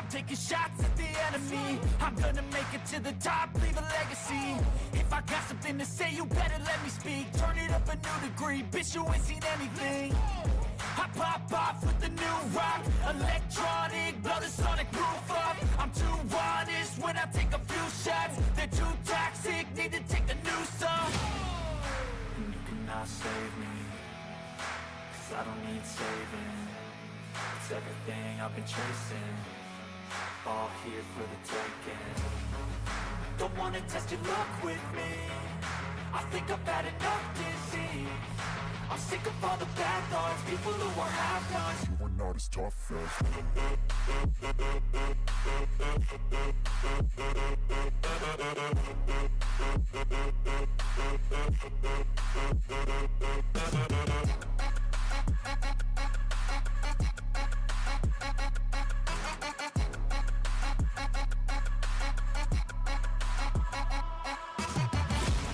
taking shots at the enemy. I'm gonna make it to the top, leave a legacy. If I got something to say, you better let me speak. Turn it up a new degree, bitch, you ain't seen anything. I pop off with the new rock, electronic, blow the sonic roof up. I'm too honest when I take a few shots. They're too toxic, need to take a new song. And you cannot save me, 'cause I don't need saving. It's everything I've been chasing, all here for the taking. Don't wanna test your luck with me, I think I've had enough disease. I'm sick of all the bad thoughts, people who are half-nots. You are not as tough as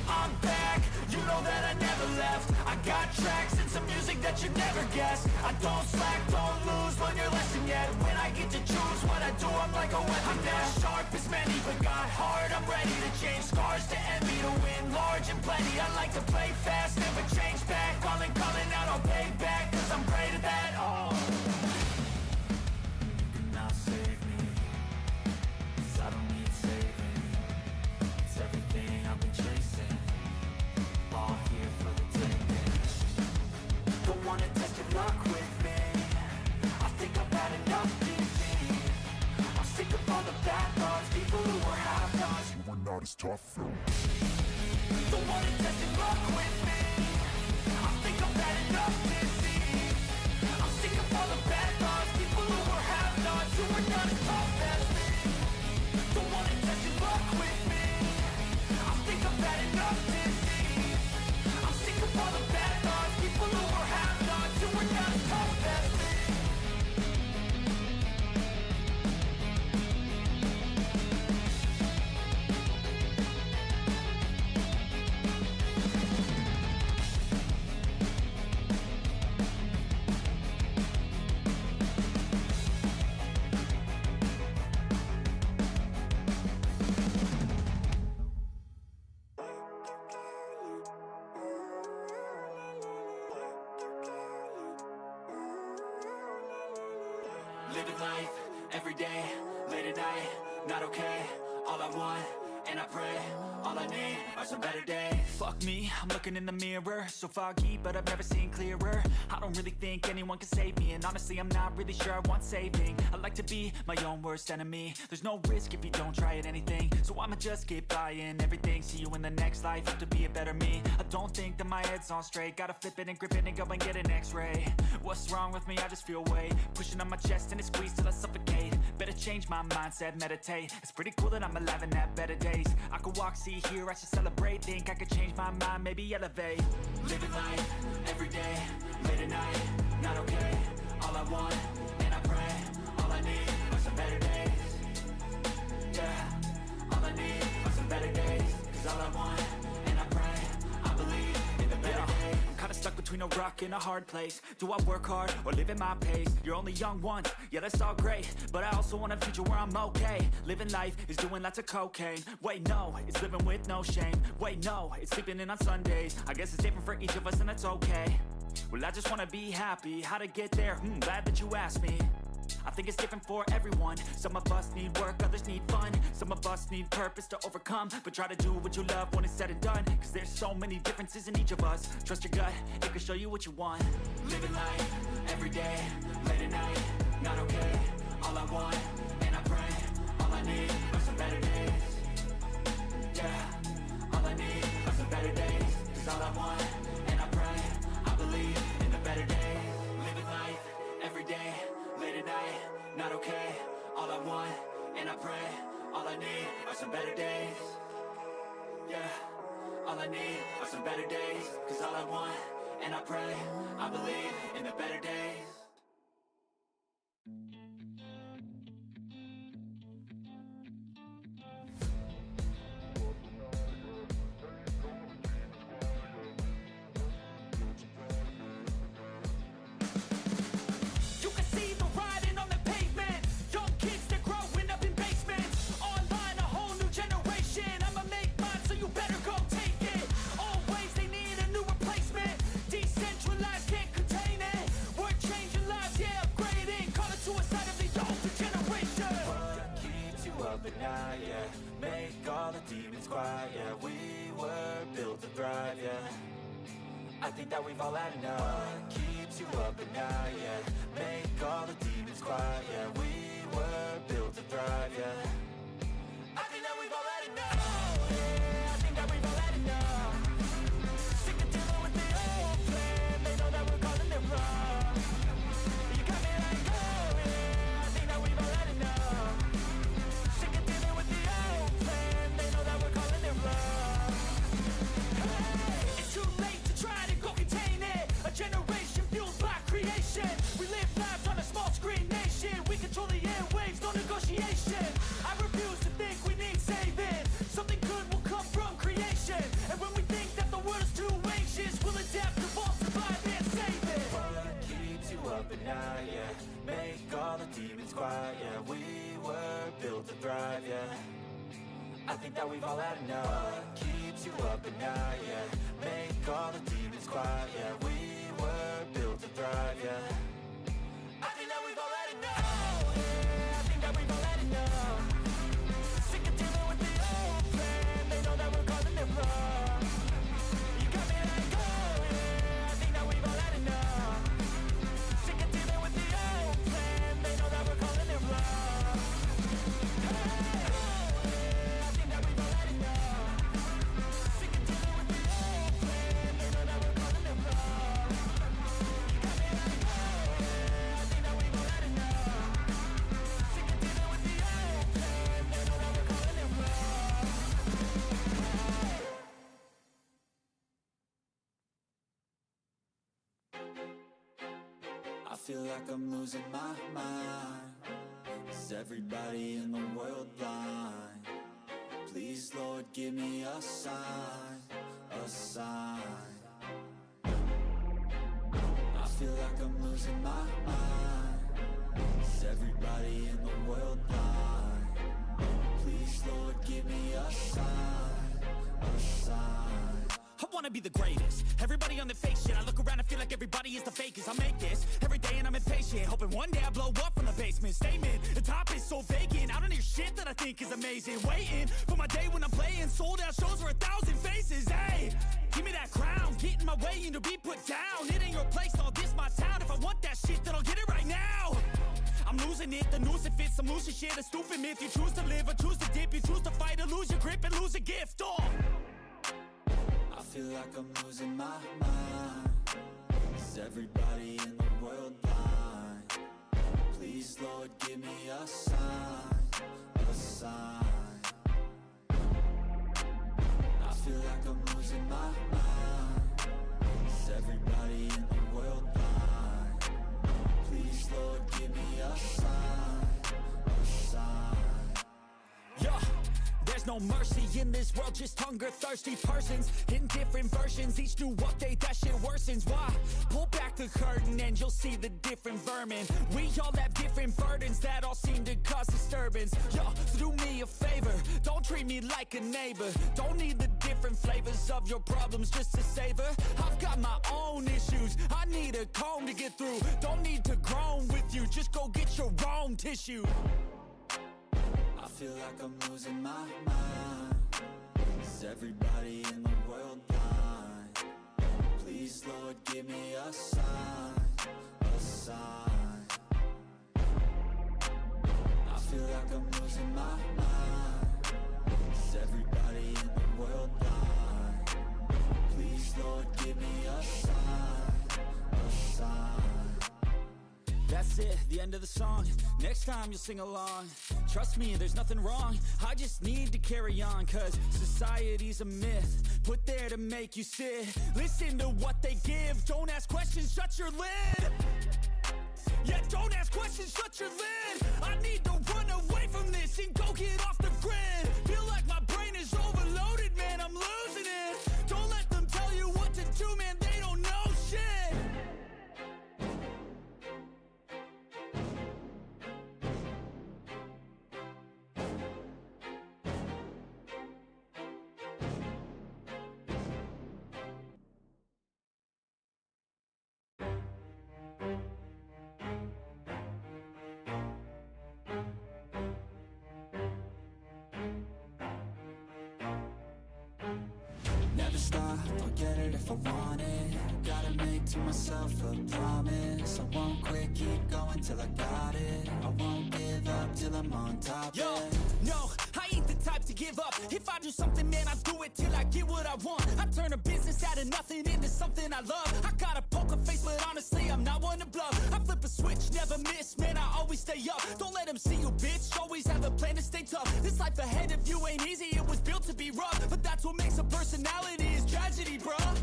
I'm back, you know that I never left. I got tracks and some music that you never guessed. I don't slack, don't lose, learn your lesson yet. When I get to choose what I do, I'm like a weapon. I'm not sharp as many, but got heart. I'm ready to change scars to envy, to win large and plenty. I like to play fast, never change back. Calling out, I'll pay back, 'cause I'm great at that. Oh, you cannot save me, 'cause I don't need saving. It's everything I've been chasing, all here for the taking. Don't wanna test your luck with me, I think I've had enough disease. I'm sick of all the bad thoughts, people who are half-nots. you are not as tough as Don't wanna test your luck with me, I think I've had enough disease. I'm sick of all the bad thoughts, people who are half-nots, who are not as tough as me. Don't wanna test your luck with me, I think I've had enough disease. I'm sick of all the bad thoughts, people who are half-nots, who are not as tough as me. Living life, every day, late at night, not okay. All I want, and I pray, all I need are some better days. Fuck me, I'm looking in the mirror, so foggy, but I've never seen clearer. I don't really think anyone can save me, and honestly I'm not really sure I want saving. I like to be my own worst enemy. There's no risk if you don't try at anything, so I'ma just keep buying everything. See you in the next life, have to be a better me. I don't think that my head's on straight, gotta flip it and grip it and go and get an x-ray. What's wrong with me? I just feel weight pushing on my chest and it squeezes till I suffocate. Better change my mindset, meditate. It's pretty cool that I'm alive and have better days. I could walk, see, hear, I should celebrate. Think I could change my mind, maybe elevate. Living life, every day, late at night, not okay. All I want, and I pray, all I need are some better days. Yeah, all I need are some better days. 'Cause all I want, and I pray, I believe in the better days. I'm kinda stuck between a rock and a hard place. Do I work hard or live at my pace? You're only young once, yeah that's all great, but I also want a future where I'm okay. Living life is doing lots of cocaine. Wait no, it's living with no shame. Wait no, it's sleeping in on Sundays. I guess it's different for each of us and that's okay. Well I just wanna be happy, how to get there? Glad that you asked me. I think it's different for everyone. Some of us need work, others need fun. Some of us need purpose to overcome. But try to do what you love when it's said and done, 'cause there's so many differences in each of us. Trust your gut, it can show you what you want. Living life, every day, late at night, not okay. All I want, and I pray, all I need are some better days. Yeah, all I need are some better days. 'Cause all I want, and I pray, I believe in the better days. Living life, every day, late at night, not okay. All I want, and I pray, all I need are some better days. Yeah, all I need are some better days. 'Cause all I want, and I pray, I believe in the better days. You can see the writing on the pavement. Young kids that grow quiet, yeah. We were built to thrive, yeah. I think that we've all had enough. What keeps you up at night, yeah. Make all the demons quiet, yeah. We were built to thrive, yeah. I think that we've all had enough. Oh, yeah, I think that we've all had enough. Sick of dealing with the old plan. They know that we're calling it wrong. You got me like, oh, yeah, I think that we've all had enough. Sick of dealing with the old plan. They know that we're calling it wrong. Hey, it's too late to try to go contain it. A generation fueled by creation. We live lives on a small screen nation. We control the airwaves, no negotiation. I refuse to think we need saving. Something good will come from creation. And when we think that the world is too anxious, we'll adapt, evolve, survive, and save it. What keeps you up at night, yeah. Make all the demons quiet, yeah. We were built to thrive, yeah. I think that we've all had enough. What keeps you up at night, yeah. Make all the demons quiet, yeah. We were built to thrive, yeah. I think that we've all had enough. Oh, yeah, I think that we've all had enough. Sick of dealing with the old plan. They know that we're calling it wrong. You got me like, oh, yeah, I think that we've all had enough. Sick of dealing with the old plan. They know that we're calling it wrong. Hey, oh, yeah, I think that we've all had enough. Sick of dealing with the old plan. They know that we're calling it wrong. You got me like, oh, yeah, I think that we've all had enough. Sick of dealing with the old plan. They know that we're calling it wrong. I feel like I'm losing my mind. Is everybody in the world blind? Please, Lord, give me a sign, a sign. I feel like I'm losing my mind. Is everybody in the world blind? Please, Lord, give me a sign, a sign. I wanna be the greatest. Everybody on the fake shit. I look around and feel like everybody is the fakest. I make this every day and I'm impatient, hoping one day I blow up from the basement. Statement, the top is so vacant. I don't hear shit that I think is amazing. Waiting for my day when I'm playing sold out shows for 1,000 faces. Hey, give me that crown, get in my way and to be put down. It ain't your place, all this my town. If I want that shit, then I'll get it right now. I'm losing it, the noose it fits, I'm losing shit. A stupid myth, you choose to live or choose to dip. You choose to fight or lose your grip and lose a gift. Oh, I feel like I'm losing my mind. Is everybody in the world blind? Please, Lord, give me a sign, a sign. I feel like I'm losing my mind. Is everybody in the world blind? Please, Lord, give me a sign, a sign. Yeah. There's no mercy in this world, just hunger-thirsty persons in different versions, each new update, that shit worsens. Why? Pull back the curtain and you'll see the different vermin. We all have different burdens that all seem to cause disturbance. Yo, so do me a favor, don't treat me like a neighbor. Don't need the different flavors of your problems just to savor. I've got my own issues, I need a comb to get through. Don't need to groan with you, just go get your own tissue. I feel like I'm losing my mind. Is everybody in the world blind? Please, Lord, give me a sign, a sign. I feel like I'm losing my mind. Is everybody in the world blind? Please, Lord, give me a sign, a sign. That's it, the end of the song. Next time you'll sing along. Trust me, there's nothing wrong. I just need to carry on, cause society's a myth put there to make you sit. Listen to what they give. Don't ask questions, shut your lid. Yeah, don't ask questions, shut your lid. I need to run away from this and go get off the grid. Feel like my brain is overloaded, man, I'm losing it. Don't let them tell you what to do, man, they don't know shit. stop, I'll get it if I want it. Gotta make to myself a promise. I won't quit, keep going till I got it. I won't give up till I'm on top. Yo, yeah. no, I ain't the type to give up. If I do something, man, I do it till I get what I want. I turn a business out of nothing into something I love. I got a poker face, but honestly, I'm not one to bluff. I flip a switch, never miss, man, I always stay up. Don't let them see you, bitch, always have a plan to stay tough. This life ahead of you ain't easy, it was built to be rough. But that's what makes a personality, is tragedy, bruh.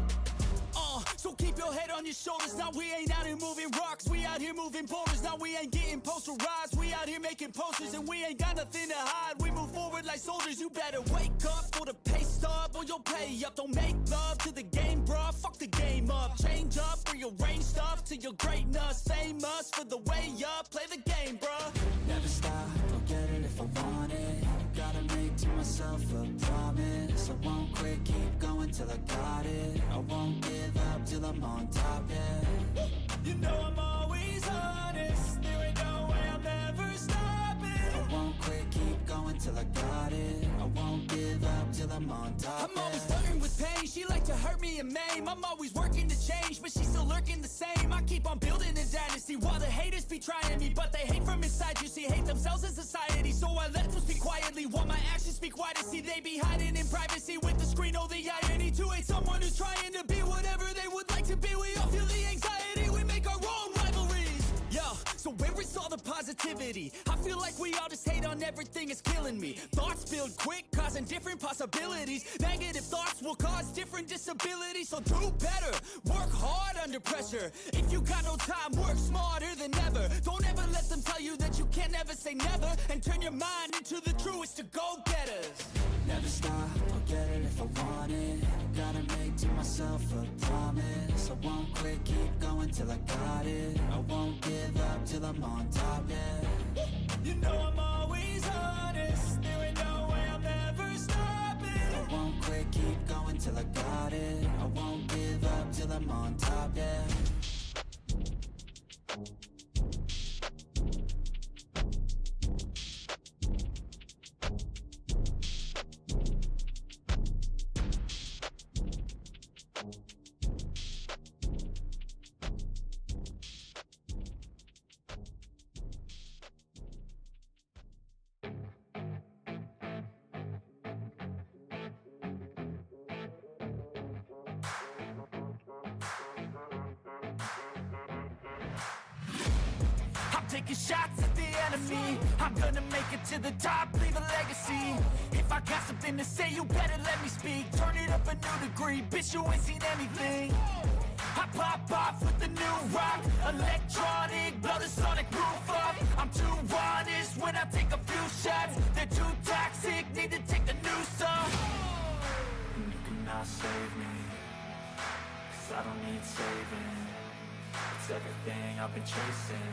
So keep your head on your shoulders. Now we ain't out here moving rocks, we out here moving boulders. Now we ain't getting posterized, we out here making posters. And we ain't got nothing to hide, we move forward like soldiers. You better wake up for the pay stub, or you'll pay up. Don't make love to the game, bruh, fuck the game up. Change up, rearrange stuff to your greatness. Famous for the way up, play the game, bruh. Never stop, I'll get it if I want it. Gotta make to myself a promise. I won't quit, keep going till I got it. I won't give up till I'm on top, yeah. You know I'm always honest, there ain't no way I'm ever stopping. I won't quit, keep going till I got it. I won't give up till I'm on top, I'm always flirting with pain, she like to hurt me and maim. I'm always working to change, but she's still lurking the same. I keep on building a dynasty while the haters be trying me. But they hate from inside, you see, hate themselves as society. So I let them speak quietly while my actions speak wider. See, they be hiding in privacy with the screen. Oh, the irony to hate someone who's trying to be whatever they would like to be. We all feel the anxiety, we make our own rivalries. Yo, so where is all the positivity? I feel like we all just hate on everything, it's killing me. Thoughts build quick, causing different possibilities. Negative thoughts will cause different disabilities. So do better, work hard under pressure. If you got no time, work smarter than ever. Don't ever let them tell you that you can't ever say never. And turn your mind into the truest of go-getters. Never stop, I'll get it if I want it. Gotta make to myself a promise. I won't quit, keep going till I got it. I won't give up till I'm on top, yeah. You know I'm always honest, there ain't no way I'm ever stopping. I won't quit, keep going till I got it. I won't give up till I'm on top, yeah. Taking shots at the enemy, I'm gonna make it to the top, leave a legacy. If I got something to say, you better let me speak. Turn it up a new degree, bitch, you ain't seen anything. I pop off with the new rock, electronic, blow the sonic roof up. I'm too honest when I take a few shots. They're too toxic, need to take the noose off. You cannot save me, 'cause I don't need saving. It's everything I've been chasing,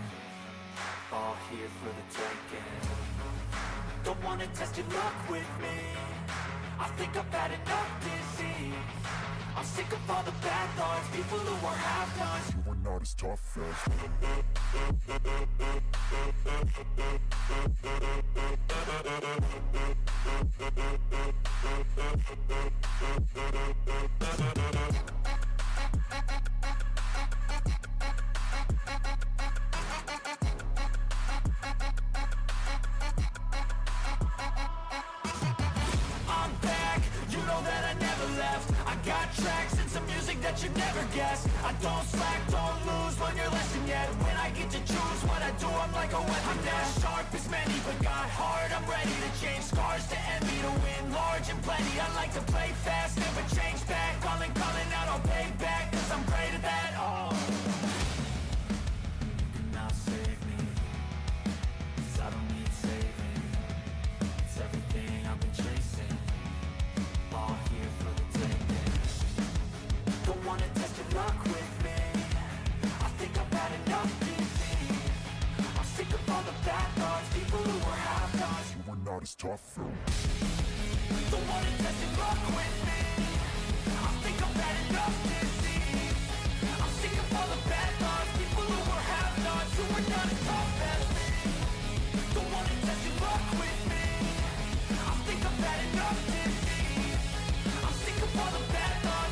all here for the taking. Don't wanna test your luck with me, I think I've had enough disease. I'm sick of all the bad thoughts, people who are half-nots. You were not as tough as I'm back, you know that I never left. I got tracks and some music that you never guessed. I don't slack, don't lose, learn your lesson yet. When I get to choose what I do, I'm like a weapon. I'm not sharp as many, but got heart. I'm ready to change scars to envy, to win large and plenty. I like to play fast, never change back. Calling out, I'll pay back, 'cause I'm great at that. Oh. You cannot save me, 'cause I don't need saving. It's everything I've been chasing, all here for the taking. Don't wanna test your luck with me, I think I've had enough disease. I'm sick of all the bad thoughts, people who are half-nots. you were not as tough as Don't wanna test your luck with me, I think I've had enough disease. I'm sick of all the bad thoughts, people who are half-nots, who are not as tough as me. Don't wanna test your luck with me, I think I've had enough disease. I'm sick of all the bad thoughts,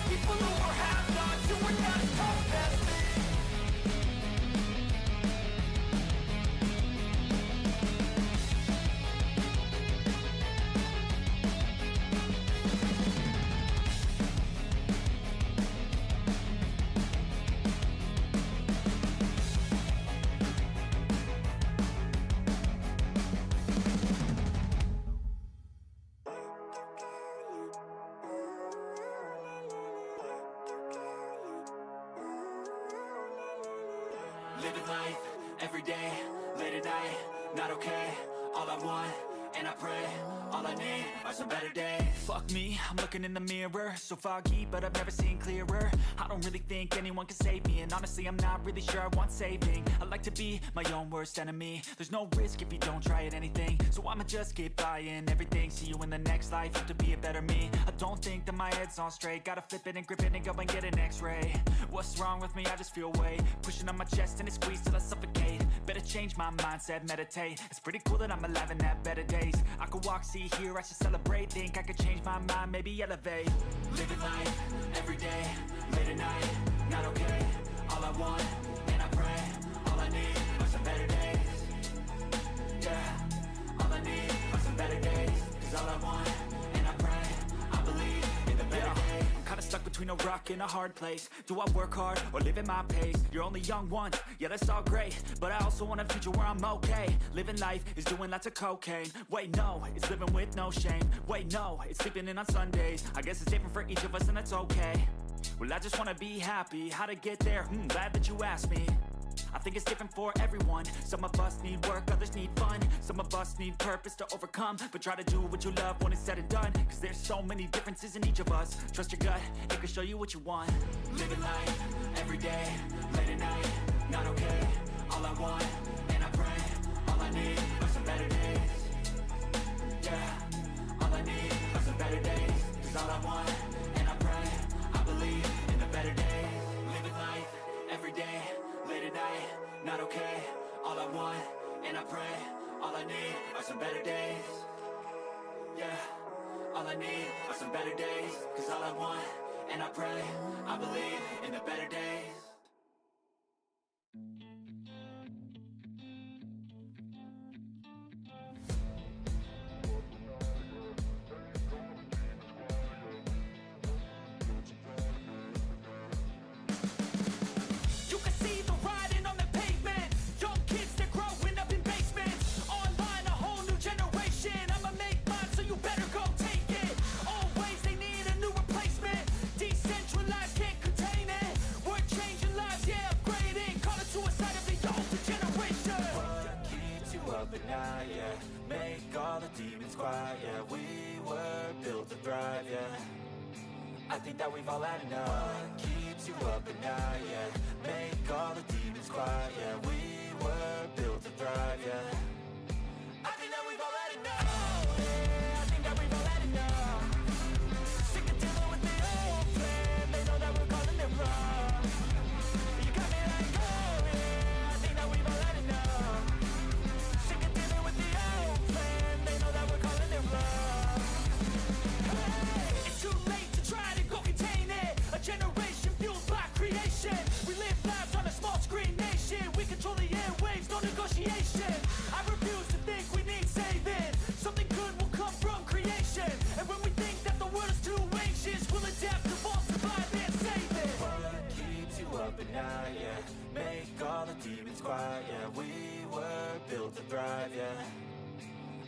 living life, everyday, late at night, not okay. All I want, and I pray, all I need are some better days. Fuck me, I'm looking in the mirror, so foggy, but I've never seen clearer. I don't really think anyone can save me, and honestly I'm not really sure I want saving. I like to be my own worst enemy. There's no risk if you don't try at anything, so I'ma just keep buying everything. See you in the next life, have to be a better me. I don't think that my head's on straight, gotta flip it and grip it and go and get an x-ray. What's wrong with me? I just feel weight pushing on my chest and it squeezes till I suffocate. Better change my mindset, meditate. It's pretty cool that I'm alive and have better days. I could walk, see, hear, I should celebrate. Think I could change my mind, maybe elevate. Living life, everyday, late at night, not okay. All I want, and I pray, all I need are some better days. Yeah, all I need are some better days. Cause all I want, and I pray, I believe in the better days. I'm kinda stuck between a rock and a hard place. Do I work hard or live at my pace? You're only young once, yeah that's all great, but I also want a future where I'm okay. Living life is doing lots of cocaine. Wait no, it's living with no shame. Wait no, it's sleeping in on Sundays. I guess it's different for each of us and that's okay. Well I just wanna be happy, how to get there? Glad that you asked me. I think it's different for everyone. Some of us need work, others need fun. Some of us need purpose to overcome. But try to do what you love when it's said and done. Cause there's so many differences in each of us. Trust your gut, it can show you what you want. Living life, everyday, late at night, not okay. All I want, and I pray, all I need are some better days. Yeah, all I need are some better days. Cause all I want, and I pray, I believe in the better days. Living life, everyday, late at night, not okay. All I want, and I pray, all I need are some better days. Yeah, all I need are some better days. Cause all I want, and I pray, I believe in the better days. You can see the writing on the pavement. Young kids, they're growing up in basements. Online, a whole new generation. I'ma make mine, so you better go take it. Always, they need a new replacement. Decentralized, can't contain it. We're changing lives, yeah, upgrading. Call it suicide of the older generation. What keeps you up at night, yeah? Make all the demons quiet, yeah. We were built to thrive, yeah. I think that we've all had enough. What keeps you up at night, yeah? Make all the demons quiet, yeah. We were built to thrive, yeah. I think that we've all had enough. Yeah, I think that we've all had enough. Sick of dealing with the old plan. They know that we're calling it wrong. You got me like, oh yeah, I think that we've all had enough. Sick of dealing with the old plan. They know that we're calling it wrong. Hey, It's too late to try to go contain it. A generation fueled by creation. We live lives on a small screen nation. We control the airwaves, no negotiation. I refuse to think we need saving. Something good will come from creation. And when we think that the world is too anxious, we'll adapt, evolve, survive, and save it. What keeps you up at night, yeah? Make all the demons quiet, yeah. We were built to thrive, yeah.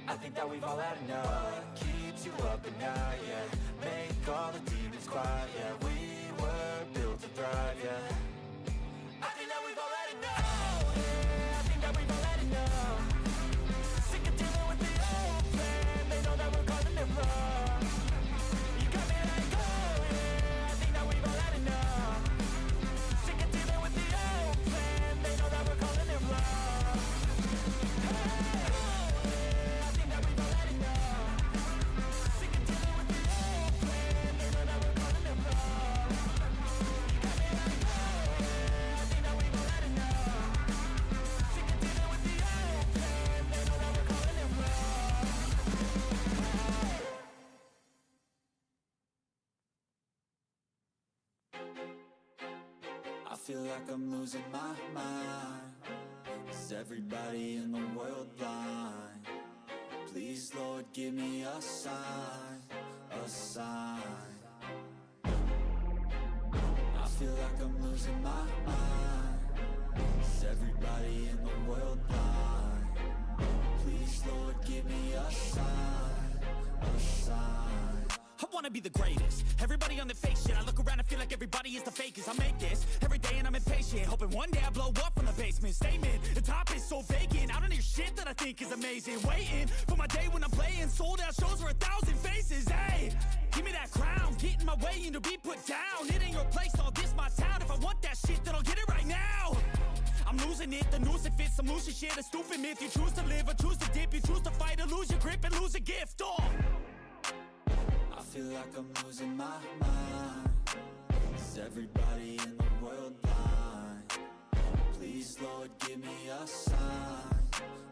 I think that we've all had enough. What keeps you up at night, yeah? Make all the demons quiet, yeah. We were built to thrive, yeah. I think that we've all had enough. Yeah, I think that we've all had enough. Sick of dealing with the old plan. They know that we're calling it wrong. You got me like, oh yeah, I think that we've all had enough. Sick of dealing with the old plan. They know that we're calling it wrong. Hey, oh yeah, I think that we've all had enough. Sick of dealing with the old plan. They know that we're calling it wrong. You got me like, oh yeah, I think that we've all had enough. Sick of dealing with the old plan. They know that we're calling it wrong. I feel like I'm losing my mind. Is everybody in the world blind? Please, Lord, give me a sign, a sign. I feel like I'm losing my mind. Is everybody in the world blind? Please, Lord, give me a sign, a sign. I wanna be the greatest. Everybody on the fake shit. I look around and feel like everybody is the fakest. I make this every day and I'm impatient, hoping one day I blow up from the basement. Statement, the top is so vacant. I don't hear shit that I think is amazing. Waiting for my day when I'm playing sold out shows for 1,000 faces. Hey, give me that crown, get in my way and to be put down. It ain't your place, all this my town. If I want that shit, then I'll get it right now. I'm losing it, the noose it fits, some losing shit, a stupid myth. You choose to live or choose to dip, you choose to fight or lose your grip and lose a gift. Oh, I feel like I'm losing my mind. Is everybody in the world blind? Please, Lord, give me a sign,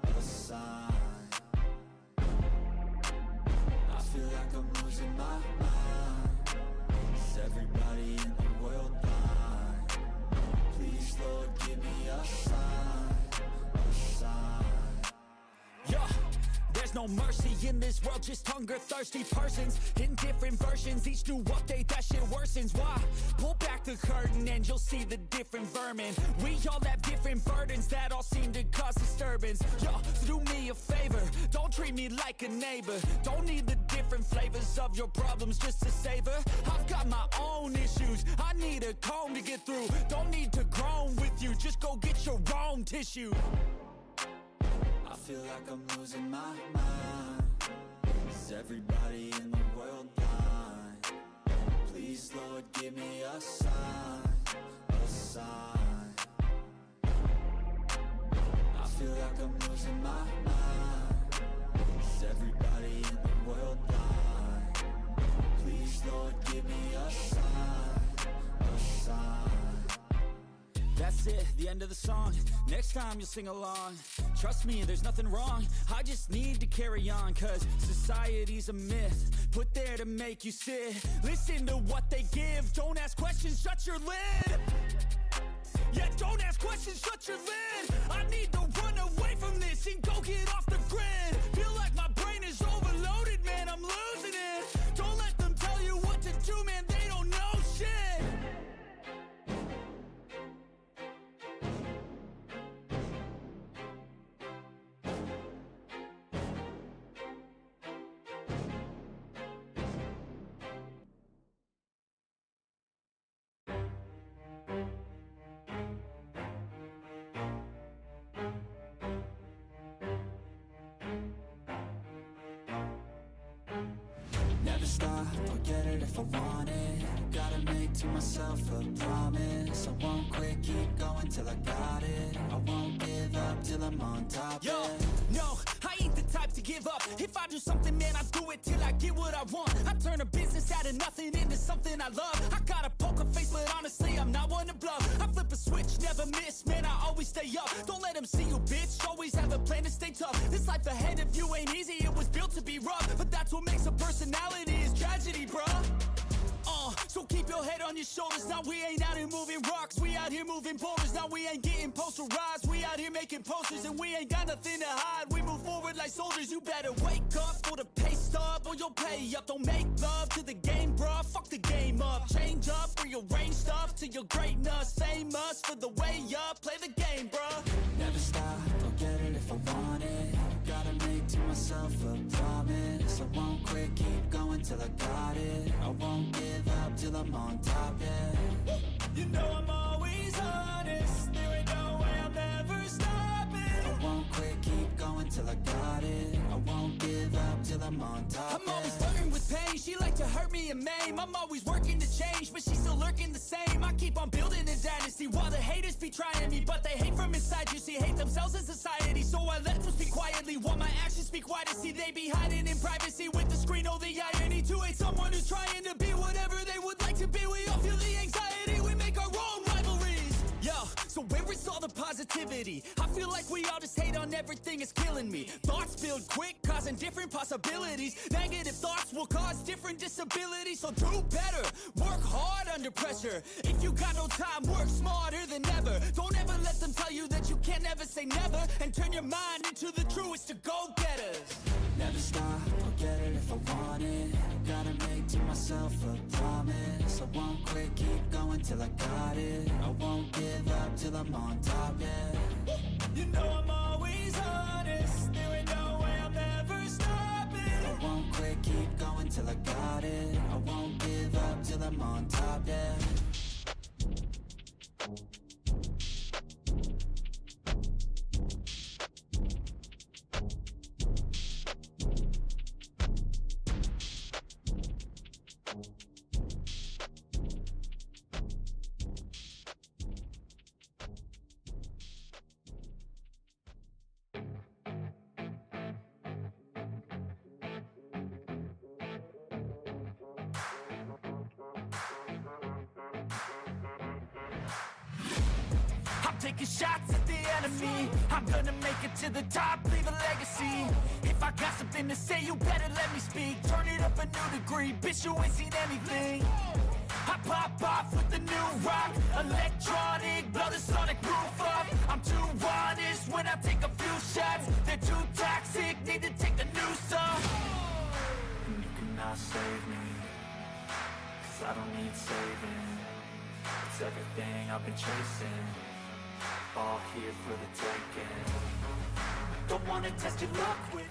a sign. I feel like I'm losing my mind. Is everybody in the world blind? Please, Lord, give me a sign, a sign. yeah. There's no mercy in this world, just hunger-thirsty persons in different versions. Each new update, that shit worsens. Why? Pull back the curtain and you'll see the different vermin. We all have different burdens that all seem to cause disturbance. Yo, do me a favor, don't treat me like a neighbor. Don't need the different flavors of your problems just to savor. I've got my own issues, I need a comb to get through. Don't need to groan with you, just go get your own tissue. I feel like I'm losing my mind. Is everybody in the world blind? Please, Lord, give me a sign, a sign. I feel like I'm losing my mind. Is everybody in the world blind? Please, Lord, give me a sign, a sign. That's it, the end of the song. Next time you'll sing along. Trust me, there's nothing wrong. I just need to carry on, cause society's a myth put there to make you sit. Listen to what they give. Don't ask questions, shut your lid. Yeah, don't ask questions, shut your lid. I need to run away from this and go get off the grid. Feel like my brain is overloaded, man, I'm losing it. Don't let them tell you what to do, man, they don't know shit. Never stop, I'll get it if I want it. Gotta make to myself a promise. I won't quit, keep going till I got it. I won't give up till I'm on top. Yo, yeah. no, I ain't the type to give up. If I do something, man, I do it till I get what I want. I turn a business out of nothing into something I love. I got a poker face, but honestly, I'm not one to bluff. I flip a switch, never miss, man, I always stay up. Don't let them see you, bitch, always have a plan to stay tough. This life ahead of you ain't easy, it was built to be rough. But that's what makes a personality, is tragedy, bruh. So keep your head on your shoulders. Now we ain't out here moving rocks, we out here moving boulders. Now we ain't getting posterized, we out here making posters. And we ain't got nothing to hide, we move forward like soldiers. You better wake up for the pay stub, or you'll pay up. Don't make love to the game, bruh, fuck the game up. Change up, rearrange stuff to your greatness. Famous for the way up, play the game, bruh. Never stop, I'll get it if I want it. Gotta make to myself a promise. I won't quit, keep going till I got it. I won't give up till I'm on top, yeah. You know I'm always honest, there ain't no way I'm ever stopping. I won't quit, keep going till I got it. I won't give up till I'm on top, I'm always yeah. flirting with pain, she like to hurt me and maim. I'm always working to change, but she's still lurking the same. I keep on building a dynasty while the haters be trying me. But they hate from inside, you see, hate themselves in society. So I let them speak quietly while my actions speak wider. See, they be hiding in privacy with the screen, oh the irony. To hate someone who's trying to be whatever they would like to be. We all feel the anxiety, we make our own rivalries. Yo, so where is all the positivity? I feel like we all just hate on everything, it's killing me. Thoughts build quick, causing different possibilities. Negative thoughts will cause different disabilities. So do better, work hard under pressure. If you got no time, work smarter than ever. Don't ever let them tell you that you can't ever say never. And turn your mind into the truest to go-getters. Never stop, I'll get it if I want it. Gotta make to myself a promise. I won't quit, keep going till I got it. I won't give up till I'm on top, yeah. You know I'm always honest, there ain't no way I'm ever stopping. I won't quit, keep going till I got it. I won't give up till I'm on top, yeah. I'm taking shots at the enemy. I'm gonna make it to the top, leave a legacy. If I got something to say, you better let me speak. Turn it up a new degree, bitch, you ain't seen anything. I pop off with the new rock, electronic, blow the sonic roof up. I'm too honest when I take a few shots. They're too toxic, need to take the noose off. And you cannot save me, 'cause I don't need saving. It's everything I've been chasing, all here for the taking. Don't wanna test your luck with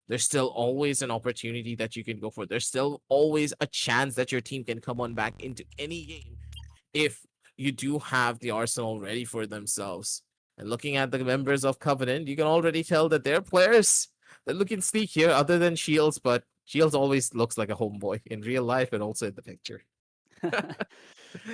there's still always an opportunity that you can go for. There's still always a chance that your team can come on back into any game if you do have the arsenal ready for themselves. And looking at the members of Covenant, you can already tell that they're players that look and sleek here, other than Shields, but Shields always looks like a homeboy in real life and also in the picture.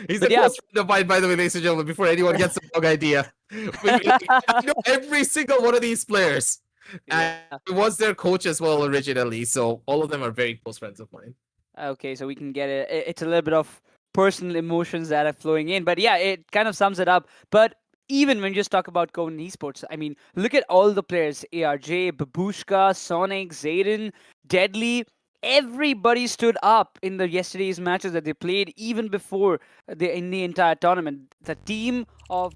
He's But a yeah, close friend of mine, by the way, ladies and gentlemen, before anyone gets the wrong idea. I know every single one of these players. And yeah. I was their coach as well originally, so all of them are very close friends of mine. Okay, so we can get it. It's a little bit of personal emotions that are flowing in, but yeah, it kind of sums it up. But even when you just talk about Covenant Esports, I mean, look at all the players: ARJ, Babushka, Sonic, Zayden, Deadly. Everybody stood up in the yesterday's matches that they played, even before in the entire tournament. The team of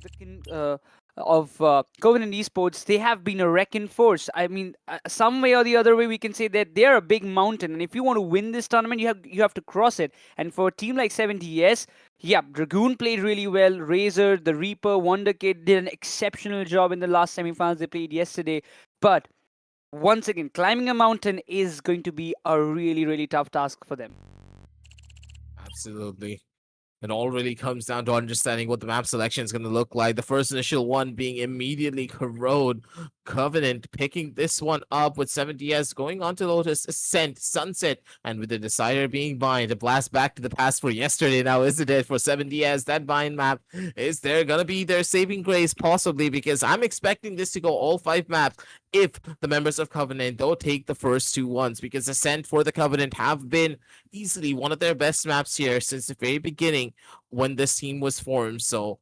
Covenant Esports, they have been a wrecking force. I mean, some way or the other way, we can say that they're a big mountain, and if you want to win this tournament, you have to cross it. And for a team like 70s, yeah, Dragoon played really well. Razor, the Reaper, Wonder Kid did an exceptional job in the last semifinals they played yesterday. But once again, climbing a mountain is going to be a really, really tough task for them. Absolutely. It all really comes down to understanding what the map selection is going to look like. The first initial one being immediately Corrode. Covenant picking this one up with 70S going on to Lotus, Ascent, Sunset, and with the Decider being Bind. A blast back to the past for yesterday now, isn't it? For 70S, that Bind map, is there going to be their saving grace? Possibly, because I'm expecting this to go all 5 maps if the members of Covenant don't take the first 2 ones, because Ascent for the Covenant have been easily one of their best maps here since the very beginning when this team was formed. So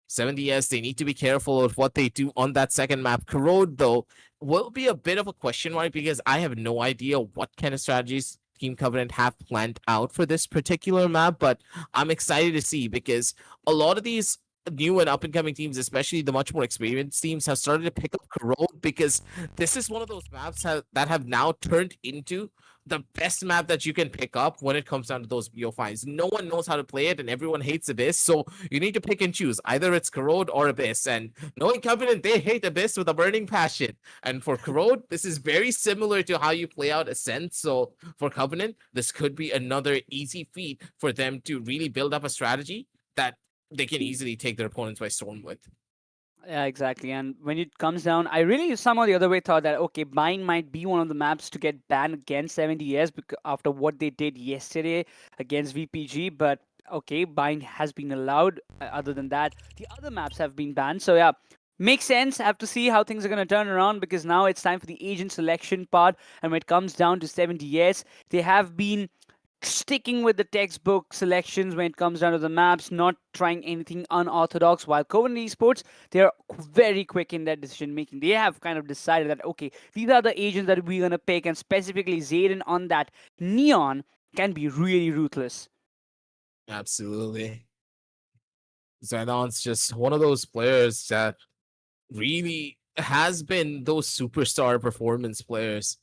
70S, they need to be careful of what they do on that second map. Corrode, though, will be a bit of a question mark because I have no idea what kind of strategies Team Covenant have planned out for this particular map, but I'm excited to see because a lot of these new and up-and-coming teams, especially the much more experienced teams, have started to pick up Corrode because this is one of those maps that have now turned into the best map that you can pick up when it comes down to those BO5s. No one knows how to play it and everyone hates Abyss, so you need to pick and choose. Either it's Corrode or Abyss, and knowing Covenant, they hate Abyss with a burning passion. And for Corrode, this is very similar to how you play out Ascent, so for Covenant, this could be another easy feat for them to really build up a strategy that they can easily take their opponents by storm with. Yeah, exactly. And when it comes down, I really somehow the other way thought that okay, Bind might be one of the maps to get banned against 70s because after what they did yesterday against VPG. But okay, Bind has been allowed. Other than that, the other maps have been banned. So yeah, makes sense. I have to see how things are going to turn around because now it's time for the agent selection part. And when it comes down to 70s, they have been sticking with the textbook selections when it comes down to the maps, not trying anything unorthodox. While Covenant Esports, they're very quick in their decision making. They have kind of decided that okay, these are the agents that we're gonna pick, and specifically Zayden on that Neon can be really ruthless. Absolutely. Zidon's just one of those players that really has been those superstar performance players.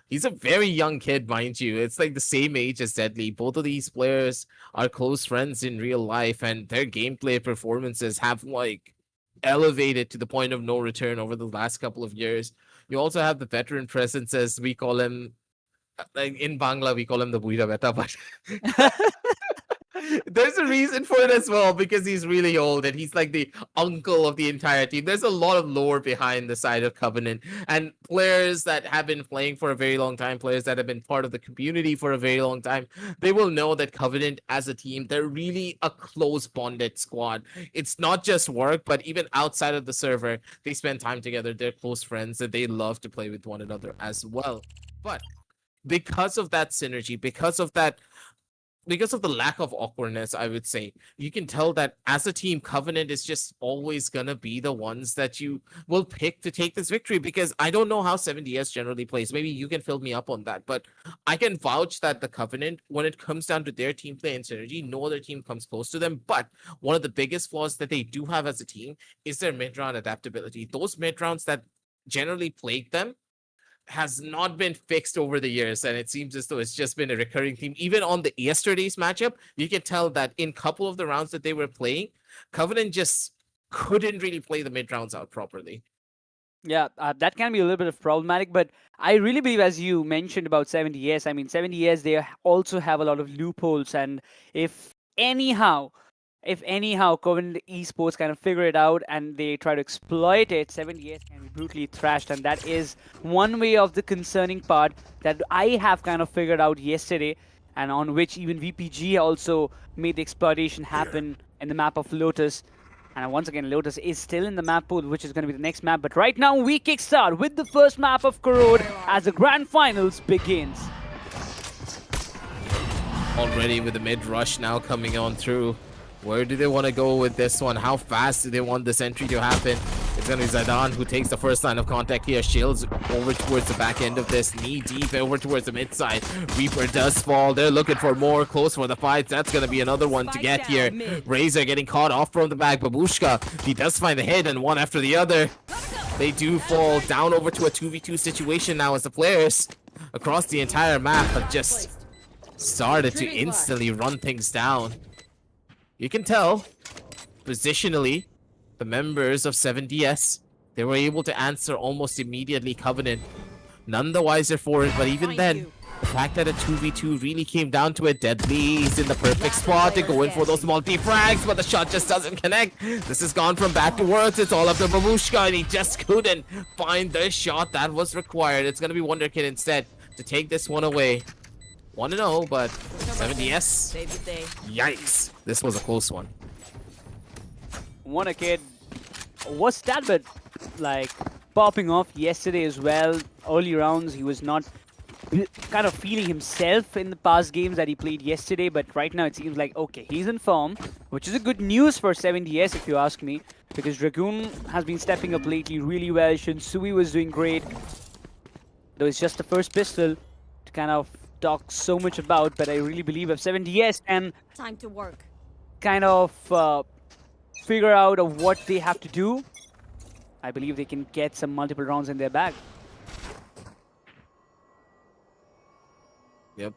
He's a very young kid, mind you. It's like the same age as Deadly. Both of these players are close friends in real life, and their gameplay performances have like elevated to the point of no return over the last couple of years. You also have the veteran presence, as we call him. Like in Bangla, we call him the Buira Beta, but there's a reason for it as well because he's really old and he's like the uncle of the entire team. There's a lot of lore behind the side of Covenant and players that have been playing for a very long time, players that have been part of the community for a very long time. They will know that Covenant as a team, they're really a close bonded squad. It's not just work, but even outside of the server, they spend time together. They're close friends and they love to play with one another as well. But because of that synergy, because of the lack of awkwardness, I would say, you can tell that as a team, Covenant is just always going to be the ones that you will pick to take this victory because I don't know how 70S generally plays. Maybe you can fill me up on that, but I can vouch that the Covenant, when it comes down to their team play and synergy, no other team comes close to them. But one of the biggest flaws that they do have as a team is their mid-round adaptability. Those mid-rounds that generally plague them has not been fixed over the years, and it seems as though it's just been a recurring theme. Even on the yesterday's matchup, you can tell that in a couple of the rounds that they were playing, Covenant just couldn't really play the mid rounds out properly. Yeah, that can be a little bit of problematic, but I really believe, as you mentioned about 70s, I mean, 70s, they also have a lot of loopholes, and if anyhow, Covenant Esports kind of figure it out and they try to exploit it, 70s can be brutally thrashed, and that is one way of the concerning part that I have kind of figured out yesterday, and on which even VPG also made the exploitation happen in the map of Lotus. And once again, Lotus is still in the map pool, which is going to be the next map. But right now, we kickstart with the first map of Korod as the Grand Finals begins. Already with the mid rush now coming on through. Where do they want to go with this one? How fast do they want this entry to happen? It's going to be Zidane who takes the first line of contact here. Shields over towards the back end of this. Knee deep over towards the mid side. Reaper does fall. They're looking for more. Close for the fights. That's going to be another one to get here. Razor getting caught off from the back. Babushka, he does find the hit, and one after the other. They do fall down over to a 2v2 situation now as the players across the entire map have just started to instantly run things down. You can tell, positionally, the members of 7DS, they were able to answer almost immediately Covenant. None the wiser for it, but even then, the fact that a 2v2 really came down to it. Deadly's in the perfect spot to go in for those multi-frags, but the shot just doesn't connect. This has gone from bad to worse. It's all up to Babushka, and he just couldn't find the shot that was required. It's going to be Wonder Kid instead to take this one away. 1-0, but 7DS, yikes. This was a close one. Wonder Kid was that bit like popping off yesterday as well. Early rounds, he was not kind of feeling himself in the past games that he played yesterday, but right now it seems like, okay, he's in form, which is a good news for 7DS if you ask me, because Dragoon has been stepping up lately really well. Shinsui was doing great, though it's just the first pistol to kind of talk so much about, but I really believe if 7DS can Time to work. kind of figure out of what they have to do, I believe they can get some multiple rounds in their bag. Yep.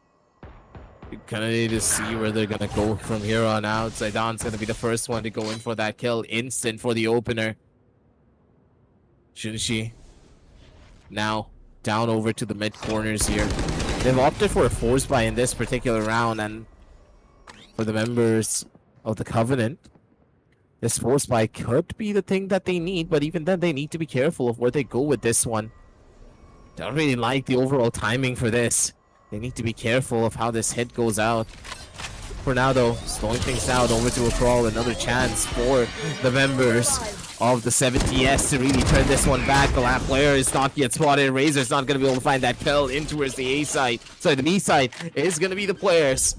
You kind of need to see where they're going to go from here on out. Zaidan's going to be the first one to go in for that kill. Instant for the opener. Shunshi now down over to the mid corners here. They've opted for a force buy in this particular round, and for the members of the Covenant, this force buy could be the thing that they need, but even then they need to be careful of where they go with this one. Don't really like the overall timing for this. They need to be careful of how this hit goes out. For now though, slowing things down over to a crawl, another chance for the members of the 7DS to really turn this one back. The last player is not yet spotted. Razor's not going to be able to find that kill in towards the A side. Sorry, the B side is going to be the players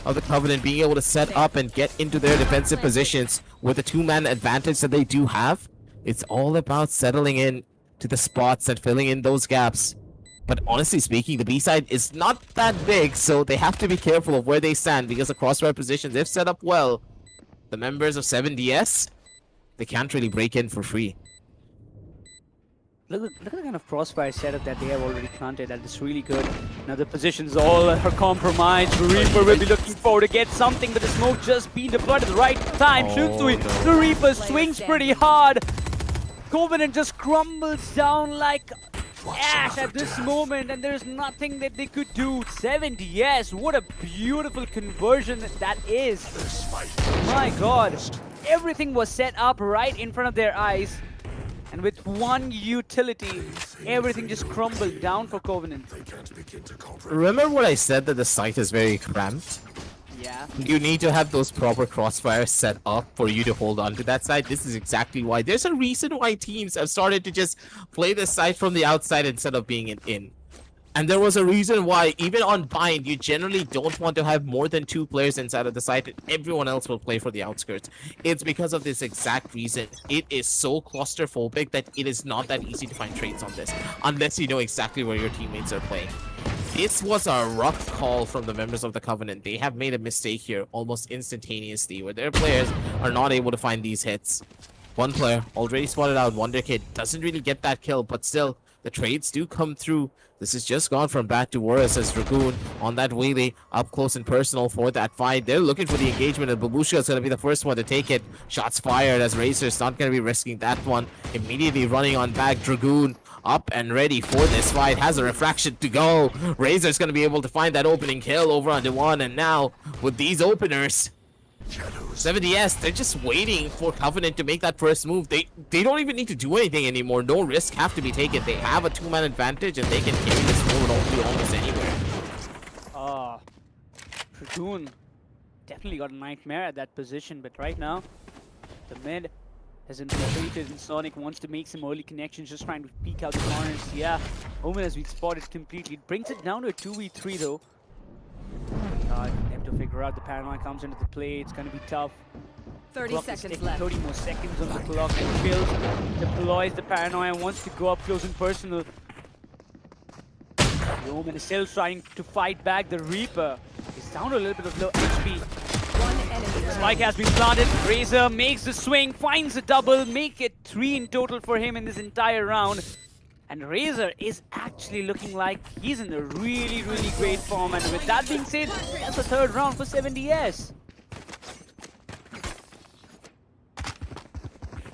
of the Covenant being able to set up and get into their defensive positions with the two-man advantage that they do have. It's all about settling in to the spots and filling in those gaps. But honestly speaking, the B side is not that big, so they have to be careful of where they stand, because the crossfire positions, if set up well, the members of 7DS, they can't really break in for free. Look at the kind of crossfire setup that they have already planted. That is really good. Now the positions all are compromised. Reaper will be looking forward to get something, but the smoke just being deployed at the right time. Shinsui, the Reaper swings pretty hard. Covenant just crumbles down like ash at this moment, and there's nothing that they could do. 7DS, what a beautiful conversion that is. My god, everything was set up right in front of their eyes, and with one utility, everything just crumbled down for Covenant. Remember what I said, that the site is very cramped? Yeah. You need to have those proper crossfires set up for you to hold on to that site. This is exactly why. There's a reason why teams have started to just play the site from the outside instead of being in. And there was a reason why, even on Bind, you generally don't want to have more than 2 players inside of the site, and everyone else will play for the outskirts. It's because of this exact reason. It is so claustrophobic that it is not that easy to find trades on this, unless you know exactly where your teammates are playing. This was a rough call from the members of the Covenant. They have made a mistake here almost instantaneously, where their players are not able to find these hits. One player already spotted out. Wonder Kid doesn't really get that kill, but still, the trades do come through. This has just gone from bad to worse as Dragoon on that wheelie up close and personal for that fight. They're looking for the engagement, and Babushka is going to be the first one to take it. Shots fired as Razor's not going to be risking that one. Immediately running on back, Dragoon up and ready for this fight. Has a refraction to go. Razor's going to be able to find that opening kill over on Dewan, and now with these openers, 70S, they're just waiting for Covenant to make that first move. They don't even need to do anything anymore. No risk have to be taken. They have a 2-man advantage, and they can carry this forward almost anywhere. Dragoon definitely got a nightmare at that position, but right now, the mid has infiltrated, and Sonic wants to make some early connections, just trying to peek out the corners. Yeah, Omen has been spotted completely. It brings it down to a 2v3 though. Them to figure out the paranoia comes into the play. It's going to be tough. 30 Clock seconds is left. 30 more seconds on the clock. And Kills deploys the paranoia, wants to go up close and personal. The Omen is still trying to fight back. The Reaper is down to a little bit of low HP. One enemy. Spike has been planted. Razor makes the swing, finds a double, make it 3 in total for him in this entire round. And Razor is actually looking like he's in a really, really great form. And with that being said, that's the 3rd round for 70S.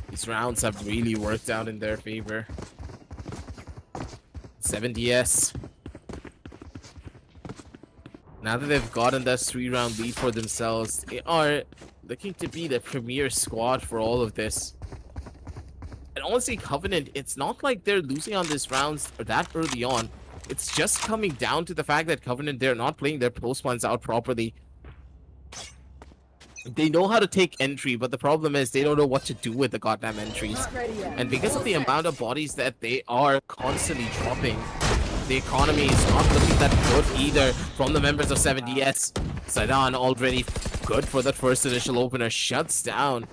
These rounds have really worked out in their favor. 70S. Now that they've gotten that 3-round lead for themselves, they are looking to be the premier squad for all of this. And honestly, Covenant, it's not like they're losing on these rounds that early on. It's just coming down to the fact that Covenant, they're not playing their post ones out properly. They know how to take entry, but the problem is they don't know what to do with the goddamn entries. And because of the amount of bodies that they are constantly dropping, the economy is not looking that good either from the members of 70S. Zidane already good for that first initial opener, shuts down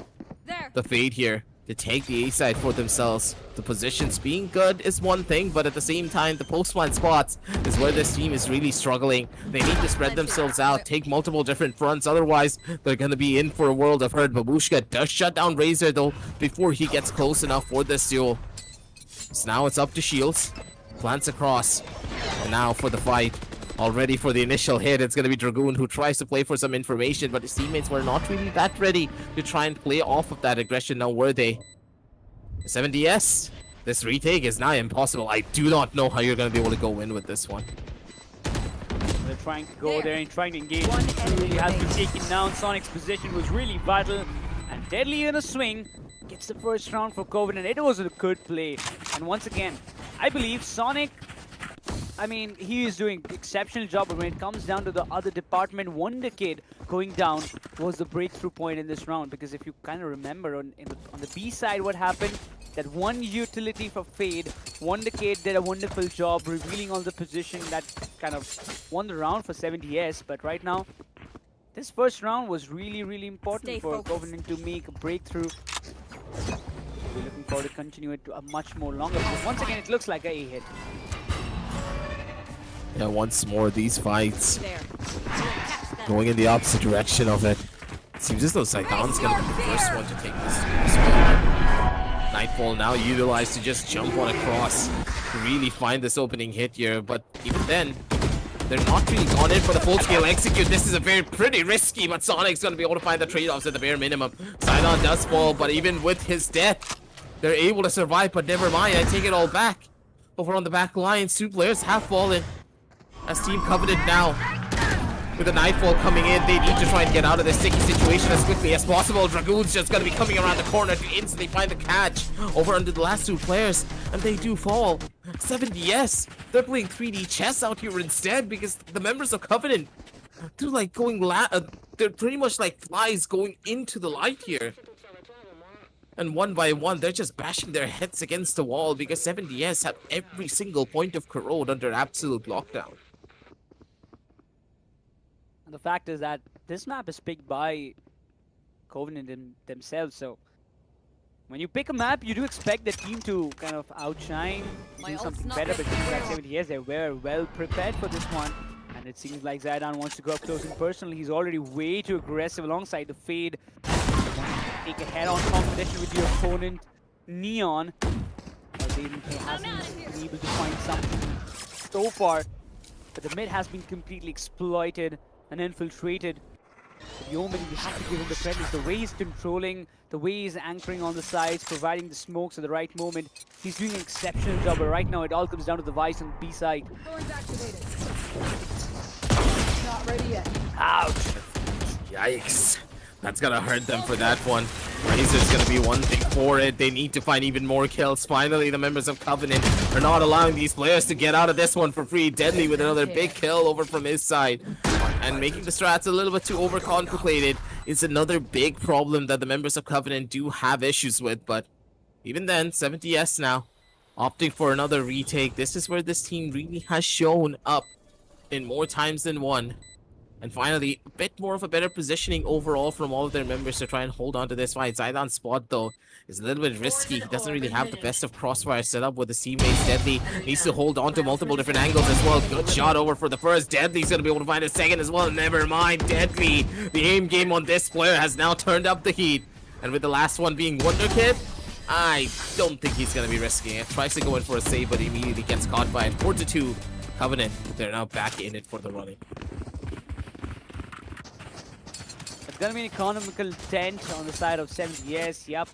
the Fade here to take the A side for themselves. The positions being good is one thing, but at the same time, the post-one spots is where this team is really struggling. They need to spread themselves out, take multiple different fronts, otherwise they're going to be in for a world of hurt. Babushka does shut down Razor though before he gets close enough for this duel. So now it's up to Shields. Plants across. And now for the fight. Already for the initial hit, it's going to be Dragoon who tries to play for some information, but his teammates were not really that ready to try and play off of that aggression. Now were they? 70S, this retake is now impossible. I do not know how you're going to be able to go in with this one. They're trying to go there and trying to engage. One enemy Really has been remains. taken down. Sonic's position was really vital and deadly in a swing. Gets the first round for Covenant. It was a good play. And once again, I believe Sonic, I mean, he is doing exceptional job, but when it comes down to the other department, Wonder Kid going down was the breakthrough point in this round. Because if you kind of remember on the B side what happened, that one utility for Fade, Wonder Kid did a wonderful job revealing all the position that kind of won the round for 70S. But right now, this first round was really, really important Stay for focused. Covenant to make a breakthrough. We're looking forward to continue it to a much more longer. But once again, it looks like a hit. Yeah, once more, these fights There. going in the opposite direction of it. Seems as though Saigon's gonna be the first one to take this one. Nightfall now utilized to just jump on across to really find this opening hit here, but even then, they're not really gone in for the full-scale execute. This is a very pretty risky, but Sonic's gonna be able to find the trade-offs at the bare minimum. Sidon does fall, but even with his death, they're able to survive, but never mind, I take it all back. Over on the back lines, 2 players have fallen. As Team Covenant now, with the Nightfall coming in, they need to try and get out of this sticky situation as quickly as possible. Dragoon's just going to be coming around the corner to instantly find the catch over under the last 2 players, and they do fall. 70S, they're playing 3D chess out here instead because the members of Covenant, they're like going, they're pretty much like flies going into the light here. And one by one, they're just bashing their heads against the wall because 70S have every single point of corrode under absolute lockdown. And the fact is that this map is picked by Covenant themselves, so when you pick a map, you do expect the team to kind of outshine, My do ult's something not better, but ready. it seems like 70S, they were well prepared for this one. And it seems like Zidane wants to go up close and personal. He's already way too aggressive alongside the Fade. Take a head-on competition with the opponent, Neon. But he hasn't able to find something so far. But the mid has been completely exploited and infiltrated. But Yeoman, we have to give him the credit. The way he's controlling, the way he's anchoring on the sides, providing the smokes at the right moment. He's doing an exceptional job, but right now it all comes down to the Vice on the B side. Thorns activated. Not ready yet. Ouch! Yikes. That's gonna hurt them for that one. Razor's gonna be one thing for it. They need to find even more kills. Finally, the members of Covenant are not allowing these players to get out of this one for free. Deadly with another big kill over from his side. And making the strats a little bit too overcontemplated is another big problem that the members of Covenant do have issues with. But even then, 70S now opting for another retake. This is where this team really has shown up in more times than one. And finally, a bit more of a better positioning overall from all of their members to try and hold on to this fight. Zaidan's spot, though, is a little bit risky. He doesn't really have the best of crossfire set up with his teammates. Deadly needs to hold on to multiple different angles as well. Good shot over for the first. Deadly's going to be able to find a second as well. Never mind, Deadly. The aim game on this player has now turned up the heat. And with the last one being Wonder Kid, I don't think he's going to be risking it. Tries to go in for a save, but immediately gets caught by it. 4-2. Covenant, they're now back in it for the running. It's gonna be an economical dent on the side of 70S. Yep.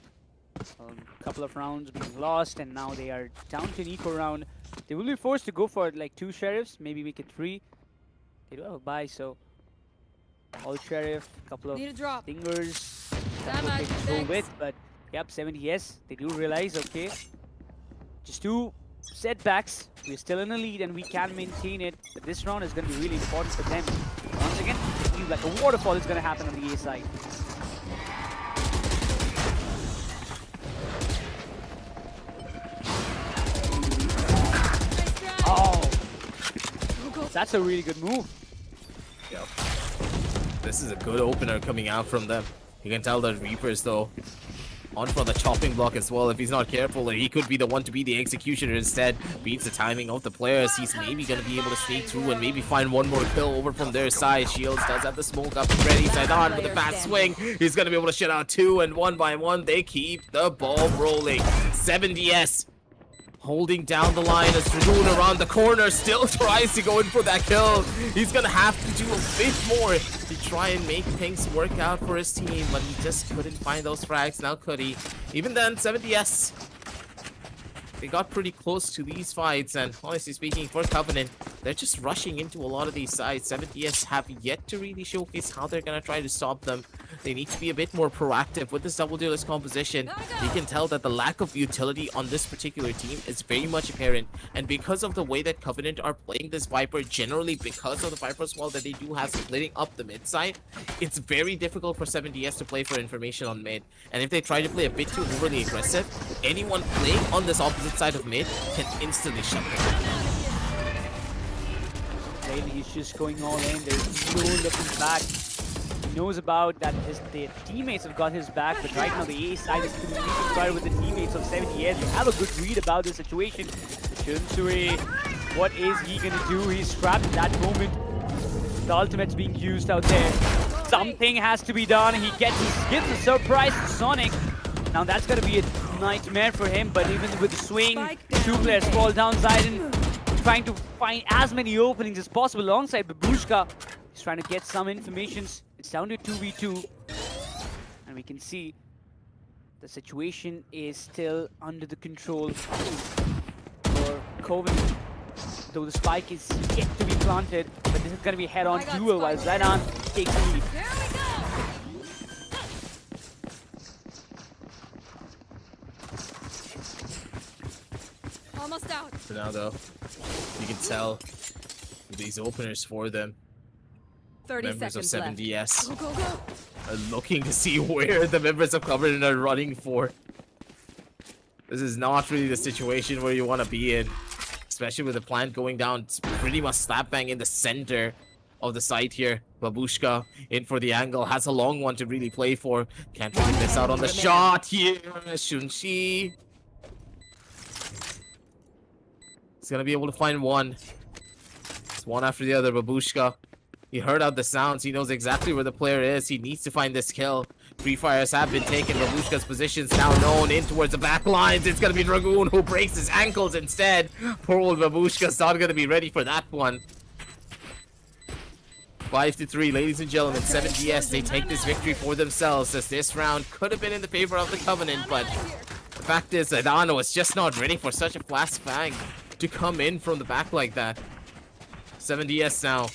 A couple of rounds being lost, and now they are down to an eco round. They will be forced to go for like 2 sheriffs, maybe make it 3. They do have a buy, so all sheriff, couple of Need a drop. fingers, Damn couple of it, things to go thanks. with, but yep, 70S, they do realize, okay, just 2 setbacks. We're still in the lead and we can maintain it, but this round is going to be really important for them. Once again, it seems like a waterfall is going to happen on the A side. Oh, that's a really good move. Yep. This is a good opener coming out from them. You can tell the Reapers, though, on for the chopping block as well. If he's not careful, he could be the one to be the executioner instead. Beats the timing of the players. He's maybe going to be able to sneak through and maybe find one more kill over from their side. Shields does have the smoke up and ready. Zaidan with a fast swing. He's going to be able to shut out 2, and one by one, they keep the ball rolling. 70S holding down the line as Dragoon around the corner still tries to go in for that kill. He's gonna have to do a bit more to try and make things work out for his team, but he just couldn't find those frags. Now could he? Even then, 70S, they got pretty close to these fights, and honestly speaking, for Covenant, they're just rushing into a lot of these sides. 70S have yet to really showcase how they're gonna try to stop them. They need to be a bit more proactive with this double duelist composition. You can tell that the lack of utility on this particular team is very much apparent, and because of the way that Covenant are playing this Viper, generally because of the Viper's wall that they do have splitting up the mid side, it's very difficult for 70S to play for information on mid. And if they try to play a bit too overly aggressive, anyone playing on this opposite side of mid can instantly shut them down. He's just going all in. There's no looking back. He knows about that their teammates have got his back, but right now the A side is completely started with the teammates of 70S. They have a good read about the situation. Shunsui, what is he gonna do? He's trapped at that moment. The ultimate's being used out there. Something has to be done. He gives a surprise to Sonic. Now that's gonna be a nightmare for him, but even with the swing, 2 players fall down. Zaidan trying to find as many openings as possible alongside Babushka. He's trying to get some information. It's down to 2v2. And we can see the situation is still under the control for Covenant. Though the spike is yet to be planted, but this is going to be a head-on duel while Zaidan takes the lead. There we go. Almost out. For now, though, you can tell these openers for them, 30 members of seconds left. 70S, Go, go, go. are looking to see where the members of Covenant are running for. This is not really the situation where you want to be in, especially with the plant going down. It's pretty much slap bang in the center of the site here. Babushka in for the angle, has a long one to really play for. Can't really miss out on the shot here. Shunshi. He's gonna be able to find one. It's one after the other. Babushka, he heard out the sounds. He knows exactly where the player is. He needs to find this kill. Free fires have been taken. Babushka's position's now known in towards the back lines. It's going to be Dragoon who breaks his ankles instead. Poor old Babushka's not going to be ready for that one. 5-3, ladies and gentlemen. 7DS, they take this victory for themselves, as this round could have been in the favor of the Covenant, but the fact is that Adano is just not ready for such a fast fang to come in from the back like that. 7DS now.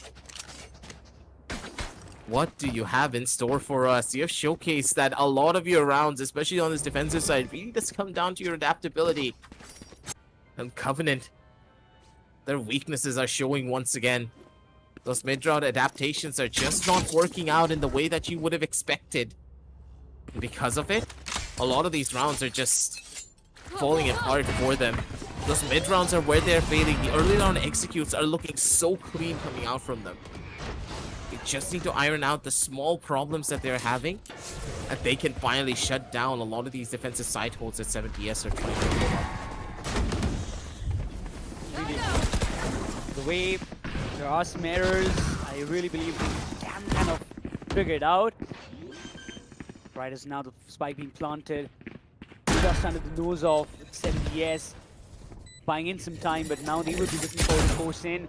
What do you have in store for us? You have showcased that a lot of your rounds, especially on this defensive side, really does come down to your adaptability. And Covenant, their weaknesses are showing once again. Those mid-round adaptations are just not working out in the way that you would have expected. And because of it, a lot of these rounds are just falling apart for them. Those mid-rounds are where they're failing. The early round executes are looking so clean coming out from them. They just need to iron out the small problems that they're having, and they can finally shut down a lot of these defensive side holds that 7DS are trying to pull up. The way there are some errors, I really believe they can kind of figure it out. Right as now the spike being planted, just under the nose of 7DS, buying in some time, but now they will be looking for the force in.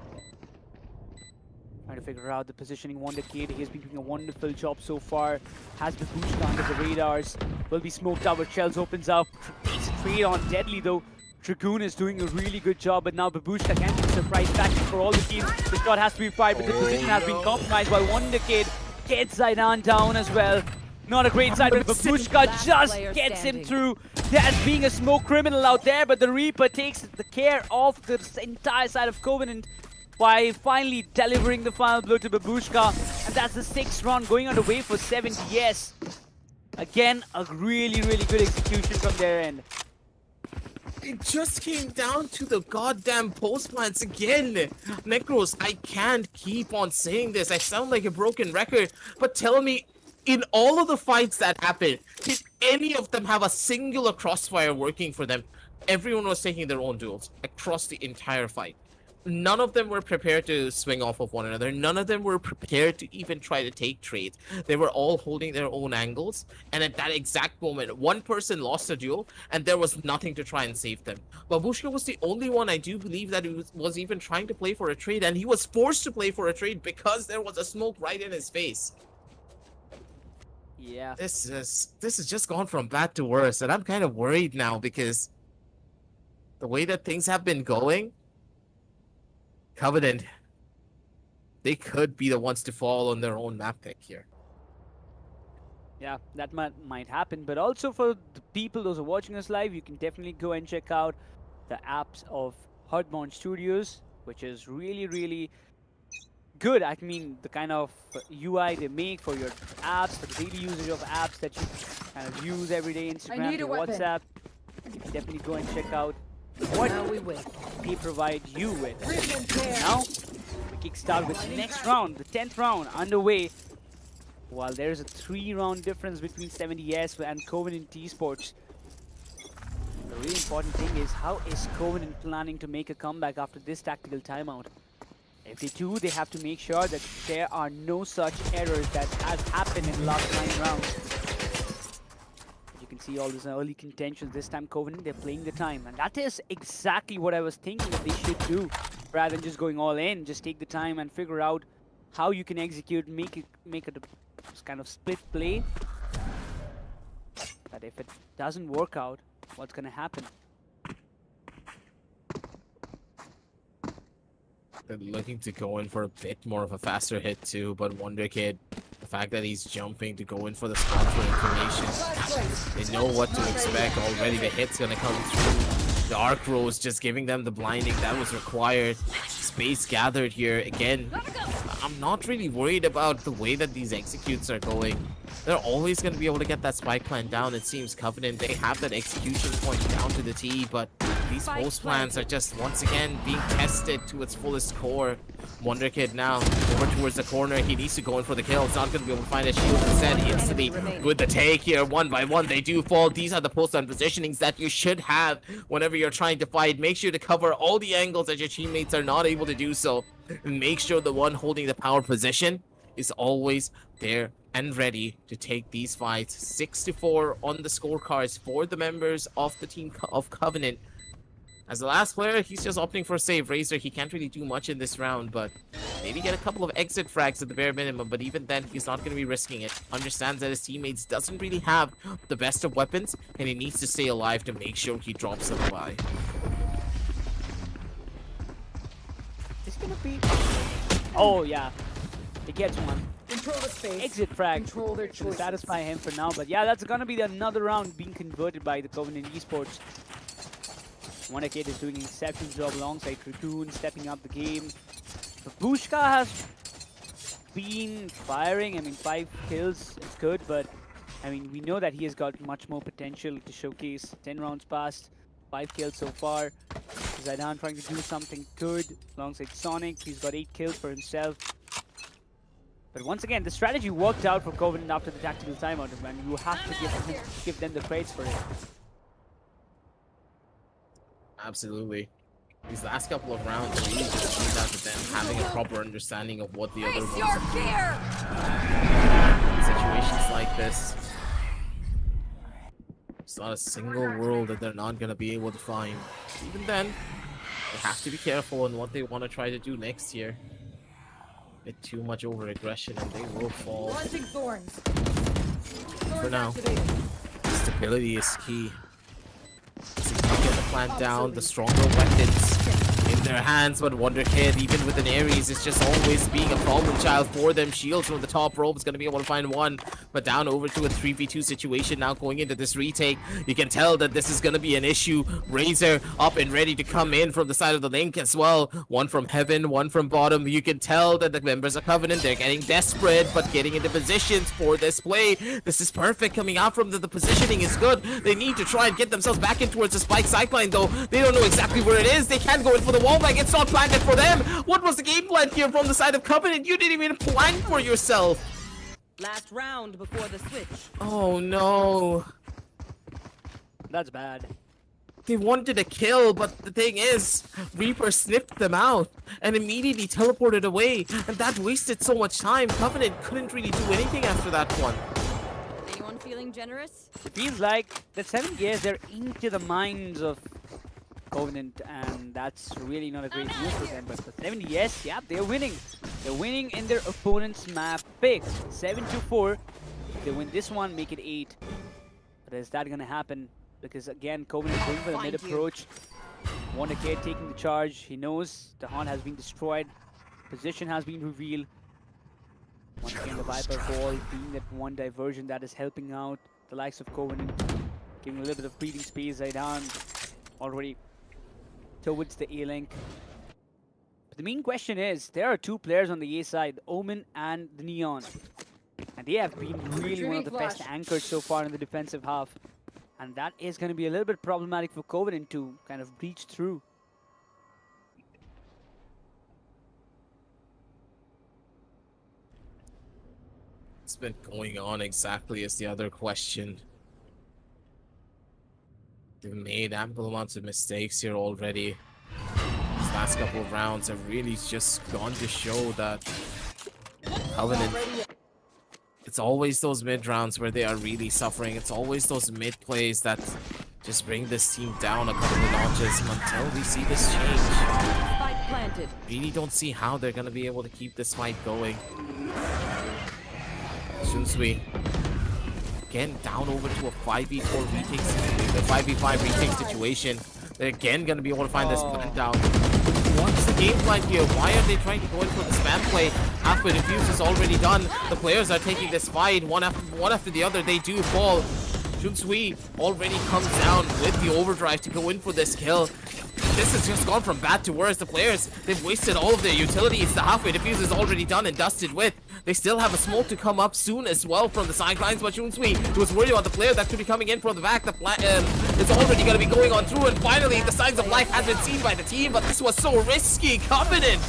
Trying to figure out the positioning. Wonder Kid, he has been doing a wonderful job so far. Has been boosted under the radars. Will be smoked out, but Shells opens up. Takes a trade on Deadly though. Dragoon is doing a really good job, but now Babushka can be surprise tactic for all the teams. The shot has to be fired, but the position has been compromised while Wonder Kid gets Zidane down as well. Not a great side, but Babushka just gets him through. There's being a smoke criminal out there, but the Reaper takes the care of the entire side of Covenant by finally delivering the final blow to Babushka. And that's the 6th round going on the way for 7DS. Again, a really, really good execution from their end. It just came down to the goddamn post plants again. Necros, I can't keep on saying this. I sound like a broken record, but tell me, in all of the fights that happened, did any of them have a singular crossfire working for them? Everyone was taking their own duels across the entire fight. None of them were prepared to swing off of one another. None of them were prepared to even try to take trades. They were all holding their own angles. And at that exact moment, one person lost a duel and there was nothing to try and save them. Babushka was the only one, I do believe, that was even trying to play for a trade. And he was forced to play for a trade because there was a smoke right in his face. Yeah. This has just gone from bad to worse. And I'm kind of worried now because the way that things have been going, Covenant, they could be the ones to fall on their own map pick here. Yeah, that might happen. But also for the people, those who are watching us live, you can definitely go and check out the apps of Hearthborn Studios, which is really, really good. I mean, the kind of UI they make for your apps, for the daily usage of apps that you kind of use every day, Instagram, to WhatsApp. You can definitely go and check out what they provide you with. Now, we kickstart with the next round, the 10th round underway. While there is a 3-round difference between 7DS and Covenant Esports, the really important thing is, how is Covenant planning to make a comeback after this tactical timeout? If they do, they have to make sure that there are no such errors that has happened in the last 9 rounds. You can see all these early contentions. This time Covenant, they're playing the time. And that is exactly what I was thinking that they should do. Rather than just going all in, just take the time and figure out how you can execute, make it a kind of split play. But if it doesn't work out, what's going to happen? They're looking to go in for a bit more of a faster hit too, but Wonder Kid, the fact that he's jumping to go in for the spot for information, they know what to expect already. The hit's gonna come through. The Arc Rose just giving them the blinding that was required. Space gathered here again. I'm not really worried about the way that these executes are going. They're always going to be able to get that spike plan down. It seems Covenant, they have that execution point down to the T, but these post plans are just once again being tested to its fullest core. Wonder Kid now over towards the corner. He needs to go in for the kill. It's not going to be able to find a shield instead. Instantly with the take here, one by one, they do fall. These are the post on positionings that you should have whenever you're trying to fight. Make sure to cover all the angles that your teammates are not able to do so. Make sure the one holding the power position is always there and ready to take these fights. 6-4 on the scorecards for the members of the team of Covenant. As the last player, he's just opting for a save. Razor, he can't really do much in this round, but maybe get a couple of exit frags at the bare minimum, but even then, he's not going to be risking it. Understands that his teammates doesn't really have the best of weapons, and he needs to stay alive to make sure he drops them by. It's gonna be... Oh, yeah. He gets one. Control the space. Exit frag Control their to choices. satisfy him for now, but yeah, that's gonna be another round being converted by the Covenant Esports. Wonderkid is doing an exceptional job alongside Raccoon, stepping up the game. Babushka has been firing. I mean, 5 kills is good, but I mean, we know that he has got much more potential to showcase. 10 rounds passed, 5 kills so far. Zidane trying to do something good alongside Sonic. He's got 8 kills for himself. But once again, the strategy worked out for Covenant after the tactical timeout, and you have to give them the praise for it. Absolutely. These last couple of rounds really just came down to them having a proper understanding of what the other Face ones your do. fear! In situations like this, it's not a single world that they're not going to be able to find. Even then, they have to be careful on what they want to try to do next year. Bit too much over aggression and they will fall. Launching thorns. For now, Activated. stability is key. So you can get the plant down, the stronger weapons in their hands, but Wonderkid, even with an Ares, is just always being a problem child for them. Shields from the top rope is going to be able to find one, but down over to a 3v2 situation now going into this retake. You can tell that this is going to be an issue. Razor up and ready to come in from the side of the link as well. One from heaven, one from bottom. You can tell that the members of Covenant, they're getting desperate, but getting into positions for this play. This is perfect coming out from the positioning is good. They need to try and get themselves back in towards the spike sideline though. They don't know exactly where it is. They can't go in for the wall back. It's not planted for them. What was the game plan here from the side of Covenant? You didn't even plan for yourself. Last round before the switch. Oh no. That's bad. They wanted a kill, but the thing is, Reaper sniffed them out and immediately teleported away, and that wasted so much time. Covenant couldn't really do anything after that one. Anyone feeling generous? It feels like the 7 years they're into the minds of Covenant, and that's really not a great news for them. But for 70 years, yeah, they're winning. They're winning in their opponent's map picks. 7-4. If they win this one, make it 8. But is that gonna happen? Because again, Covenant going for the mid approach. Wonderkid taking the charge. He knows the Haunt has been destroyed. Position has been revealed. Once again, the Viper Ball being that one diversion that is helping out the likes of Covenant, giving a little bit of breathing space. Zidane already towards the A-Link. But the main question is, there are 2 players on the A side, Omen and the Neon. And they have been really one of the best anchors so far in the defensive half. And that is going to be a little bit problematic for Covenant to kind of breach through. What's been going on exactly is the other question. They've made ample amounts of mistakes here already. These last couple of rounds have really just gone to show that Covenant, it's always those mid rounds where they are really suffering. It's always those mid plays that just bring this team down a couple of notches. And until we see this change, Spike planted. really don't see how they're going to be able to keep this fight going. Shunsui again down over to a 5v4 retake situation, a 5v5 retake situation. They're again going to be able to find this plant down. What's the game plan here? Why are they trying to go in for the spam play? Halfway defuse is already done. The players are taking this fight one after the other. They do fall. Shunsui already comes down with the overdrive to go in for this kill. This has just gone from bad to worse. The players, they've wasted all of their utilities. The halfway defuse is already done and dusted with. They still have a smoke to come up soon as well from the sidelines, but Shunsui was worried about the player that could be coming in from the back. It's already going to be going on through, and finally the signs of life have been seen by the team, but this was so risky. Covenant!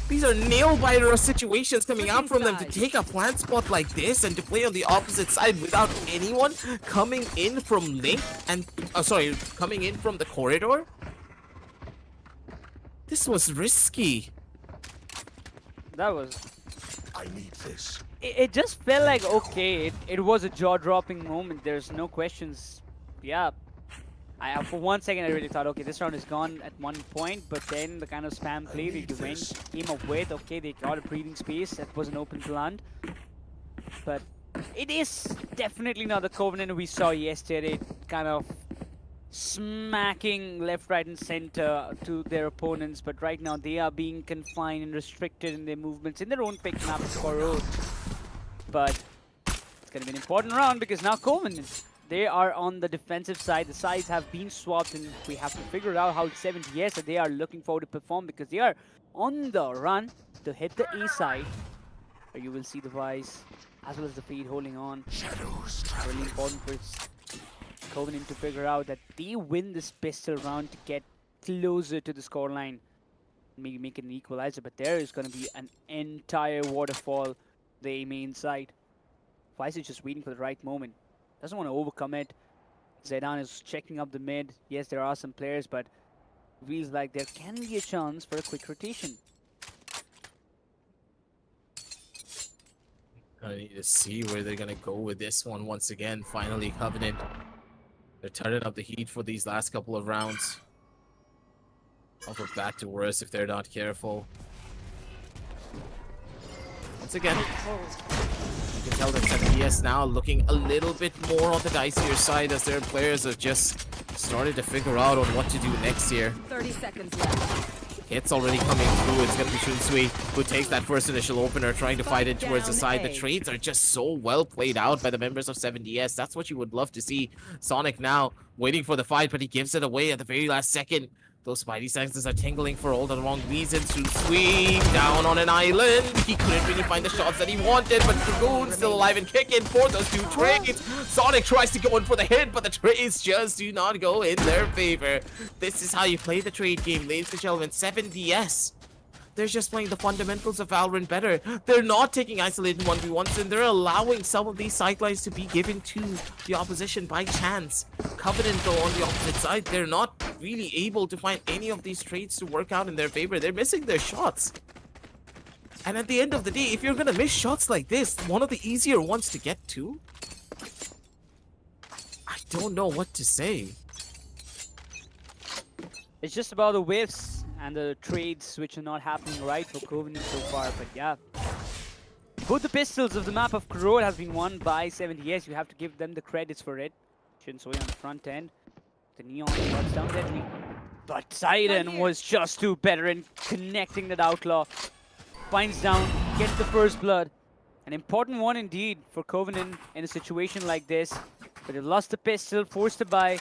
These are nail-biter situations coming out from them to take a plant spot like this and to play on the opposite side without anyone coming in from link and coming in from the corridor. This was risky. That was I need this. It just felt like, okay, it was a jaw-dropping moment. There's no questions. Yeah. For 1 second, I really thought, okay, this round is gone at one point, but then the kind of spam play that came up with, okay, they got a breathing space. That was an open plant. But it is definitely not the Covenant we saw yesterday, kind of smacking left, right, and center to their opponents. But right now, they are being confined and restricted in their movements in their own pick map for road. But it's going to be an important round because now Covenant, they are on the defensive side. The sides have been swapped, and we have to figure out how 70s that they are looking forward to perform because they are on the run to hit the A side. Where you will see the Vice as well as the Fade holding on. Really important for Covenant to figure out that they win this pistol round to get closer to the scoreline. Maybe make it an equalizer, but there is going to be an entire waterfall the main side. Vice is just waiting for the right moment. Doesn't want to overcome it. Zidane is checking up the mid. Yes, there are some players, but it feels like there can be a chance for a quick rotation. I need to see where they're gonna go with this one once again. Finally, Covenant. They're turning up the heat for these last couple of rounds. I'll go back to worse if they're not careful. Once again, you can tell that 70s now looking a little bit more on the dicier side as their players have just started to figure out on what to do next here. 30 seconds left. Hits already coming through. It's going to be Shunsui who takes that first initial opener, trying to fight it towards the side. The trades are just so well played out by the members of 70s. That's what you would love to see. Sonic now waiting for the fight, but he gives it away at the very last second. Those spidey senses are tingling for all the wrong reasons. Shunsui down on an island. He couldn't really find the shots that he wanted, but Dragoon still alive and kicking for those two trades. Sonic tries to go in for the hit, but the trades just do not go in their favor. This is how you play the trade game, ladies and gentlemen. 7DS. They're just playing the fundamentals of Valorant better. They're not taking isolated 1v1s, and they're allowing some of these sidelines to be given to the opposition by chance. Covenant, though, on the opposite side, they're not really able to find any of these trades to work out in their favor. They're missing their shots. And at the end of the day, if you're gonna miss shots like this, one of the easier ones to get to, I don't know what to say. It's just about the whiffs and the trades which are not happening right for Covenant so far, but yeah. Both the pistols of the map of Corrode has been won by 70s. You have to give them the credits for it. Shinsoi on the front end. The Neon shots down deadly. But Sidon was just too better in connecting that Outlaw. Finds down, gets the first blood. An important one indeed for Covenant in a situation like this. But they've lost the pistol, forced to buy.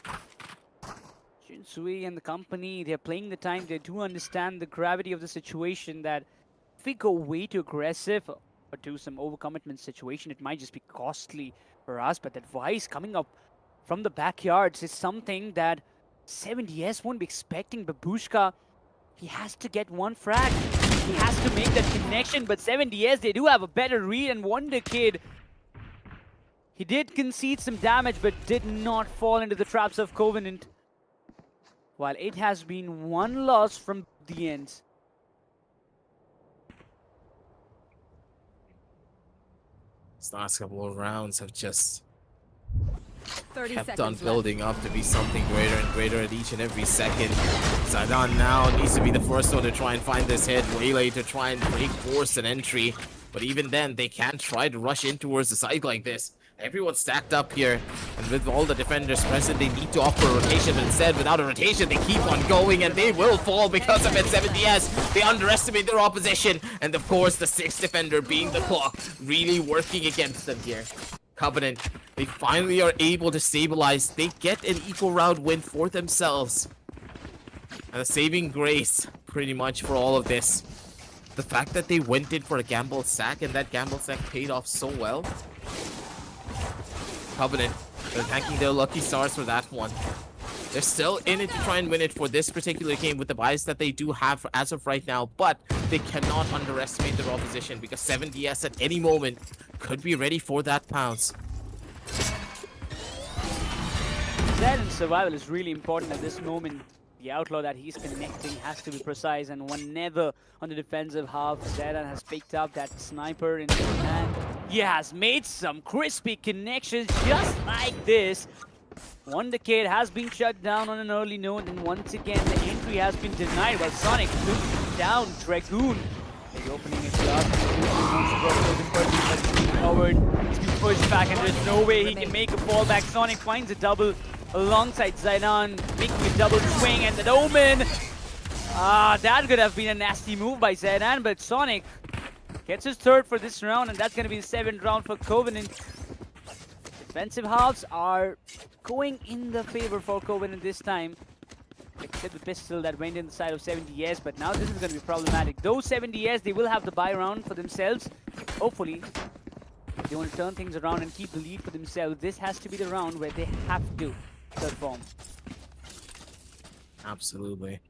Shinsui and the company, they're playing the time. They do understand the gravity of the situation, that if we go way too aggressive or do some overcommitment situation, it might just be costly for us. But that Vice coming up from the backyards is something that 70s won't be expecting. Babushka, he has to get one frag. He has to make that connection, but 70s, they do have a better read, and Wonder Kid, he did concede some damage, but did not fall into the traps of Covenant. While it has been one loss from the ends. These last couple of rounds have just 30 kept seconds on left. building up to be something greater and greater at each and every second. Zidane now needs to be the first one to try and find this hit. Waylay to try and force an entry. But even then, they can't try to rush in towards the side like this. Everyone's stacked up here, and with all the defenders present, they need to offer a rotation, but instead, without a rotation, they keep on going, and they will fall because of it. 70s, they underestimate their opposition, and of course, the 6th defender being the clock, really working against them here. Covenant, they finally are able to stabilize. They get an equal round win for themselves. And a saving grace, pretty much, for all of this. The fact that they went in for a gamble sack, and that gamble sack paid off so well. Covenant, they're thanking their lucky stars for that one. They're still in it to try and win it for this particular game with the bias that they do have as of right now, but they cannot underestimate their opposition because 70s at any moment could be ready for that pounce. That and survival is really important at this moment. The outlaw that he's connecting has to be precise, and one never on the defensive half. Zedan has picked up that sniper in his hand. He has made some crispy connections just like this. One decade has been shut down on an early note, and once again the entry has been denied while Sonic took down Dragoon. They're opening it up. Forward. He's been pushed back, and there's no way he can make a fallback. Sonic finds a double alongside Zaidan, making a double swing, and the Omen. That could have been a nasty move by Zaidan, but Sonic gets his third for this round, and that's going to be the 7th round for Covenant. Defensive halves are going in the favor for Covenant this time. Except the pistol that went in the side of 70s, but now this is going to be problematic. Those 70s, they will have the buy round for themselves. Hopefully, they want to turn things around and keep the lead for themselves. This has to be the round where they have to perform. Absolutely.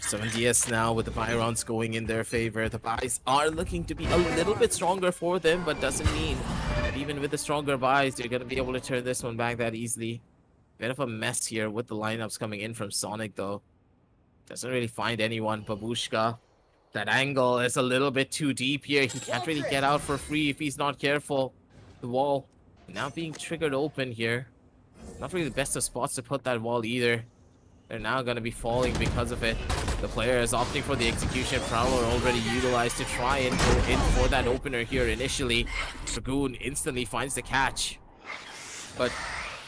70s now with the buy rounds going in their favor. The buys are looking to be a little bit stronger for them, but doesn't mean that even with the stronger buys, they're going to be able to turn this one back that easily. Bit of a mess here with the lineups coming in from Sonic, though. Doesn't really find anyone. Babushka. That angle is a little bit too deep here. He can't really get out for free if he's not careful. The wall now being triggered open here. Not really the best of spots to put that wall either. They're now going to be falling because of it. The player is opting for the execution. Prowler already utilized to try and go in for that opener here initially. Dragoon instantly finds the catch. But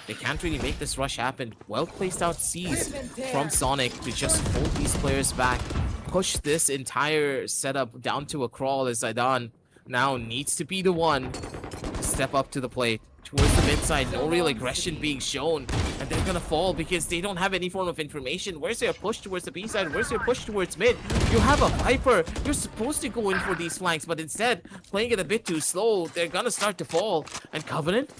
they can't really make this rush happen. Well placed out C's from Sonic to just hold these players back. Push this entire setup down to a crawl as Zaidan now needs to be the one to step up to the plate. Towards the mid side, no real aggression being shown. And they're gonna fall because they don't have any form of information. Where's their push towards the B side? Where's their push towards mid? You have a Viper. You're supposed to go in for these flanks, but instead, playing it a bit too slow, they're gonna start to fall. And Covenant?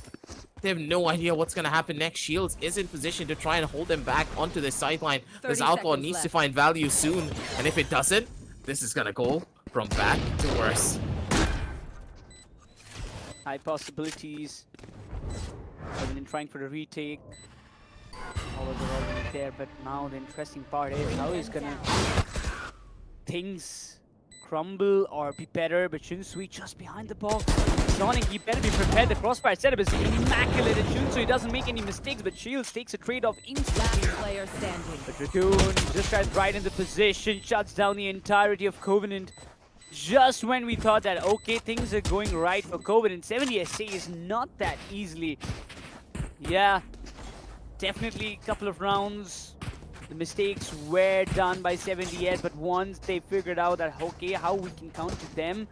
They have no idea what's going to happen next. Shields is in position to try and hold them back onto the sideline. This outlaw needs to find value soon. And if it doesn't, this is going to go from bad to worse. High possibilities. Covenant trying for the retake. All of them already there, but now the interesting part is how is going to things crumble or be better, but Shunsui just behind the box. Sonic, you better be prepared. The crossfire setup is immaculate, and Shunsui doesn't make any mistakes, but Shields takes a trade-off instantly. Last player standing. But Dragoon just got right into position, shuts down the entirety of Covenant. Just when we thought that, okay, things are going right for Covenant, 70 SA is not that easily. Yeah, definitely a couple of rounds. The mistakes were done by 70s, but once they figured out that, okay, how we can counter them,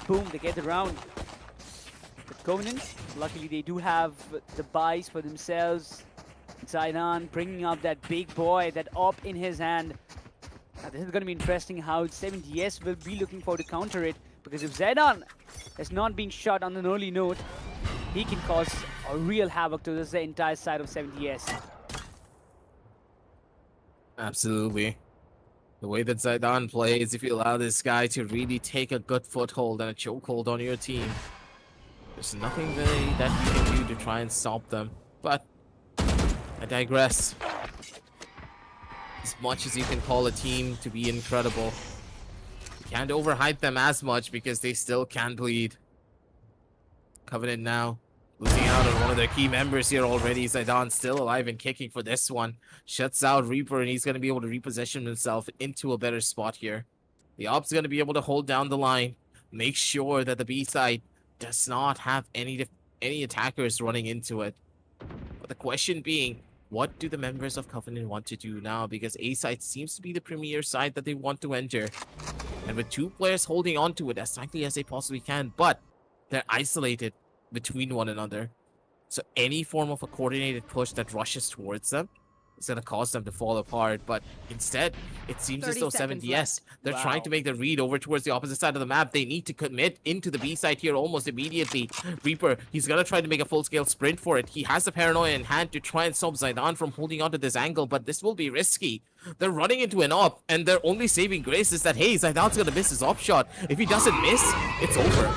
boom, they get the round. But Covenant, luckily they do have the buys for themselves. Zaidan bringing up that big boy, that op in his hand. Now, this is going to be interesting how 70s will be looking for to counter it, because if Zaidan has not been shot on an early note, he can cause a real havoc to this entire side of 70s. Absolutely. The way that Zaidan plays, if you allow this guy to really take a good foothold and a chokehold on your team, there's nothing really that you can do to try and stop them. But I digress. As much as you can call a team to be incredible, you can't overhype them as much because they still can bleed. Covenant now losing out on one of their key members here already. Zaidan still alive and kicking for this one. Shuts out Reaper, and he's going to be able to reposition himself into a better spot here. The Op's going to be able to hold down the line. Make sure that the B side does not have any attackers running into it. But the question being, what do the members of Covenant want to do now? Because A side seems to be the premier side that they want to enter. And with two players holding on to it as tightly as they possibly can, but they're isolated between one another. So any form of a coordinated push that rushes towards them is going to cause them to fall apart. But instead, it seems as though 70s, they're trying to make the read over towards the opposite side of the map. They need to commit into the B side here almost immediately. Reaper, he's going to try to make a full-scale sprint for it. He has the paranoia in hand to try and stop Zaidan from holding onto this angle, but this will be risky. They're running into an op, and their only saving grace is that, hey, Zaidan's going to miss his op shot. If he doesn't miss, it's over.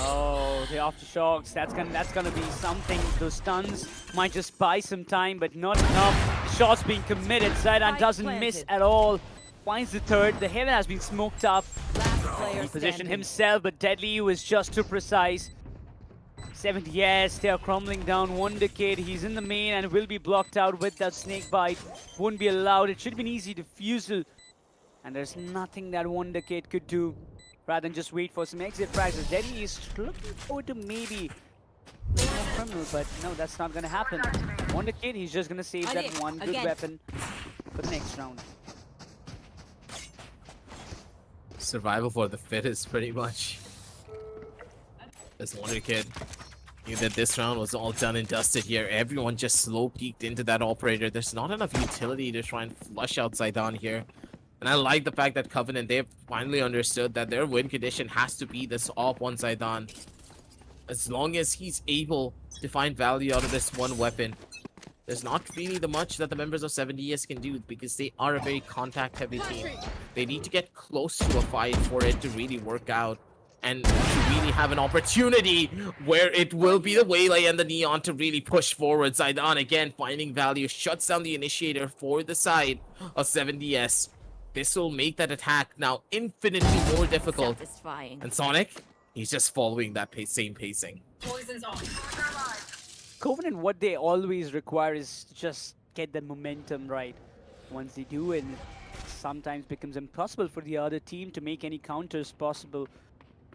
Oh, Okay, aftershocks. That's gonna be something. Those stuns might just buy some time, but not enough. Shots being committed. Zaidan doesn't miss at all. Finds the third. The heaven has been smoked up. Last player He positioned standing. himself, but Deadly was just too precise. 70, yes, they are crumbling down. Wonder Kid, he's in the main and will be blocked out with that snake bite. Won't be allowed. It should have been easy defusal. And there's nothing that Wonder Kid could do rather than just wait for some exit practice. Deadly is looking forward to maybe more criminal, but no, that's not gonna happen. Wonder Kid, he's just gonna save that one good weapon for the next round. Survival for the fittest, pretty much. This Wonder Kid knew that this round was all done and dusted here. Everyone just slow peeked into that operator. There's not enough utility to try and flush out Zaidan here. And I like the fact that Covenant, they've finally understood that their win condition has to be this op on Zaidan. As long as he's able to find value out of this one weapon, there's not really the much that the members of 7DS can do because they are a very contact-heavy team. They need to get close to a fight for it to really work out and to really have an opportunity where it will be the Waylay and the Neon to really push forward. Zaidan, again, finding value, shuts down the initiator for the side of 7DS. This will make that attack now infinitely more difficult. Satisfying. And Sonic, he's just following that same pacing. Covenant, what they always require is to just get the momentum right. Once they do it, sometimes becomes impossible for the other team to make any counters possible.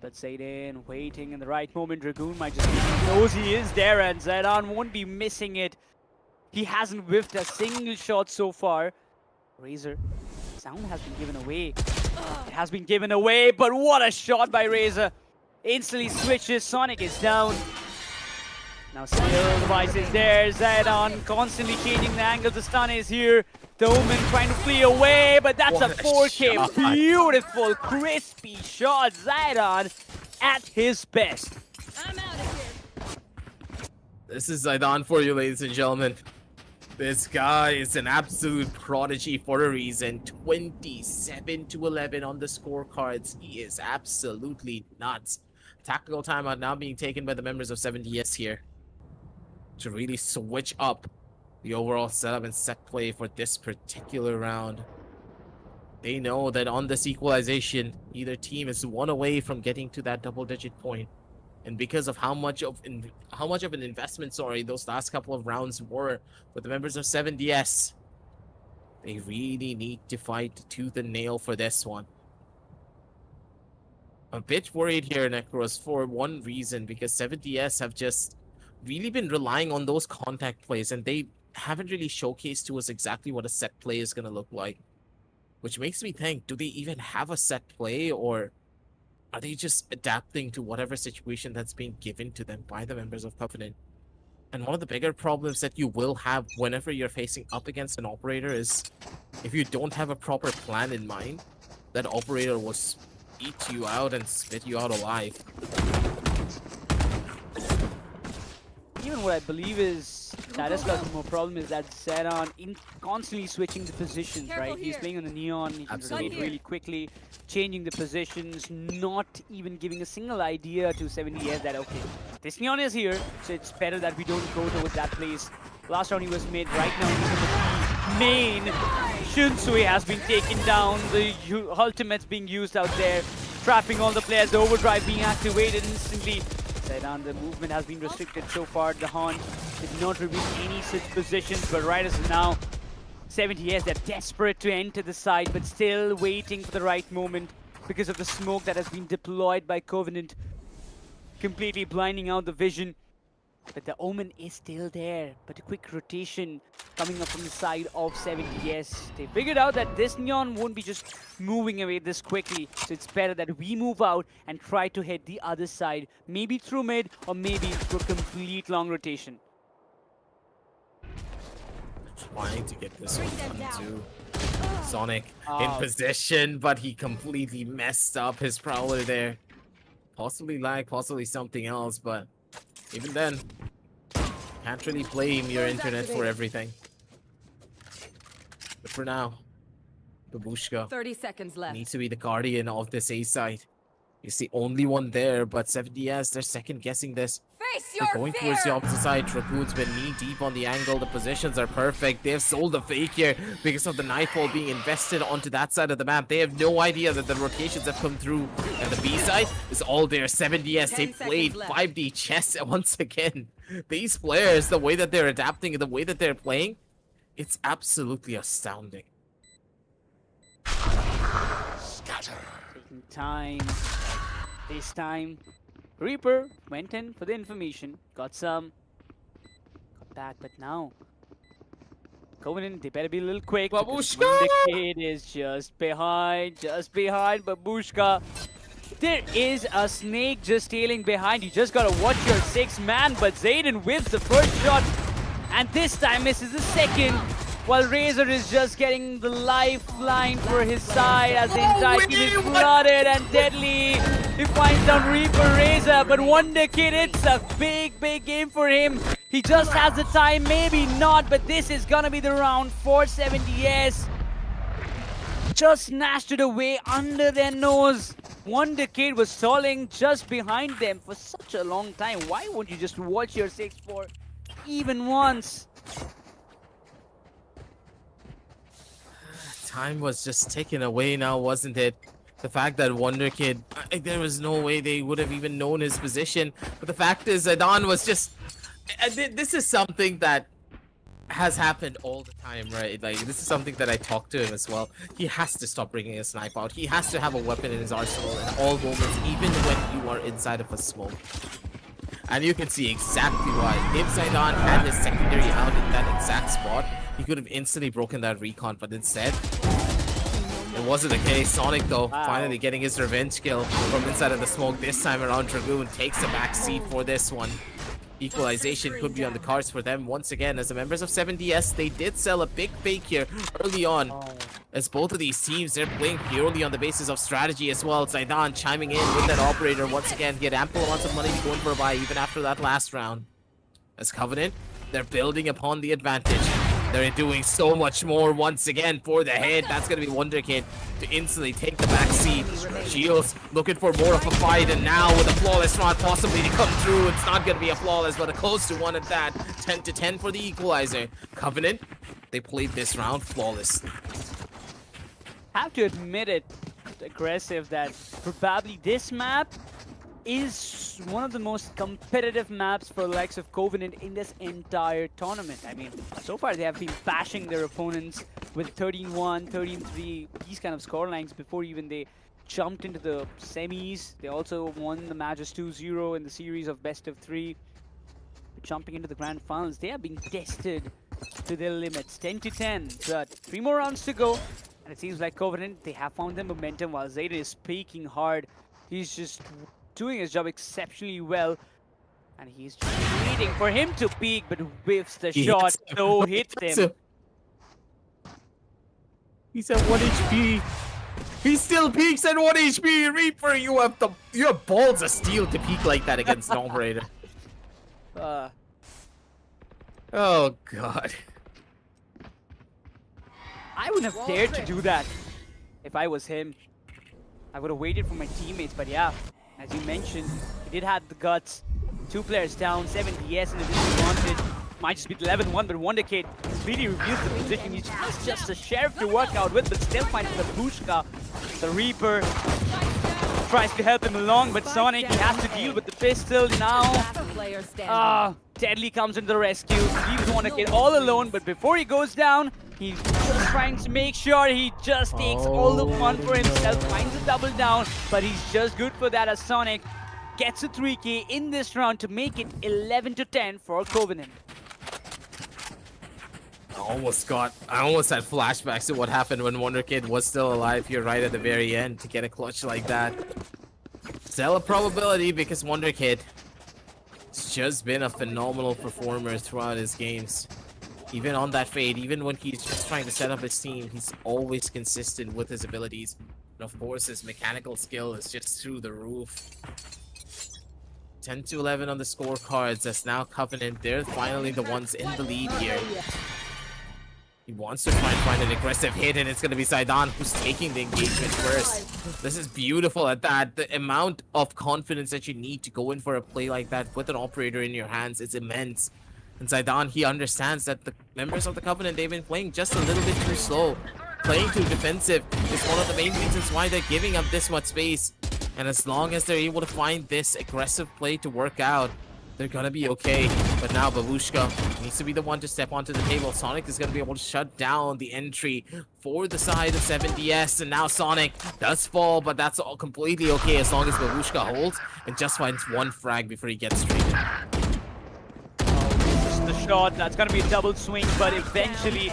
But Zayden waiting in the right moment. Dragoon might just be knows he is there, and Zaidan won't be missing it. He hasn't whiffed a single shot so far. Razor, sound has been given away. It has been given away, but what a shot by Razor. Instantly switches, Sonic is down. Now still the vice is there. Zaidan constantly changing the angle. The stun is here. The Omen trying to flee away, but that's a 4K. shot. Beautiful, crispy shot. Zaidan at his best. I'm out of here. This is Zaidan for you, ladies and gentlemen. This guy is an absolute prodigy for a reason. 27-11 on the scorecards. He is absolutely nuts. Tactical timeout now being taken by the members of 7DS here to really switch up the overall setup and set play for this particular round. They know that on this equalization, either team is one away from getting to that double-digit point. And because of how much of an investment, those last couple of rounds were with the members of 7DS, they really need to fight tooth and nail for this one. I'm a bit worried here, Necros, for one reason, because 7DS have just really been relying on those contact plays, and they haven't really showcased to us exactly what a set play is going to look like. Which makes me think, do they even have a set play, or are they just adapting to whatever situation that's being given to them by the members of Covenant? And one of the bigger problems that you will have whenever you're facing up against an operator is if you don't have a proper plan in mind, that operator will eat you out and spit you out alive. Even what I believe is that is the more problem is that Zaidan constantly switching the positions, Careful right? He's here. playing on the Neon, he can Absolutely. rotate really quickly, changing the positions, not even giving a single idea to 70S that, okay, this Neon is here, so it's better that we don't go towards that place. Last round he was mid, right now he's in the main. Shunsui has been taken down, the ultimate's being used out there, trapping all the players, the overdrive being activated instantly. Zaidan, the movement has been restricted so far. The Haunt did not reveal any such positions, but right as of now, 70S, they're desperate to enter the side, but still waiting for the right moment because of the smoke that has been deployed by Covenant, completely blinding out the vision. But the Omen is still there, but a quick rotation coming up from the side of 70S. They figured out that this Neon won't be just moving away this quickly, so it's better that we move out and try to hit the other side, maybe through mid or maybe through a complete long rotation. Trying to get this Bring one them done down. too. Sonic in position, but he completely messed up his Prowler there. Possibly lag, possibly something else, but even then, can't really blame your internet for everything. But for now, Babushka 30 seconds left. needs to be the guardian of this A site. He's the only one there, but 70s, they're second guessing this. Face They're your going fear. towards the opposite side. Dragoon's been knee deep on the angle. The positions are perfect. They've sold the fake here because of the nightfall being invested onto that side of the map. They have no idea that the rotations have come through. And the B side is all there. 70s, they 10 played seconds left. 5D chess once again. These players, the way that they're adapting and the way that they're playing, it's absolutely astounding. Taking time. This time, Reaper went in for the information, got some, got back, but now Covenant, they better be a little quick. because Babushka! The kid is just behind Babushka. There is a snake just tailing behind. You just gotta watch your 6-man, but Zayden whips the first shot, and this time misses the second. While Razor is just getting the lifeline for his side as the entire team is flooded and deadly. He finds down Reaper Razor, but Wonder Kid, it's a big game for him. He just has the time, maybe not, but this is gonna be the round for 70s. Just snatched it away under their nose. Wonder Kid was stalling just behind them for such a long time. Why won't you just watch your 6-4 even once? Time was just taken away now, wasn't it? The fact that Wonder Kid, there was no way they would have even known his position. But the fact is, Adon was just... This is something that has happened all the time, right? Like, this is something that I talked to him as well. He has to stop bringing a snipe out. He has to have a weapon in his arsenal in all moments, even when you are inside of a smoke. And you can see exactly why. If Zidane had his secondary out in that exact spot, he could have instantly broken that recon, but instead, it wasn't the case. Sonic, though, finally getting his revenge kill from inside of the smoke. This time around, Dragoon takes the back seat for this one. Equalization could be on the cards for them once again. As the members of 7DS, they did sell a big fake here early on. As both of these teams, they're playing purely on the basis of strategy as well. Zidane chiming in with that operator once again. He had ample amounts of money going for a buy even after that last round. As Covenant, they're building upon the advantage. They're doing so much more once again for the head. That's going to be Wonder Kid to instantly take the back seat. Shields looking for more of a fight, and now with a flawless round possibly to come through. It's not going to be a flawless, but a close to one at that. 10-10 for the equalizer. Covenant, they played this round flawlessly. Have to admit it, aggressive, that probably this map is one of the most competitive maps for the likes of Covenant in this entire tournament. I mean, so far they have been bashing their opponents with 13-1, 13-3, these kind of scorelines before even they jumped into the semis. They also won the matches 2-0 in the series of best of 3. Jumping into the grand finals, they are being tested to their limits. 10-10, but 3 more rounds to go. And it seems like Covenant, they have found their momentum while Zayden is peaking hard. He's just doing his job exceptionally well. And he's just waiting for him to peak, but whiffs the shot, so hits him. He's at 1 HP. He still peaks at 1 HP. Reaper, you have balls of steel to peak like that against an operator. Oh god. I wouldn't have dared to do that if I was him. I would have waited for my teammates, but yeah, as you mentioned, he did have the guts. 2 players down, 70s in the disadvantage. Might just be 11-1, but Wonder Kid completely reveals the position. He's just a sheriff to work out with, but still finds the Babushka. The Reaper tries to help him along, but Sonic, he has to deal with the pistol now. Deadly comes into the rescue, leaves Wonder Kid all alone, but before he goes down, he's just trying to make sure he just takes all the fun for himself, finds a double down, but he's just good for that as Sonic gets a 3K in this round to make it 11-10 for Covenant. I almost had flashbacks to what happened when Wonder Kid was still alive here right at the very end to get a clutch like that. Still a probability because Wonder Kid has just been a phenomenal performer throughout his games. Even on that fade, even when he's just trying to set up his team, he's always consistent with his abilities. And of course, his mechanical skill is just through the roof. 10-11 on the scorecards as now Covenant, they're finally the ones in the lead here. He wants to try and find an aggressive hit, and it's going to be Zidane who's taking the engagement first. This is beautiful at that. The amount of confidence that you need to go in for a play like that with an operator in your hands is immense. And Zidane, he understands that the members of the Covenant, they've been playing just a little bit too slow. Playing too defensive is one of the main reasons why they're giving up this much space. And as long as they're able to find this aggressive play to work out, they're gonna be okay. But now Babushka needs to be the one to step onto the table. Sonic is gonna be able to shut down the entry for the side of 7DS. And now Sonic does fall, but that's all completely okay as long as Babushka holds and just finds one frag before he gets traded. Just the shot. That's gonna be a double swing, but eventually,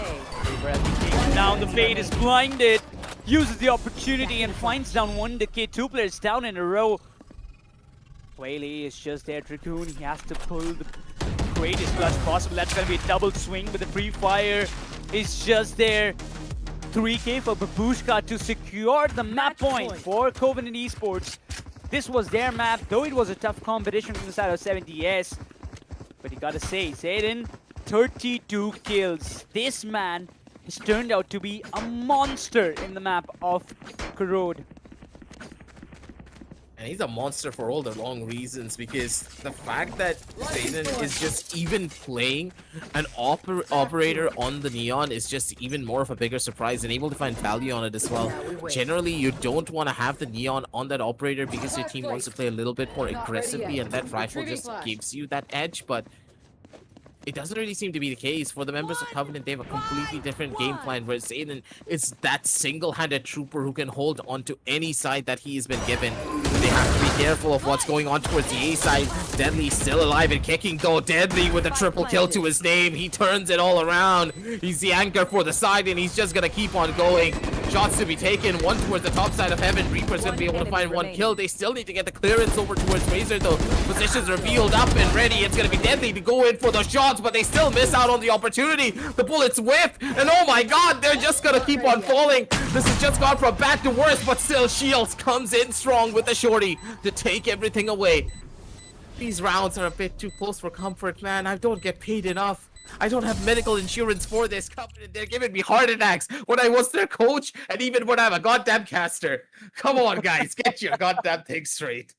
down the fade is blinded. Uses the opportunity and finds down one Decade. 2 players down in a row. Whaley is just there, Dragoon. He has to pull the greatest clutch possible. That's going to be a double swing, but the pre-fire is just there. 3K for Babushka to secure the map point for Covenant Esports. This was their map, though it was a tough competition from the side of 7DS. But you gotta say, Zayden, 32 kills. This man has turned out to be a monster in the map of Corrode. And he's a monster for all the wrong reasons, because the fact that Zayden is just even playing an operator on the Neon is just even more of a bigger surprise and able to find value on it as well. Generally, you don't want to have the Neon on that operator because your team wants to play a little bit more aggressively, and that rifle just gives you that edge, but it doesn't really seem to be the case. For the members of Covenant, they have a completely different game plan where Zayden is that single-handed trooper who can hold onto any side that he has been given. They have to be careful of what's going on towards the A side. Deadly still alive and kicking though. Deadly with a triple kill to his name. He turns it all around. He's the anchor for the side and he's just gonna keep on going. Shots to be taken. One towards the top side of Heaven. Reaper's gonna be able to find one kill. They still need to get the clearance over towards Razor though. Positions revealed up and ready. It's gonna be Deadly to go in for the shots, but they still miss out on the opportunity. The bullets whiff, and oh my god, they're just gonna keep on falling. This has just gone from bad to worse, but still Shields comes in strong with the shorty to take everything away. These rounds are a bit too close for comfort, man. I don't get paid enough. I don't have medical insurance for this company. They're giving me heart attacks when I was their coach and even when I'm a goddamn caster. Come on, guys, get your goddamn thing straight.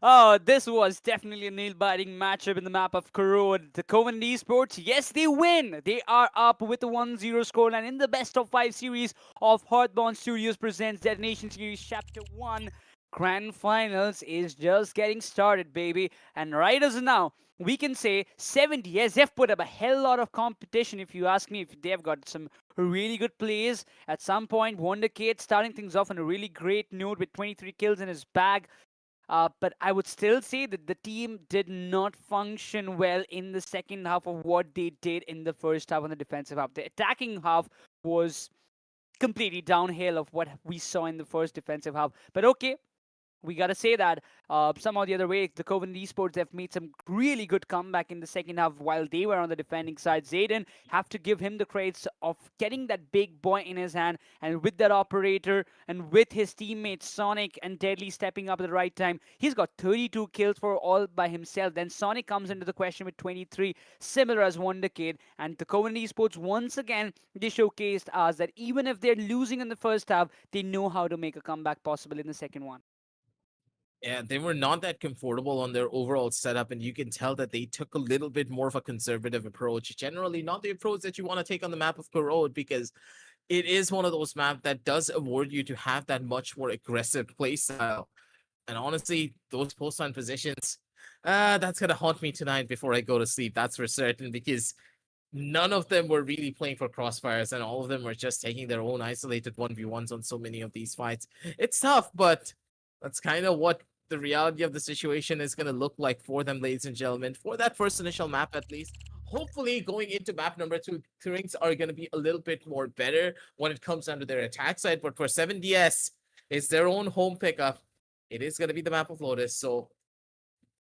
Oh, this was definitely a nail-biting matchup in the map of Corrode. The Covenant Esports, yes, they win. They are up with a 1-0 scoreline in the best of 5 series of Hearthborn Studios presents Detonation Series Chapter 1. Grand Finals is just getting started, baby. And right as of now, we can say 70s, they've put up a hell lot of competition, if you ask me. If they've got some really good plays. At some point, Wonderkid starting things off on a really great note with 23 kills in his bag. But I would still say that the team did not function well in the second half of what they did in the first half on the defensive half. The attacking half was completely downhill of what we saw in the first defensive half. But okay, we gotta say that somehow the other way, the Covenant Esports have made some really good comeback in the second half while they were on the defending side. Zayden, have to give him the credits of getting that big boy in his hand, and with that operator and with his teammates Sonic and Deadly stepping up at the right time, he's got 32 kills for all by himself. Then Sonic comes into the question with 23, similar as Wonderkid. And the Covenant Esports, once again, they showcased us that even if they're losing in the first half, they know how to make a comeback possible in the second one. Yeah, they were not that comfortable on their overall setup, and you can tell that they took a little bit more of a conservative approach. Generally, not the approach that you want to take on the map of Corrode, because it is one of those maps that does award you to have that much more aggressive play style. And honestly, those post-line positions, that's gonna haunt me tonight before I go to sleep. That's for certain, because none of them were really playing for crossfires, and all of them were just taking their own isolated 1v1s on so many of these fights. It's tough, but that's kind of what the reality of the situation is going to look like for them, ladies and gentlemen, for that first initial map at least. Hopefully, going into map number 2, things are going to be a little bit more better when it comes down to their attack side. But for 7DS, it's their own home pickup. It is going to be the map of Lotus, so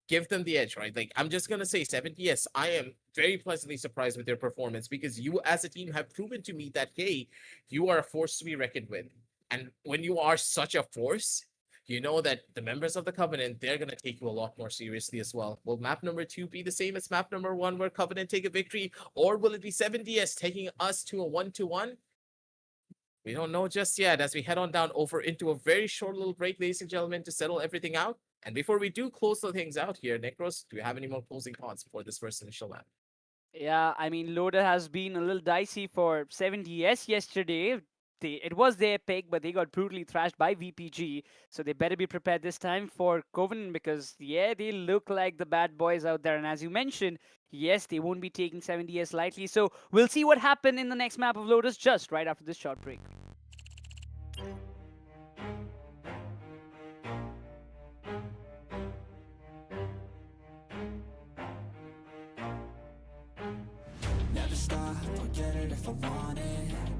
give them the edge, right? Like, I'm just going to say 7DS, I am very pleasantly surprised with their performance, because you as a team have proven to me that, hey, you are a force to be reckoned with. And when you are such a force, you know that the members of the Covenant, they're going to take you a lot more seriously as well. Will map number 2 be the same as map number 1 where Covenant take a victory, or will it be 7DS taking us to a 1-1? We don't know just yet as we head on down over into a very short little break, ladies and gentlemen, to settle everything out. And before we do close the things out here, Necros, do you have any more closing thoughts for this first initial map? Yeah, I mean, Loader has been a little dicey for 7DS yesterday. It was their pick, but they got brutally thrashed by VPG. So they better be prepared this time for Covenant because, yeah, they look like the bad boys out there. And as you mentioned, yes, they won't be taking 7DS lightly. So we'll see what happens in the next map of Lotus just right after this short break. Never stop, I'll get it if I want it.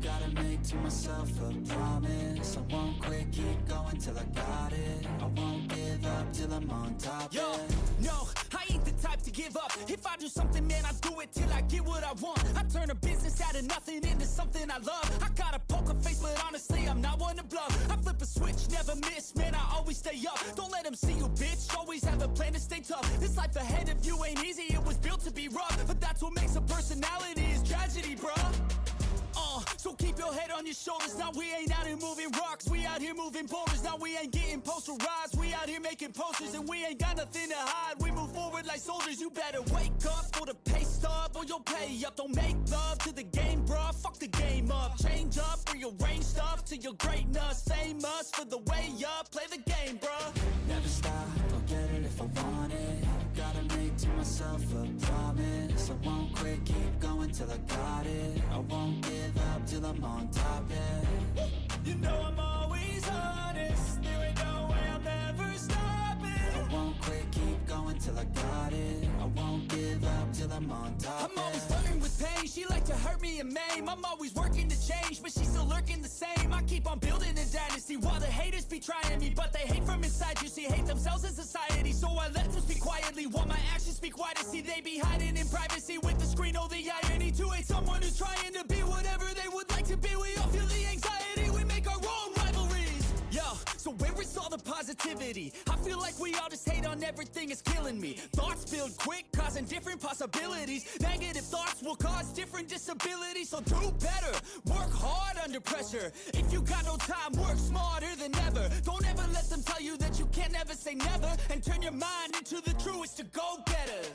Gotta make to myself a promise. I won't quit, keep going till I got it. I won't give up till I'm on top. Yo, Yeah. no, I ain't the type to give up. If I do something, man, I do it till I get what I want. I turn a business out of nothing into something I love. I got a poker face, but honestly, I'm not one to bluff. I flip a switch, never miss, man, I always stay up. Don't let them see you, bitch, always have a plan to stay tough. This life ahead of you ain't easy, it was built to be rough. But that's what makes a personality is tragedy, bruh. So keep your head on your shoulders. Now we ain't out here moving rocks, we out here moving boulders. Now we ain't getting posterized, we out here making posters. And we ain't got nothing to hide, we move forward like soldiers. You better wake up for the pay stub or you'll pay up. Don't make love to the game, bruh, fuck the game up. Change up, rearrange stuff to your greatness. Same us for the way up, play the game, bruh. Never stop, I'll get it if I want it. Gotta make to myself a promise. I won't quit, keep going till I got it. I won't give up till I'm on top, yeah. You know I'm always honest, there ain't no way I'm ever stopping. I won't quit, keep going till I got it. I won't give up till I'm on top, I'm always yeah. flirting with pain, she like to hurt me and maim. I'm always working to change, but she's still lurking the same. I keep on building a dynasty while the haters be trying me. But they hate from inside, you see, hate themselves in society. So I let them speak quietly while my actions speak wider. See, they be hiding in privacy with the screen. Oh, the irony to hate someone who's trying to be whatever they would like to be. We all feel the anxiety, we make our own rivalries. Yo, so where is all the positivity? I feel like we all just hate on everything, it's killing me. Thoughts build quick, causing different possibilities. Negative thoughts will cause different disabilities. So do better, work hard under pressure. If you got no time, work smarter than ever. Don't ever let them tell you that you can't never say never. And turn your mind into the truest to go-getters.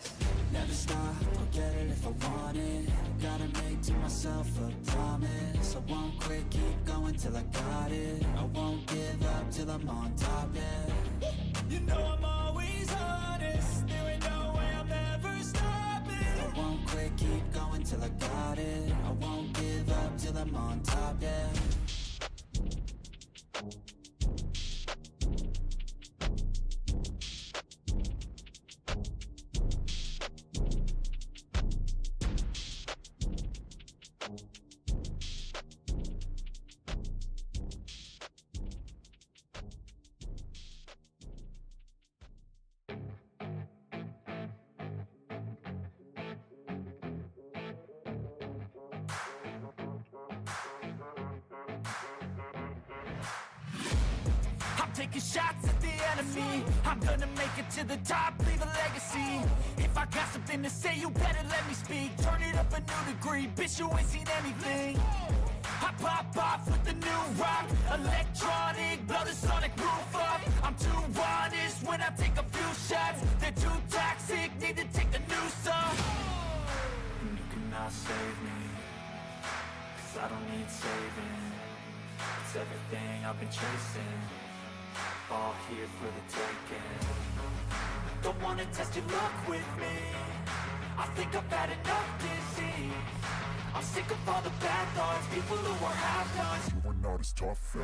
Never stop, I'll get it if I want it. Gotta make to myself a promise. I won't quit, keep going till I got it. I won't give up till I'm on top, yeah. You know I'm always honest, there ain't no way I'm ever stopping. I won't quit, keep going till I got it. I won't give up till I'm on top, yeah. I'm taking shots at the enemy. I'm gonna make it to the top, leave a legacy. If I got something to say, you better let me speak. Turn it up a new degree, bitch, you ain't seen anything. I pop off with the new rock, electronic, blow the sonic roof up. I'm too honest when I take a few shots. They're too toxic, need to take the noose off. And you cannot save me, 'cause I don't need saving. It's everything I've been chasing, all here for the taking. Don't wanna test your luck with me, I think I've had enough disease. I'm sick of all the bad thoughts, people who are half-nots. You are not as tough as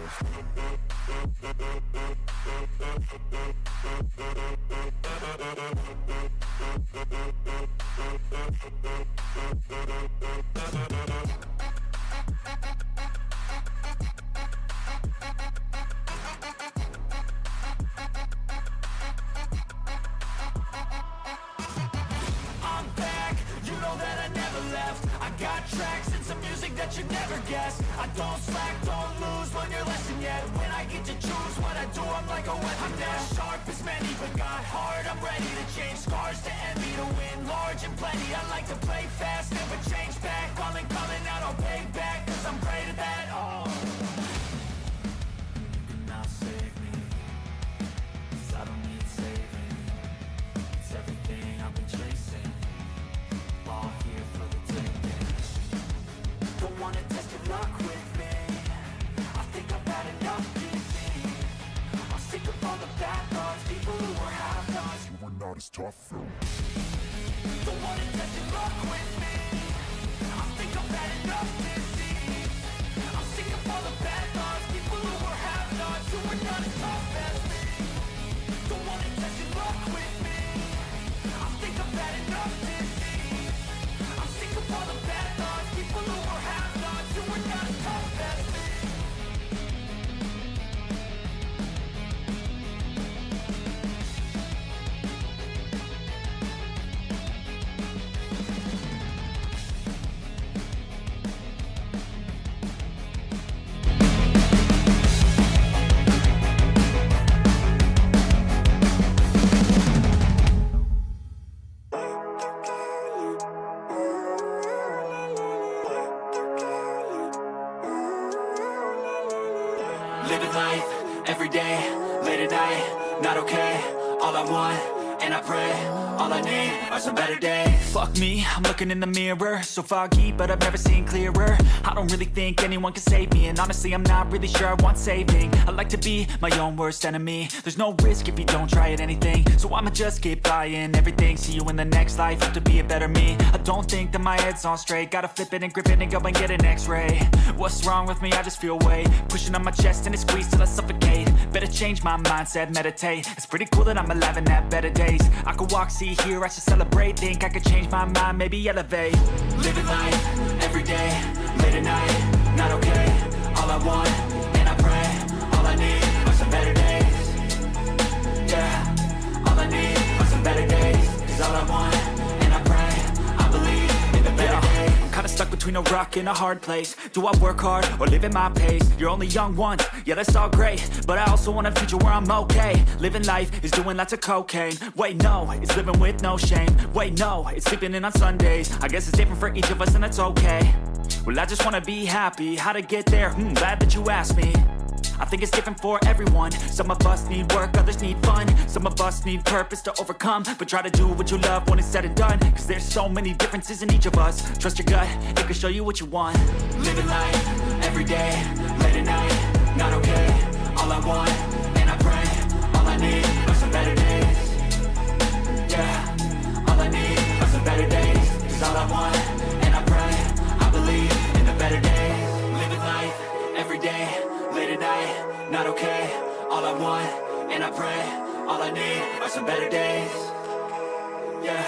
I'm back, you know that I never left. I got tracks and some music something that you never guess. I don't slack, don't lose, learn your lesson yet. When I get to choose what I do, I'm like a weapon. I'm not sharp as many, but got heart. I'm ready to change scars to envy, to win large and plenty. I like to play fast, never change back. Calling out, I'll pay back, cause I'm great at that. Oh, you cannot save me, cause I don't need saving. It's everything I've been chasing, all here for the taking. Don't wanna test your luck with me, I think I've had enough giving. I'm sick of all the bad thoughts, people who were half-nots. You were not as tough though. Don't wanna test your luck with me, I think I've had enough disease. I'm sick of all the bad thoughts, people who were half-nots, who were not as tough as me. Don't wanna test your luck with me, I think I've had enough disease. I'm sick of all the bad thoughts, people who were half-nots, who were not as tough as me. Living life, every day, late at night, not okay. All I want, and I pray, all I need are some better days. Fuck me, I'm looking in the mirror, so foggy, but I've never seen clearer. I don't really think anyone can save me, and honestly I'm not really sure I want saving. I like to be my own worst enemy. There's no risk if you don't try at anything, so I'ma just keep buying everything. See you in the next life, hope to be a better me. I don't think that my head's on straight, gotta flip it and grip it and go and get an x-ray. What's wrong with me? I just feel weight pushing on my chest and it squeezes till I suffocate. Better change my mindset, meditate. It's pretty cool that I'm alive and have better days. I could walk, see, hear, I should celebrate. Think I could change my mind, maybe elevate. Living life, every day, late at night, not okay. All I want, and I pray, all I need are some better days. Yeah, all I need are some better days. Cause all I want, and I pray, I believe in the better days. I'm kinda stuck between a rock and a hard place. Do I work hard or live at my pace? You're only young once, yeah that's all great, but I also want a future where I'm okay. Living life is doing lots of cocaine. Wait no, it's living with no shame. Wait no, it's sleeping in on Sundays. I guess it's different for each of us and that's okay. Well I just wanna be happy, how to get there? Glad that you asked me. I think it's different for everyone. Some of us need work, others need fun. Some of us need purpose to overcome. But try to do what you love when it's said and done. Cause there's so many differences in each of us. Trust your gut, it can show you what you want. Living life, every day, late at night, not okay. All I want, and I pray, all I need are some better days. Yeah, all I need are some better days. Cause all I want, and I pray, I believe in the better days. Living life, every day, late at night, not okay. All I want, and I pray, all I need are some better days. Yeah,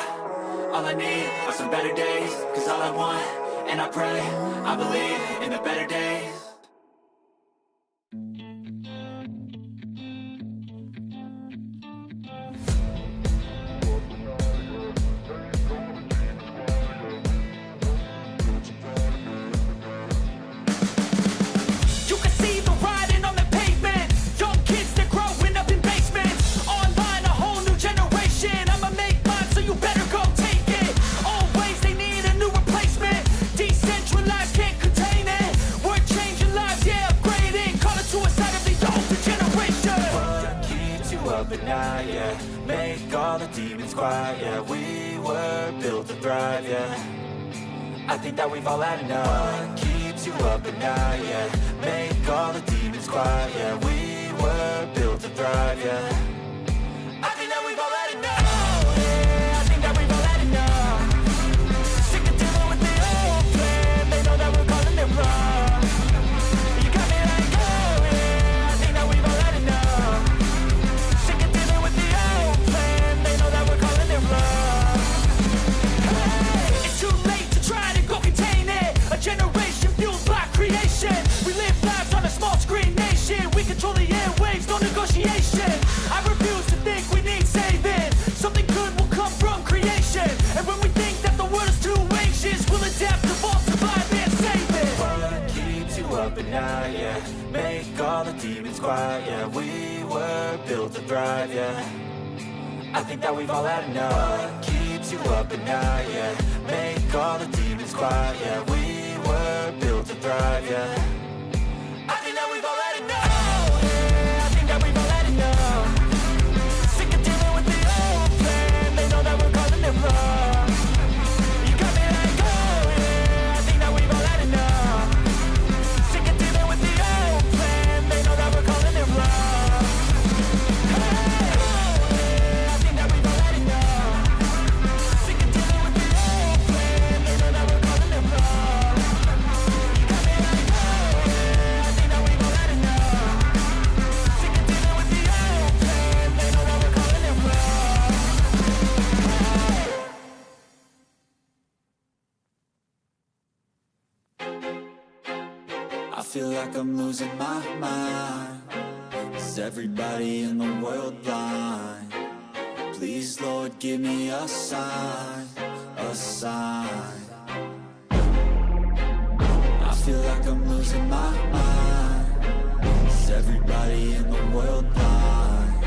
all I need are some better days. Cause all I want, and I pray, I believe in the better days. You can see the writing on the pavement. Young kids, they're growing up in basements. Online, a whole new generation. I'ma make mine, so you better go take it. Always, they need a new replacement. Decentralized, can't contain it. We're changing lives, yeah, upgrading. Call it suicide of the older generation. What keeps you up at night, yeah? Make all the demons quiet, yeah. We were built to thrive, yeah. I think that we've all had enough. What keeps you up at night, yeah? Make all the demons quiet, yeah. We were built to thrive, yeah. I think that we've all had enough. Oh, yeah, I think that we've all had enough. Sick of dealing with the old plan. They know that we're calling it wrong. You got me like, oh, yeah, I think that we've all had enough. Sick of dealing with the old plan. They know that we're calling it wrong. Hey, it's too late to try to go contain it. A generation fueled by creation. We live lives on a small screen nation. We control the airwaves, no negotiation. I at night, yeah. Make all the demons quiet, yeah. We were built to thrive, yeah. I think that we've all had enough. What keeps you up at night, yeah. Make all the demons quiet, yeah. We were built to thrive, yeah. I think that we've all had enough. Yeah, I think that we've all had enough. Sick of dealing with the old plan. They know that we're calling it wrong. You got me like, oh yeah, I think that we've all had enough. Sick of dealing with the old plan. They know that we're calling it wrong. Hey, oh yeah, I think that we've all had enough. Sick of dealing with the old plan. They know that we're calling it wrong. You got me like, oh yeah, I think that we've all had enough. Sick of dealing with the old plan. They know that we're calling it wrong. I feel like I'm losing my mind. Is everybody in the world blind? Please, Lord, give me a sign, a sign. I feel like I'm losing my mind. Is everybody in the world blind?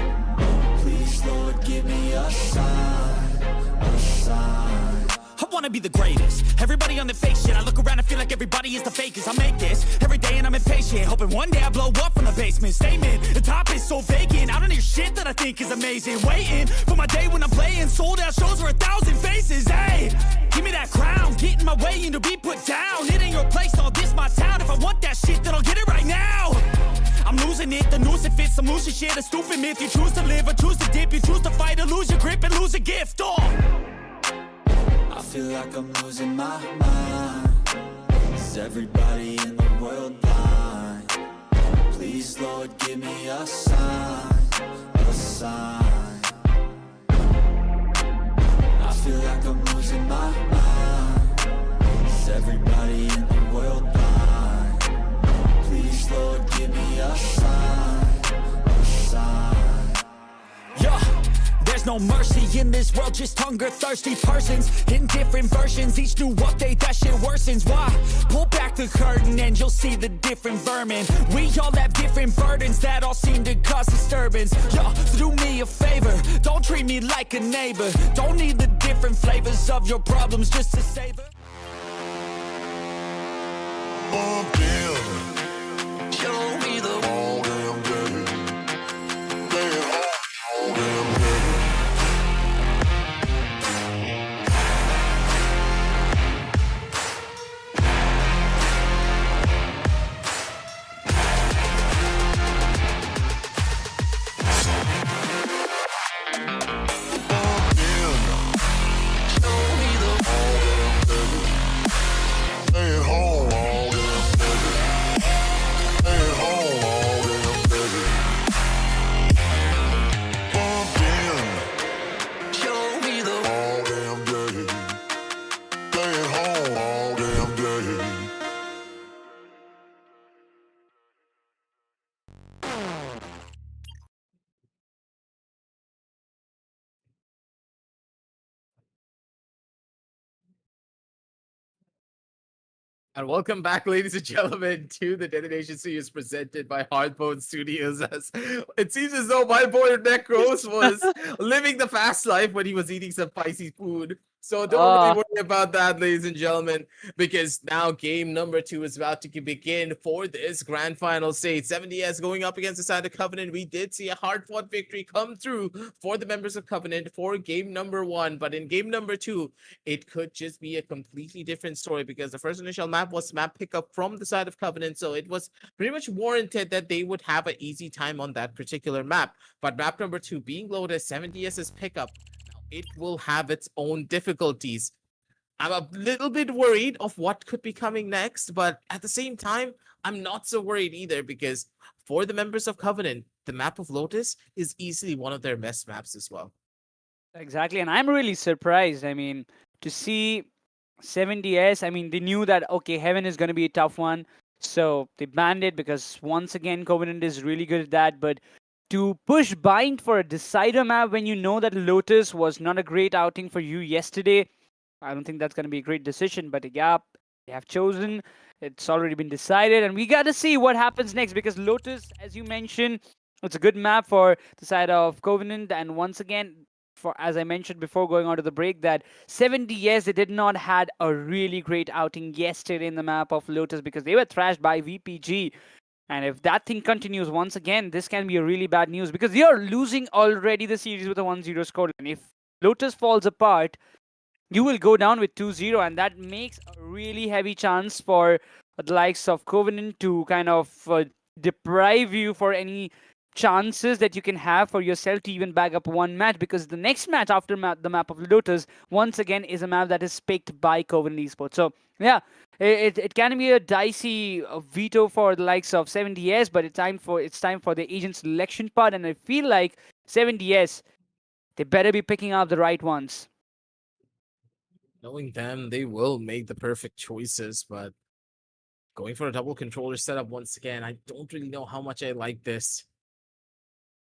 Please, Lord, give me a sign, a sign. I wanna be the greatest. Everybody on the fake shit. I look around and feel like everybody is the fakest. I make this every day and I'm impatient, hoping one day I blow up from the basement. Statement, the top is so vacant. I don't hear shit that I think is amazing. Waiting for my day when I'm playing sold out shows for 1,000 faces. Hey, give me that crown, get in my way and to be put down. It ain't your place, all this my town. If I want that shit, then I'll get it right now. I'm losing it, the noose it fits, some losing shit, a stupid myth. You choose to live or choose to dip, you choose to fight or lose your grip and lose a gift. Oh. I feel like I'm losing my mind. Is everybody in the world blind? Please, Lord, give me a sign, a sign. I feel like I'm losing my mind. Is everybody in the world blind? Please, Lord, give me a sign, a sign. Yeah, there's no mercy in this world, just hunger-thirsty persons in different versions. Each new update, that shit worsens. Why? Pull back the curtain and you'll see the different vermin. We all have different burdens that all seem to cause disturbance. Yo, so do me a favor, don't treat me like a neighbor. Don't need the different flavors of your problems just to savor. Show me the all damn day. All damn day. And welcome back, ladies and gentlemen, to the Detonation series presented by Hearthborn Studios. As it seems as though my boy Necros was living the fast life when he was eating some spicy food. So don't really worry about that, ladies and gentlemen, because now game number 2 is about to begin for this grand final stage. 70S going up against the side of Covenant. We did see a hard-fought victory come through for the members of Covenant for game number 1, but in game number 2, it could just be a completely different story because the first initial map was map pickup from the side of Covenant, so it was pretty much warranted that they would have an easy time on that particular map. But map number 2 being loaded, 70S's pickup, it will have its own difficulties. I'm a little bit worried of what could be coming next, but at the same time, I'm not so worried either because for the members of Covenant, the map of Lotus is easily one of their best maps as well. Exactly, and I'm really surprised. I mean, to see 70S, I mean, they knew that, okay, Heaven is going to be a tough one, so they banned it because, once again, Covenant is really good at that, but to push Bind for a decider map when you know that Lotus was not a great outing for you yesterday, I don't think that's going to be a great decision, but yeah, they have chosen. It's already been decided, and we got to see what happens next because Lotus, as you mentioned, it's a good map for the side of Covenant. And once again, for as I mentioned before going on to the break, that 70 yes, they did not had a really great outing yesterday in the map of Lotus because they were thrashed by VPG. And if that thing continues once again, this can be a really bad news because you're losing already the series with a 1-0 score. And if Lotus falls apart, you will go down with 2-0, and that makes a really heavy chance for the likes of Covenant to kind of deprive you for any chances that you can have for yourself to even bag up one match, because the next match after the map of Lotus once again is a map that is picked by Covenant Esports. So yeah, it can be a dicey veto for the likes of 70s, but it's time for the agent selection part, and I feel like 70s, they better be picking up the right ones. Knowing them, they will make the perfect choices, but going for a double controller setup once again, I don't really know how much I like this.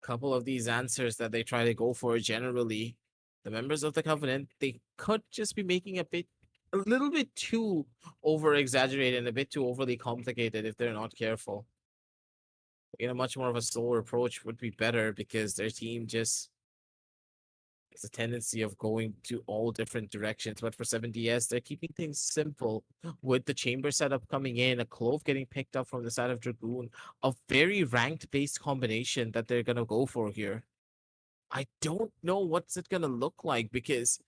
Couple of these answers that they try to go for, generally, the members of the Covenant, they could just be making a little bit too over-exaggerated and a bit too overly complicated if they're not careful. A much more of a slower approach would be better because their team just has a tendency of going to all different directions. But for 70s, they're keeping things simple with the chamber setup coming in, a Clove getting picked up from the side of Dragoon, a very ranked-based combination that they're going to go for here. I don't know what's it going to look like because,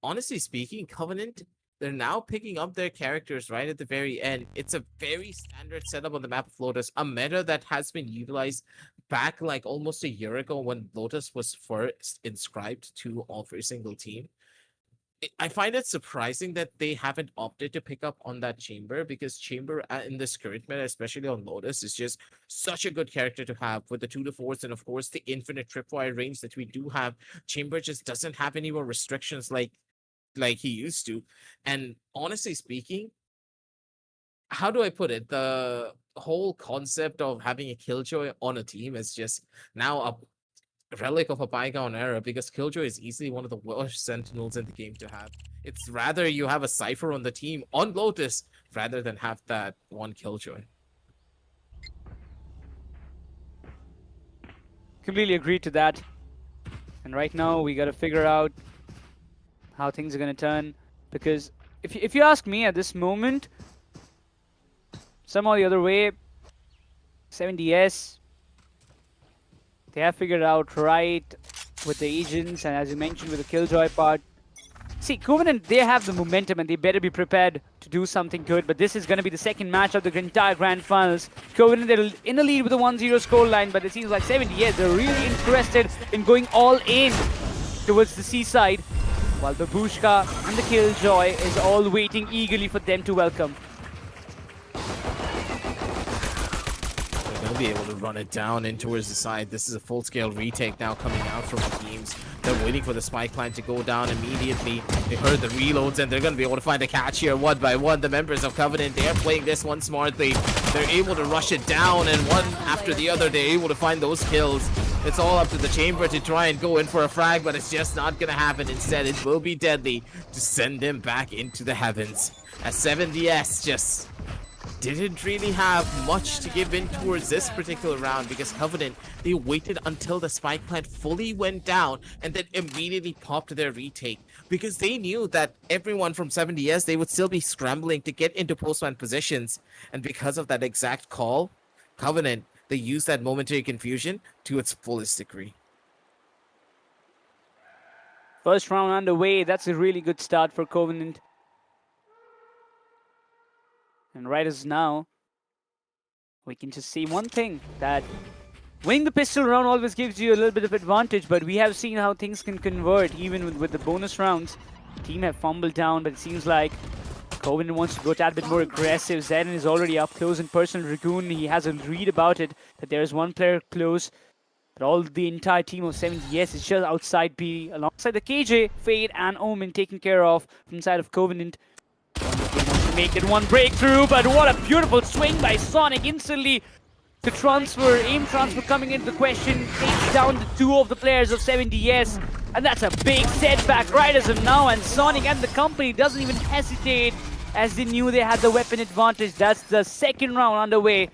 honestly speaking, Covenant, they're now picking up their characters right at the very end. It's a very standard setup on the map of Lotus, a meta that has been utilized back like almost a year ago when Lotus was first inscribed to every single team. I find it surprising that they haven't opted to pick up on that Chamber, because Chamber in this current meta, especially on Lotus, is just such a good character to have with the 2-4s and of course the infinite tripwire range that we do have. Chamber just doesn't have any more restrictions like he used to. And honestly speaking, how do I put it? The whole concept of having a Killjoy on a team is just now a relic of a bygone era, because Killjoy is easily one of the worst sentinels in the game to have. It's rather you have a Cypher on the team on Lotus rather than have that one Killjoy. Completely agree to that. And right now we got to figure out how things are going to turn, because if you ask me at this moment, somehow the other way, 70s, they have figured out right with the agents, and as you mentioned with the Killjoy part. See, Covenant, they have the momentum and they better be prepared to do something good, but this is going to be the second match of the entire Grand Finals. Covenant, they're in the lead with a 1-0 scoreline, but it seems like 70s, they're really interested in going all in towards the seaside, while Babushka and the Killjoy is all waiting eagerly for them to welcome. They'll be able to run it down in towards the side. This is a full-scale retake now coming out from the teams. They're waiting for the spike line to go down immediately. They heard the reloads and they're going to be able to find a catch here one by one. The members of Covenant, they're playing this one smartly. They're able to rush it down, and one after the other, they're able to find those kills. It's all up to the Chamber to try and go in for a frag, but it's just not going to happen. Instead, it will be deadly to send him back into the heavens. As 70s just didn't really have much to give in towards this particular round, because Covenant, they waited until the spike plant fully went down and then immediately popped their retake, because they knew that everyone from 70s, they would still be scrambling to get into postman positions. And because of that exact call, Covenant, they used that momentary confusion to its fullest degree. First round underway. That's a really good start for Covenant. And right as now, we can just see one thing, that winning the pistol round always gives you a little bit of advantage, but we have seen how things can convert even with the bonus rounds. The team have fumbled down, but it seems like Covenant wants to go a tad bit more aggressive. Zen is already up close and personal. Dragoon, he has a read about it, that there is one player close. But the entire team of 70s is just outside B, alongside the KJ, Fade, and Omen taken care of from the side of Covenant. Wants to make it one breakthrough, but what a beautiful swing by Sonic instantly. The transfer, aim transfer coming into the question, takes down the two of the players of 70s. And that's a big setback right as of now, and Sonic and the company doesn't even hesitate as they knew they had the weapon advantage. That's the second round underway.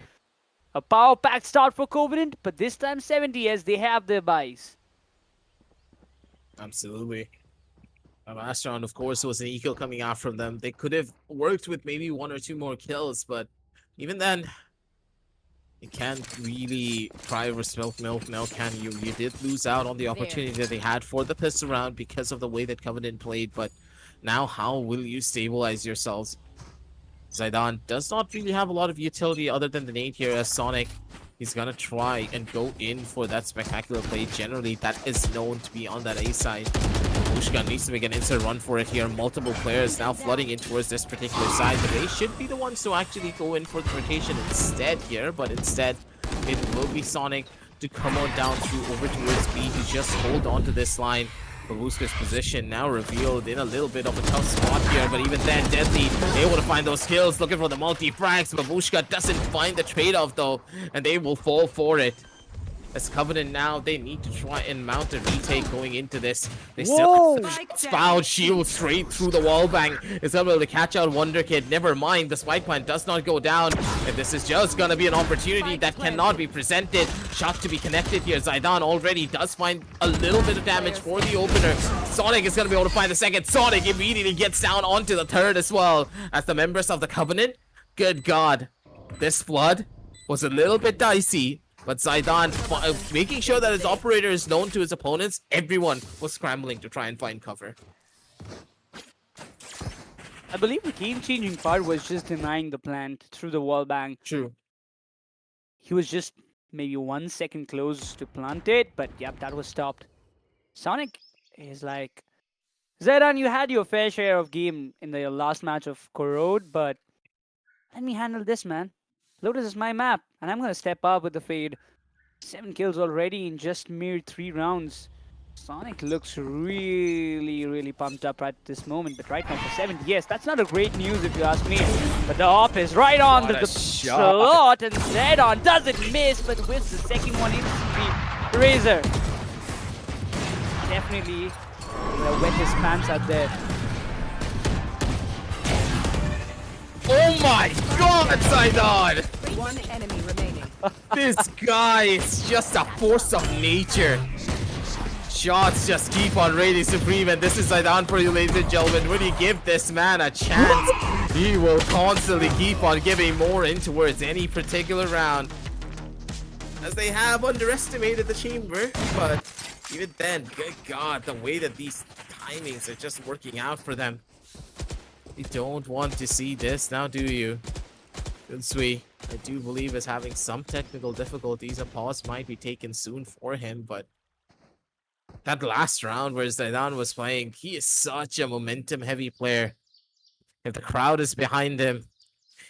A power-packed start for Covenant, but this time 70 as they have their buys. Absolutely. The last round, of course, was an eco coming out from them. They could have worked with maybe 1 or 2 more kills, but even then, you can't really cry over spilt milk now, can you? You did lose out on the opportunity that they had for the pistol round because of the way that Covenant played, but now how will you stabilize yourselves? Zidane does not really have a lot of utility other than the nade here as Sonic. He's gonna try and go in for that spectacular play. Generally, that is known to be on that A side. Ushka needs to make an instant run for it here. Multiple players now flooding in towards this particular side, but they should be the ones to actually go in for the rotation instead here. But instead, it will be Sonic to come on down through over towards B to just hold on to this line. Babushka's position now revealed in a little bit of a tough spot here, but even then, Deadly able to find those kills, looking for the multi-frags. Babushka doesn't find the trade-off though, and they will fall for it. As Covenant now, they need to try and mount a retake going into this. They still spout shield straight through the wall bang. Is able to catch out Wonder Kid. Never mind, the spike plant does not go down. And this is just gonna be an opportunity that cannot be presented. Shot to be connected here. Zidane already does find a little bit of damage for the opener. Sonic is gonna be able to find the second. Sonic immediately gets down onto the third as well. As the members of the Covenant, good God, this flood was a little bit dicey. But Zidane, making sure that his operator is known to his opponents, everyone was scrambling to try and find cover. I believe the game-changing part was just denying the plant through the wall bang. True. He was just maybe 1 second close to plant it, but yep, that was stopped. Sonic is like, Zidane, you had your fair share of game in the last match of Corrode, but let me handle this, man. Lotus is my map, and I'm going to step up with the fade. 7 kills already in just mere 3 rounds. Sonic looks really, really pumped up right at this moment, but right now for 70, yes, that's not a great news if you ask me. But the op is right on the slot, and Zidane doesn't miss, but whiffs the second one instantly. Razor definitely wet his pants out there. Oh my God, Zidane! One enemy remaining. This guy is just a force of nature. Shots just keep on raining supreme, and this is Zidane for you, ladies and gentlemen. When you give this man a chance, he will constantly keep on giving more in towards any particular round. As they have underestimated the chamber, but even then, good God, the way that these timings are just working out for them. You don't want to see this now, do you? Unsui, I do believe, is having some technical difficulties. A pause might be taken soon for him, but that last round where Zidane was playing, he is such a momentum-heavy player. If the crowd is behind him,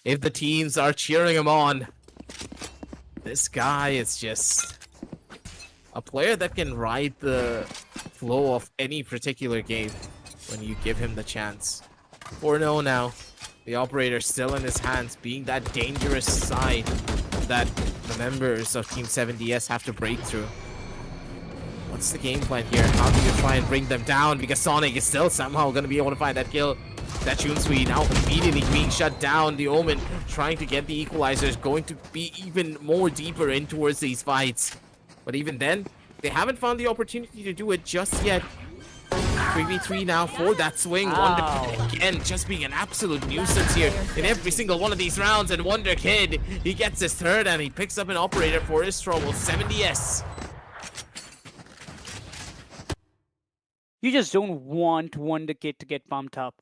if the teams are cheering him on, this guy is just a player that can ride the flow of any particular game when you give him the chance. 4-0 now. The operator still in his hands, being that dangerous side that the members of Team 7DS have to break through. What's the game plan here? How do you try and bring them down? Because Sonic is still somehow going to be able to find that kill. That Junsui now immediately being shut down. The Omen trying to get the equalizers, going to be even more deeper in towards these fights. But even then, they haven't found the opportunity to do it just yet. 3v3 now for that swing. Wonder Kid again just being an absolute nuisance here in every single one of these rounds. And Wonder Kid, he gets his third and he picks up an operator for his trouble. 70s. You just don't want Wonder Kid to get pumped up.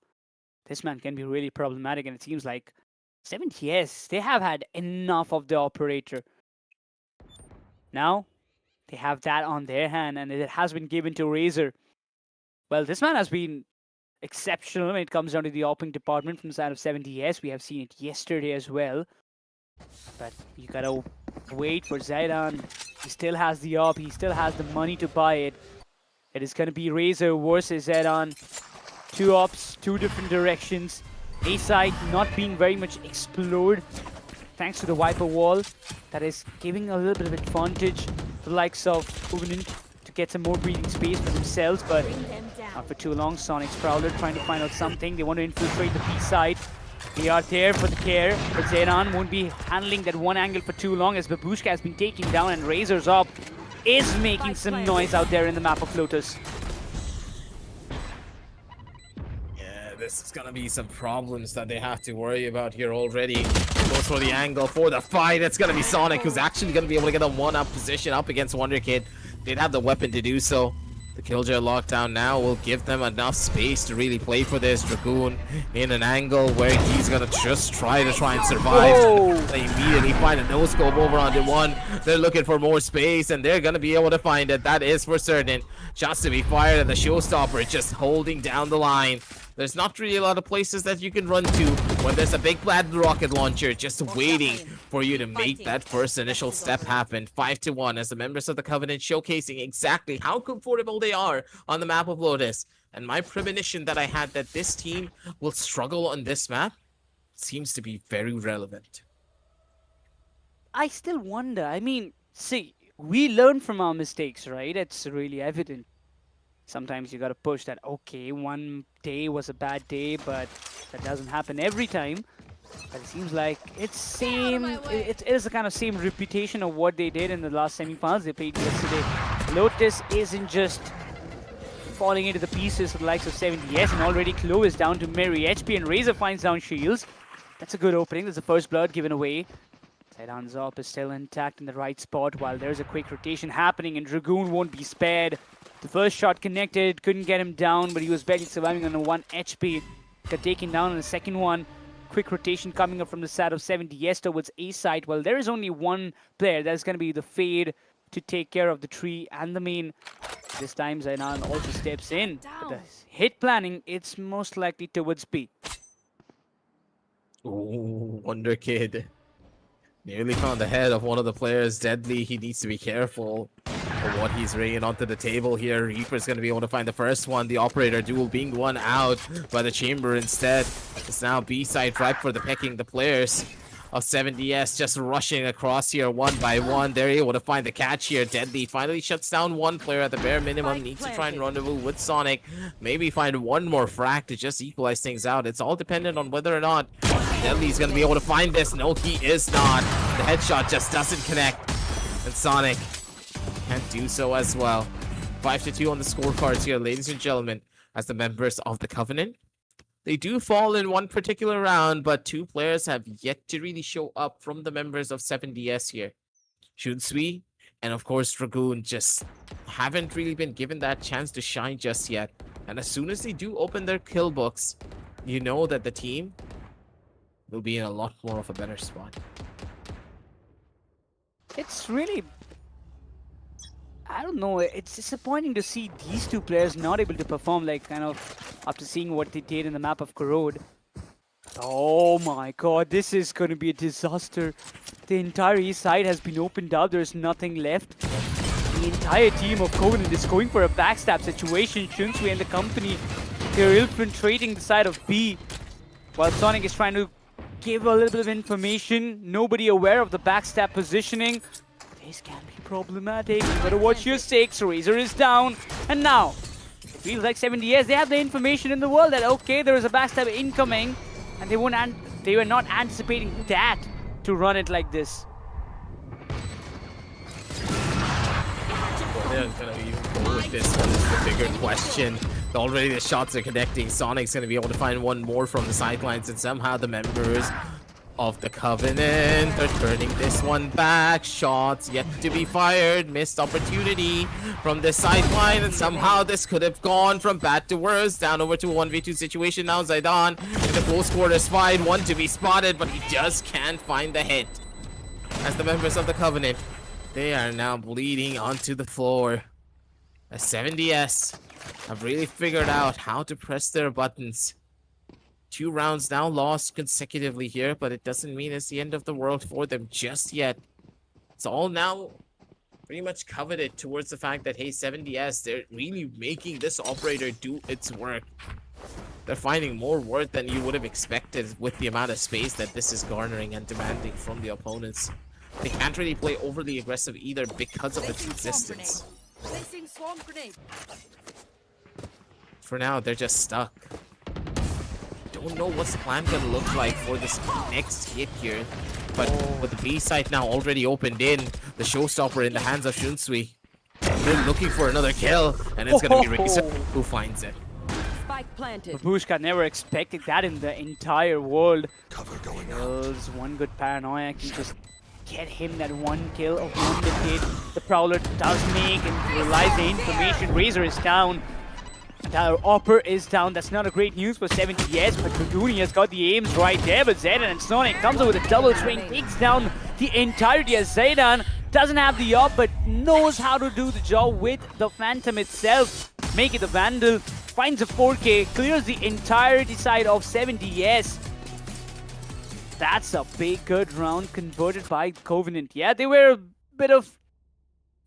This man can be really problematic, and it seems like 70s, they have had enough of the operator. Now, they have that on their hand, and it has been given to Razor. Well, this man has been exceptional when it comes down to the opening department from the side of 70s. We have seen it yesterday as well. But you gotta wait for Zidane. He still has the op, he still has the money to buy it. It is gonna be Razor versus Zidane. 2 ops, 2 different directions. A side not being very much explored thanks to the Viper wall. That is giving a little bit of advantage to the likes of Covenant to get some more breathing space for themselves, but not for too long. Sonic's Prowler trying to find out something. They want to infiltrate the B side. They are there for the care, but Zeran won't be handling that one angle for too long as Babushka has been taken down and Razor's Up is making some noise out there in the map of Lotus. Yeah, this is gonna be some problems that they have to worry about here already. Goes for the angle for the fight. It's gonna be Sonic who's actually gonna be able to get a one-up position up against Wonder Kid. They'd have the weapon to do so. The Killjoy lockdown now will give them enough space to really play for this. Dragoon in an angle where he's gonna just try and survive. Whoa. They immediately find a no-scope over onto one. They're looking for more space and they're gonna be able to find it. That is for certain. Shots to be fired and the showstopper just holding down the line. There's not really a lot of places that you can run to when there's a big bad rocket launcher just waiting for you to make that first initial step happen. 5-1 as the members of the Covenant showcasing exactly how comfortable they are on the map of Lotus. And my premonition that I had that this team will struggle on this map seems to be very relevant. I still wonder. I mean, see, we learn from our mistakes, right? It's really evident. Sometimes you gotta push that, okay, one day was a bad day, but that doesn't happen every time. But it seems like it's same, it is a kind of same reputation of what they did in the last semifinals they played yesterday. Lotus isn't just falling into the pieces of the likes of 70S, and already Chloe is down to Mary HP, and Razor finds down Shields. That's a good opening. There's the first blood given away. Zeran's Op is still intact in the right spot while there's a quick rotation happening, and Dragoon won't be spared. The first shot connected, couldn't get him down, but he was barely surviving on a 1 HP. Got taken down on the second one. Quick rotation coming up from the side of 70S towards A side. Well, there is only one player. That's going to be the Fade to take care of the tree and the main. This time Zainan also steps in. But the hit planning, it's most likely towards B. Ooh, Wonder Kid. Nearly found the head of one of the players. Deadly, he needs to be careful for what he's bringing onto the table here. Reaper's going to be able to find the first one. The Operator duel being one out by the Chamber instead. It's now B-side ripe for the picking. The players of 70S just rushing across here one by one. They're able to find the catch here. Deadly finally shuts down one player at the bare minimum. Needs to try and rendezvous with Sonic. Maybe find one more frag to just equalize things out. It's all dependent on whether or not Deadly's going to be able to find this. No, he is not. The headshot just doesn't connect. And Sonic can't do so as well. 5-2 on the scorecards here, ladies and gentlemen, as the members of the Covenant. They do fall in one particular round, but two players have yet to really show up from the members of 7DS here. Shunsui and, of course, Dragoon just haven't really been given that chance to shine just yet. And as soon as they do open their kill books, you know that the team will be in a lot more of a better spot. It's really, I don't know, it's disappointing to see these two players not able to perform, like, kind of, after seeing what they did in the map of Korod. Oh my god, this is going to be a disaster. The entire east side has been opened up, there's nothing left. The entire team of Covenant is going for a backstab situation. Shunsui and the company, they're infiltrating the side of B, while Sonic is trying to give a little bit of information. Nobody aware of the backstab positioning. This can be problematic. You gotta watch your stakes. Razor is down. And now, it feels like 70S, they have the information in the world that, okay, there is a backstab incoming. And they were not anticipating that to run it like this. They're gonna be go with this one is the bigger question. Already the shots are connecting. Sonic's gonna be able to find one more from the sidelines, and somehow the members of the Covenant are turning this one back. Shots yet to be fired. Missed opportunity from the sideline, and somehow this could have gone from bad to worse. Down over to a 1v2 situation now. Zaidan in the close quarters fight. One to be spotted, but he just can't find the hit. As the members of the Covenant, they are now bleeding onto the floor. As 70S have really figured out how to press their buttons. 2 rounds now lost consecutively here, but it doesn't mean it's the end of the world for them just yet. It's all now pretty much coveted towards the fact that, hey, 70S, they're really making this operator do its work. They're finding more work than you would have expected with the amount of space that this is garnering and demanding from the opponents. They can't really play overly aggressive either because of its existence. Placing swarm grenade. For now, they're just stuck. Don't don't know what's the plan gonna look like for this next hit here. But with the B site now already opened in, the showstopper in the hands of Shunsui. They're looking for another kill, and it's gonna be Razor who finds it. Spike planted. Babushka never expected that in the entire world. Cover going out. Kills, one good paranoia can just get him that one kill of one hit. The Prowler does make and realize the information. Razor is down. The Opper is down. That's not a great news for 70S, but Draguni has got the aims right there. But Zaydan and Sonic comes up with a double swing, takes down the entirety of Zaydan. Doesn't have the up, but knows how to do the job with the Phantom itself. Make it the Vandal. Finds a 4K, clears the entirety side of 70S. That's a big good round converted by Covenant. Yeah, they were a bit of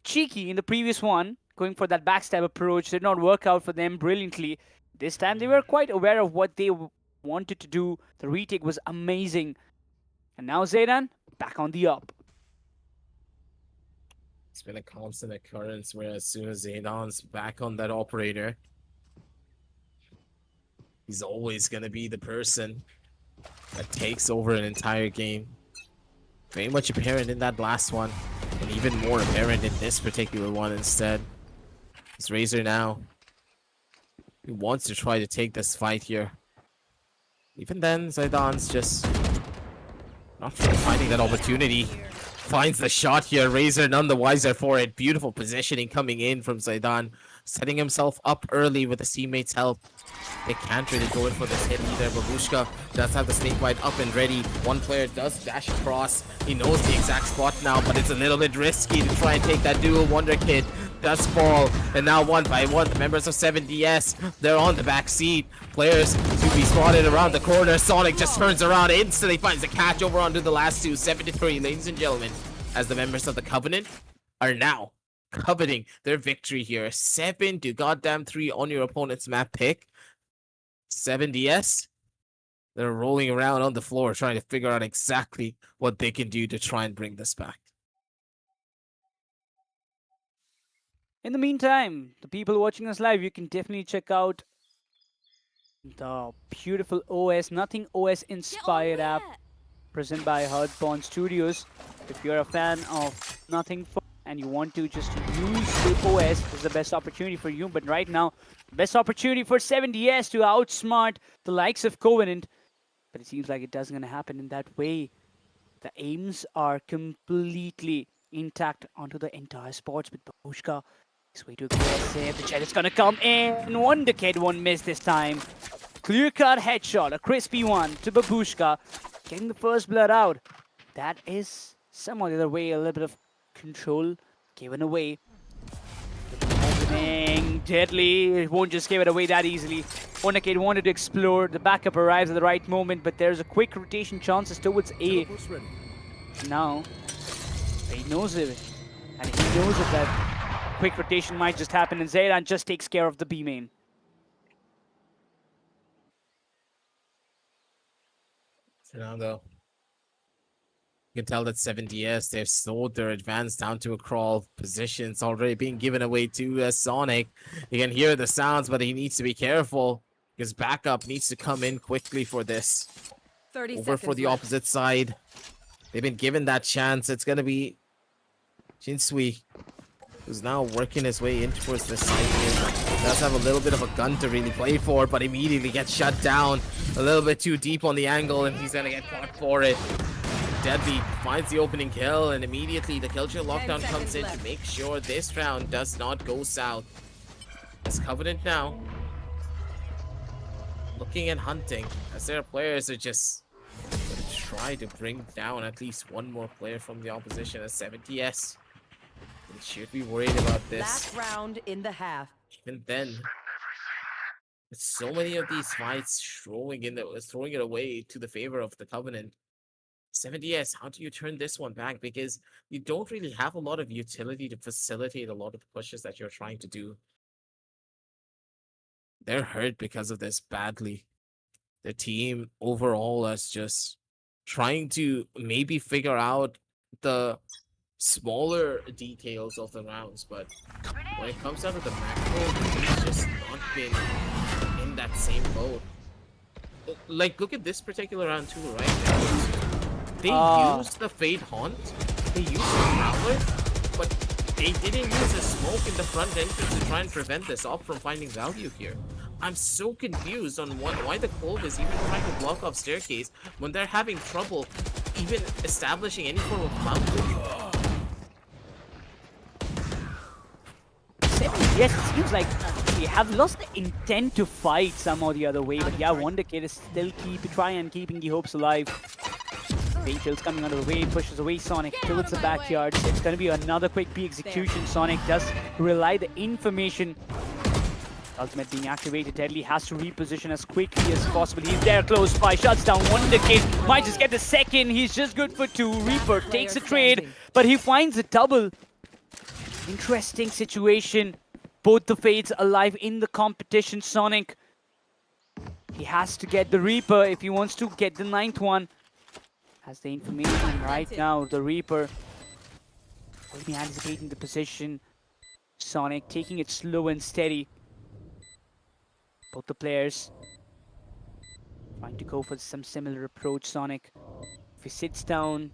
cheeky in the previous one, going for that backstab approach. Did not work out for them brilliantly. This time they were quite aware of what they wanted to do. The retake was amazing. And now Zaydan back on the up. It's been a constant occurrence where as soon as Zaydan's back on that operator, he's always going to be the person that takes over an entire game. Very much apparent in that last one, and even more apparent in this particular one instead. It's Razor now. He wants to try to take this fight here. Even then, Zaydan's just not finding that opportunity. Finds the shot here. Razor none the wiser for it. Beautiful positioning coming in from Zaydan. Setting himself up early with his teammates' help. They can't really go in for this hit either. Babushka does have the snake bite up and ready. One player does dash across. He knows the exact spot now, but it's a little bit risky to try and take that dual. Wonder Kid does fall. And now one by one, the members of 7DS, they're on the back seat. Players to be spotted around the corner. Sonic just turns around, instantly finds a catch over onto the last two. 7-3, ladies and gentlemen, as the members of the Covenant are now coveting their victory here. 7-3 on your opponent's map pick. 7DS, they're rolling around on the floor trying to figure out exactly what they can do to try and bring this back. In the meantime, the people watching us live, you can definitely check out the beautiful OS, Nothing OS inspired app presented by Hearthborn Studios. If you're a fan of Nothing and you want to just use the OS, this is the best opportunity for you. But right now, best opportunity for 7DS to outsmart the likes of Covenant. But it seems like it doesn't going to happen in that way. The aims are completely intact onto the entire spots with Babushka. He's way too aggressive. The jet is going to come in. Wonder Kid won't miss this time. Clear-cut headshot, a crispy one to Babushka. Getting the first blood out. That is somewhat the other way, a little bit of control given away. Opening deadly. It won't just give it away that easily. Wonder Kid wanted to explore. The backup arrives at the right moment, but there's a quick rotation chances towards A. Now, he knows it. And he knows it that quick rotation might just happen, and Zaydan just takes care of the B main. Fernando, you can tell that 7DS, they've slowed their advance down to a crawl position. It's already being given away to Sonic. You can hear the sounds, but he needs to be careful because backup needs to come in quickly for this. 30 Over seconds for the left. opposite side. They've been given that chance. It's going to be Jinsui, who's now working his way in towards the side here. Does have a little bit of a gun to really play for, but immediately gets shut down. A little bit too deep on the angle, and he's going to get caught for it. Deadly finds the opening kill, and immediately the Killjoy lockdown comes in to make sure this round does not go south. It's Covenant now looking and hunting as their players are just going to try to bring down at least one more player from the opposition. As 7DS, they should be worried about this. Last round in the half. Even then, with so many of these fights throwing it away to the favor of the Covenant. 7DS, how do you turn this one back? Because you don't really have a lot of utility to facilitate a lot of the pushes that you're trying to do. They're hurt because of this badly. The team overall is just trying to maybe figure out the smaller details of the rounds, but when it comes down to the macro, it's just not been in that same boat. Like, look at this particular round too, right? They used the Fade Haunt, they used the Prowler, but they didn't use a smoke in the front entrance to try and prevent this op from finding value here. I'm so confused on why the Clove is even trying to block off Staircase when they're having trouble even establishing any form of boundary. Yes, it seems like they have lost the intent to fight somehow the other way, but yeah, Wonder Kid is still keeping the hopes alive. Rachel's coming out of the way, pushes away Sonic towards the backyard. It's going to be another quick P execution. Sonic does rely the information. Ultimate being activated. Deadly has to reposition as quickly as possible. He's there close by. Shuts down Wonder Kid. Might just get the second. He's just good for 2. Reaper takes a trade, but he finds a double. Interesting situation. Both the Fades alive in the competition. Sonic, he has to get the Reaper if he wants to get the 9th one. Has the information right now. The Reaper will be anticipating the position. Sonic taking it slow and steady. Both the players trying to go for some similar approach. Sonic, if he sits down,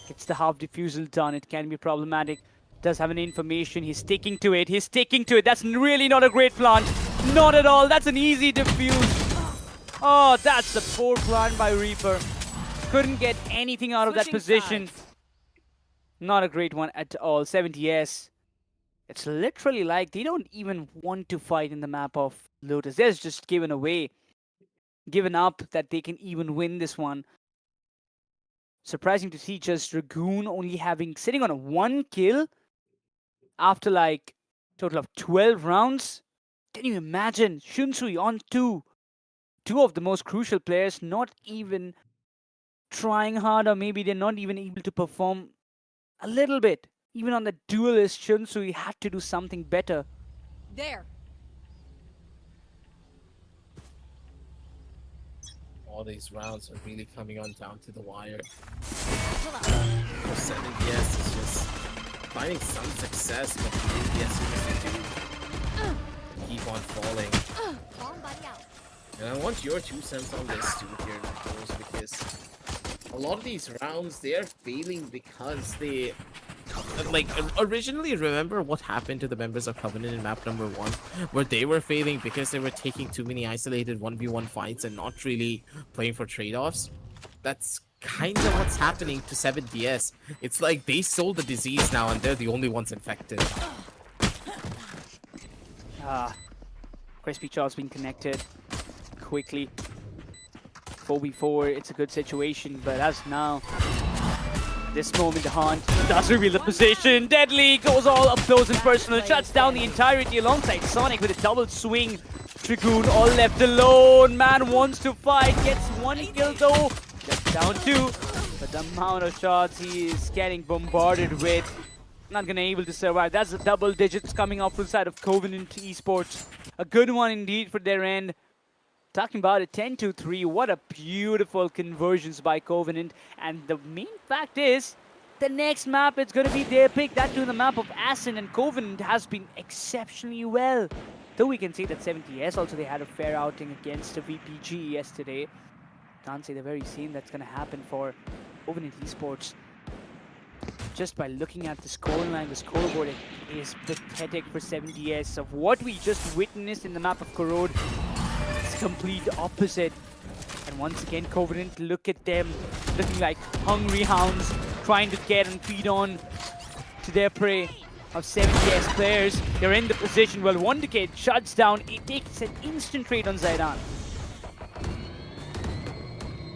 gets the half defusal done, it can be problematic. Does have an information. He's sticking to it. He's sticking to it. That's really not a great plant. Not at all. That's an easy defuse. Oh, that's a poor plant by Reaper. Couldn't get anything out of that position. Not a great one at all. 70s. It's literally like they don't even want to fight in the map of Lotus. They're just given away. Given up that they can even win this one. Surprising to see just Dragoon only sitting on a 1 kill after like total of 12 rounds. Can you imagine? Shunsui on 2. 2 of the most crucial players not even trying hard, or maybe they're not even able to perform a little bit. Even on the duelist, Shunsui had to do something better. There. All these rounds are really coming on down to the wire. For 7DS is just finding some success, but the DS keep on falling. And I want your 2 cents on this too here, Nicholas, because a lot of these rounds, they are failing because they... Like, originally, remember what happened to the members of Covenant in map number 1, where they were failing because they were taking too many isolated 1v1 fights and not really playing for trade-offs? That's kind of what's happening to 7DS. It's like they sold the disease now and they're the only ones infected. Crispy Charles being connected quickly. 4v4, it's a good situation, but as now, this moment, the Haunt does reveal the position. Deadly goes all up close and personal, shuts down the entirety alongside Sonic with a double swing. Dragoon all left alone. Man wants to fight, gets 1 kill though. Just down 2, but the amount of shots he is getting bombarded with, not gonna able to survive. That's the double digits coming off from the side of Covenant Esports. A good one indeed for their end. Talking about it, 10-3. What a beautiful conversions by Covenant. And the main fact is, the next map, it's going to be their pick. That to the map of Asin, and Covenant has been exceptionally well. Though we can say that 70S also, they had a fair outing against the VPG yesterday. Can't say the very same that's going to happen for Covenant Esports. Just by looking at the scoreline, the scoreboard, it is pathetic for 70S. Of what we just witnessed in the map of Korod, complete opposite. And once again, Covenant, look at them looking like hungry hounds trying to get and feed on to their prey of 70S players. They're in the position. Well, Wonder Kid shuts down. It takes an instant trade on Zaidan.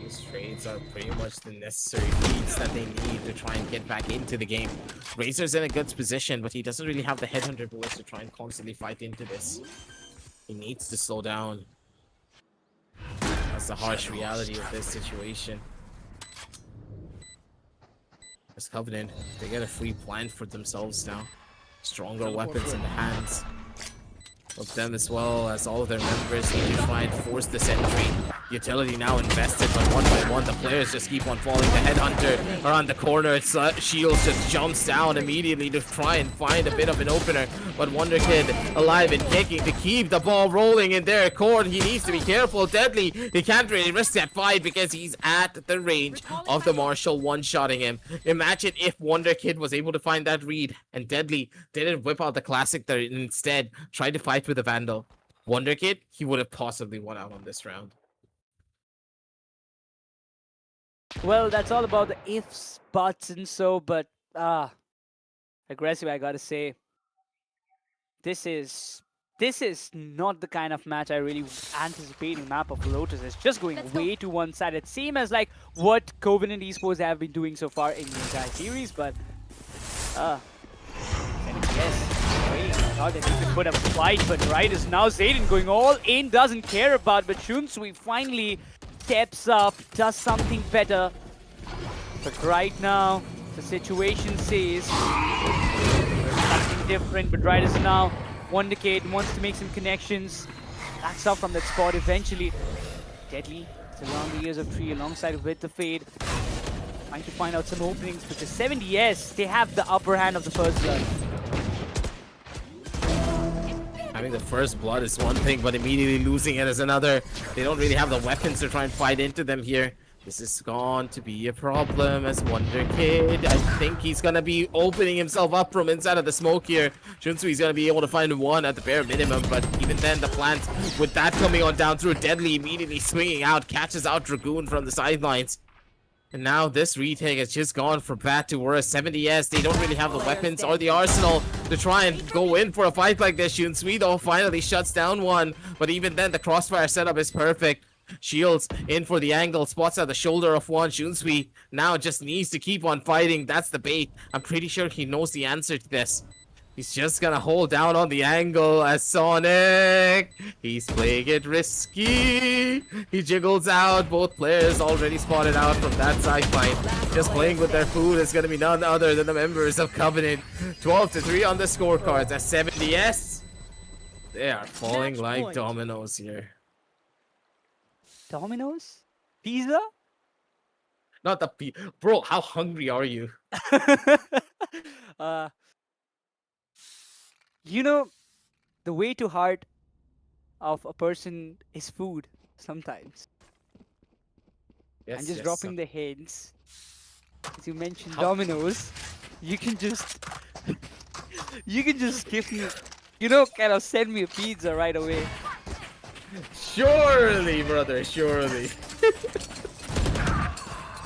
These trades are pretty much the necessary feeds that they need to try and get back into the game. Razor's in a good position, but he doesn't really have the headhunter bullets to try and constantly fight into this. He needs to slow down. That's the harsh reality of this situation. As Covenant, they get a free plan for themselves now. Stronger weapons in the hands. of them as well as all of their members need to try and force this entry. Utility now invested, but one by one, the players just keep on falling. The headhunter around the corner. It's Shields just jumps down immediately to try and find a bit of an opener. But Wonder Kid alive and kicking to keep the ball rolling in their court. He needs to be careful. Deadly, he can't really risk that fight because he's at the range of the Marshall one-shotting him. Imagine if Wonder Kid was able to find that read and Deadly didn't whip out the classic there and instead tried to fight with the Vandal. Wonder Kid, he would have possibly won out on this round. Well, that's all about the ifs, buts, and so, but aggressive, I gotta say. This is not the kind of match I really anticipate in map of Lotus. It's just going way to one side. It seems as like what Covenant Esports have been doing so far in the entire series, but yes, wait, I thought that he could put up a fight, but right is now Zayden going all in, doesn't care about, but Shunsui finally steps up, does something better. But right now, the situation says something different, but right is now Wonder Kid wants to make some connections, backs up from that spot eventually. Deadly, it's around the ears of Tree alongside with the Fade, trying to find out some openings, because 70s, they have the upper hand of the first blood. Having the first blood is one thing, but immediately losing it is another. They don't really have the weapons to try and fight into them here. This is going to be a problem as Wonder Kid. I think he's going to be opening himself up from inside of the smoke here. Shunsui's going to be able to find one at the bare minimum, but even then the plant, with that coming on down through, Deadly immediately swinging out, catches out Dragoon from the sidelines. And now this retake has just gone from bad to worse. 70s, they don't really have the weapons or the arsenal to try and go in for a fight like this. Shunsui though finally shuts down one, but even then the crossfire setup is perfect. Shields in for the angle, spots at the shoulder of one. Shunsui now just needs to keep on fighting. That's the bait. I'm pretty sure he knows the answer to this. He's just gonna hold down on the angle as Sonic. He's playing it risky. He jiggles out. Both players already spotted out from that sideline. Just playing with their food is gonna be none other than the members of Covenant. 12-3 on the scorecards at 70s. They are falling Match like point. dominoes here. Domino's? Pizza? Not the bro. How hungry are you? You know, the way to heart of a person is food sometimes. Yes, I'm just yes, dropping the hints. As you mentioned How- Domino's, you can just give me, kind of send me a pizza right away. Surely, brother, surely.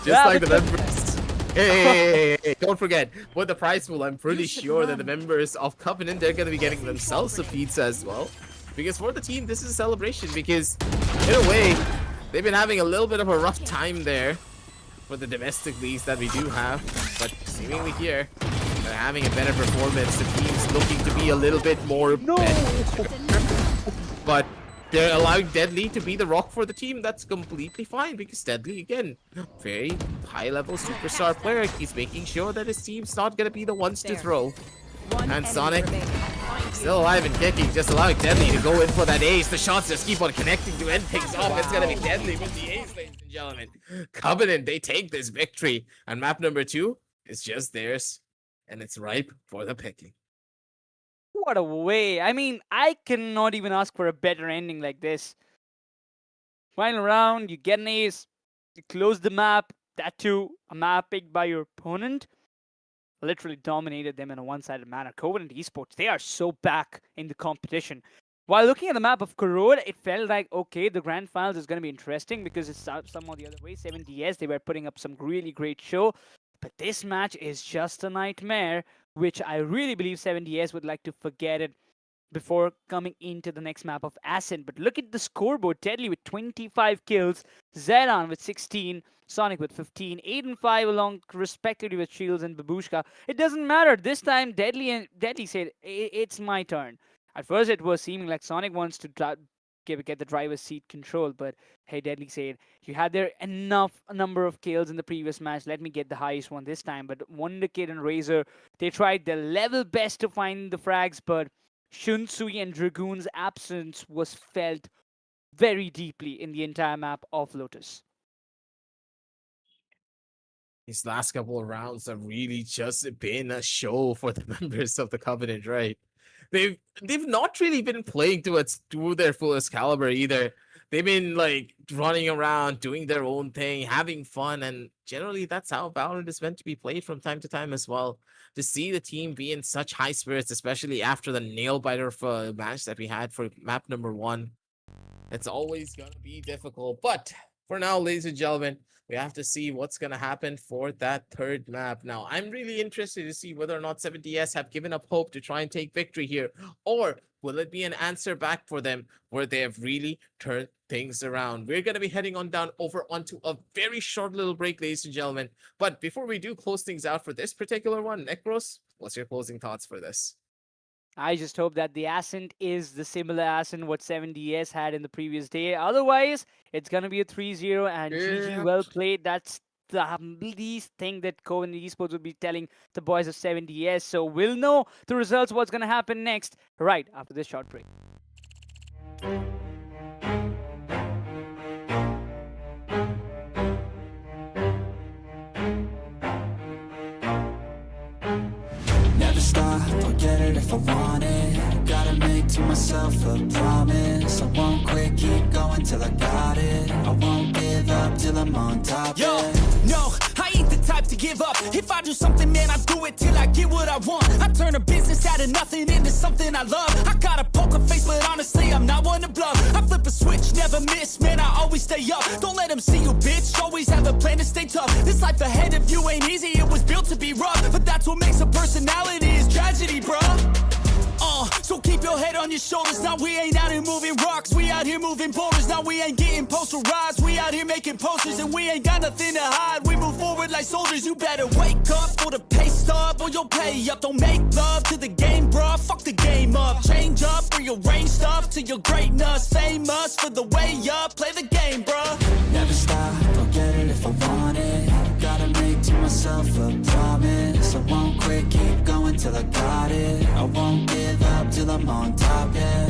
Just Yeah, like the but members. Hey, don't forget, with the prize pool, I'm pretty sure that the members of Covenant, they're going to be getting themselves a pizza as well. Because for the team, this is a celebration because, in a way, they've been having a little bit of a rough time there for the domestic leagues that we do have. But seemingly here, they're having a better performance. The team's looking to be a little bit more better. But they're allowing Deadly to be the rock for the team. That's completely fine because Deadly, again, very high-level superstar player. He's making sure that his team's not going to be the ones to throw. One And enemy Sonic, remaining. still alive and kicking, just allowing Deadly to go in for that ace. The shots just keep on connecting to end things off. It's going to be Deadly with the ace, ladies and gentlemen. Covenant, they take this victory. And map number 2 is just theirs. And it's ripe for the picking. What a way. I mean, I cannot even ask for a better ending like this. Final round, you get an ace, you close the map, that too, a map picked by your opponent. Literally dominated them in a one-sided manner. Covenant Esports, they are so back in the competition. While looking at the map of Corrode, it felt like, okay, the Grand Finals is going to be interesting because it's somehow the other way. 70s, they were putting up some really great show. But this match is just a nightmare, which I really believe 70s would like to forget it before coming into the next map of Ascent. But look at the scoreboard. Deadly with 25 kills, Zeran with 16, Sonic with 15, 8 and 5 along respectively with Shields and Babushka. It doesn't matter. This time, Deadly said, it's my turn. At first, it was seeming like Sonic wants to get the driver's seat control, but hey, Deadly said, you had there enough number of kills in the previous match, let me get the highest one this time. But Wonder Kid and Razor, they tried their level best to find the frags, but Shunsui and Dragoon's absence was felt very deeply in the entire map of Lotus. These last couple of rounds have really just been a show for the members of the Covenant, right? They've not really been playing to their fullest caliber either. They've been like running around, doing their own thing, having fun, and generally that's how Valorant is meant to be played from time to time as well. To see the team be in such high spirits, especially after the nail biter of a match that we had for map number 1, it's always gonna be difficult. But for now, ladies and gentlemen, we have to see what's going to happen for that third map. Now, I'm really interested to see whether or not 70S have given up hope to try and take victory here, or will it be an answer back for them where they have really turned things around? We're going to be heading on down over onto a very short little break, ladies and gentlemen. But before we do close things out for this particular one, Necros, what's your closing thoughts for this? I just hope that the Ascent is the similar Ascent what 7DS had in the previous day. Otherwise, it's going to be a 3-0 and GG, well played. That's the least thing that Covenant Esports will be telling the boys of 7DS. So we'll know the results, what's going to happen next, right after this short break. Never stop, I'll get it if I want it. Gotta make to myself a promise. I won't quit, keep going till I got it. I won't give up till I'm on top. Yo, Yeah. no, I ain't the type to give up. If I do something, man, I do it till I get what I want. I turn a business out of nothing into something I love. I got a poker face, but honestly, I'm not one to bluff. I flip a switch, never miss, man, I always stay up. Don't let them see you, bitch, always have a plan to stay tough. This life ahead of you ain't easy, it was built to be rough. But that's what makes a personality, is tragedy, bruh. So keep your head on your shoulders. Now we ain't out here moving rocks, we out here moving boulders. Now we ain't getting posterized, we out here making posters. And we ain't got nothing to hide, we move forward like soldiers. You better wake up for the pay stub, or you'll pay up. Don't make love to the game, bruh, fuck the game up. Change up, rearrange stuff to your greatness. Famous for the way up, play the game, bruh. Never stop, I'll get it if I want it. Gotta make to myself a promise. I won't quit, keep going till I got it. I won't give up till I'm on top, yeah.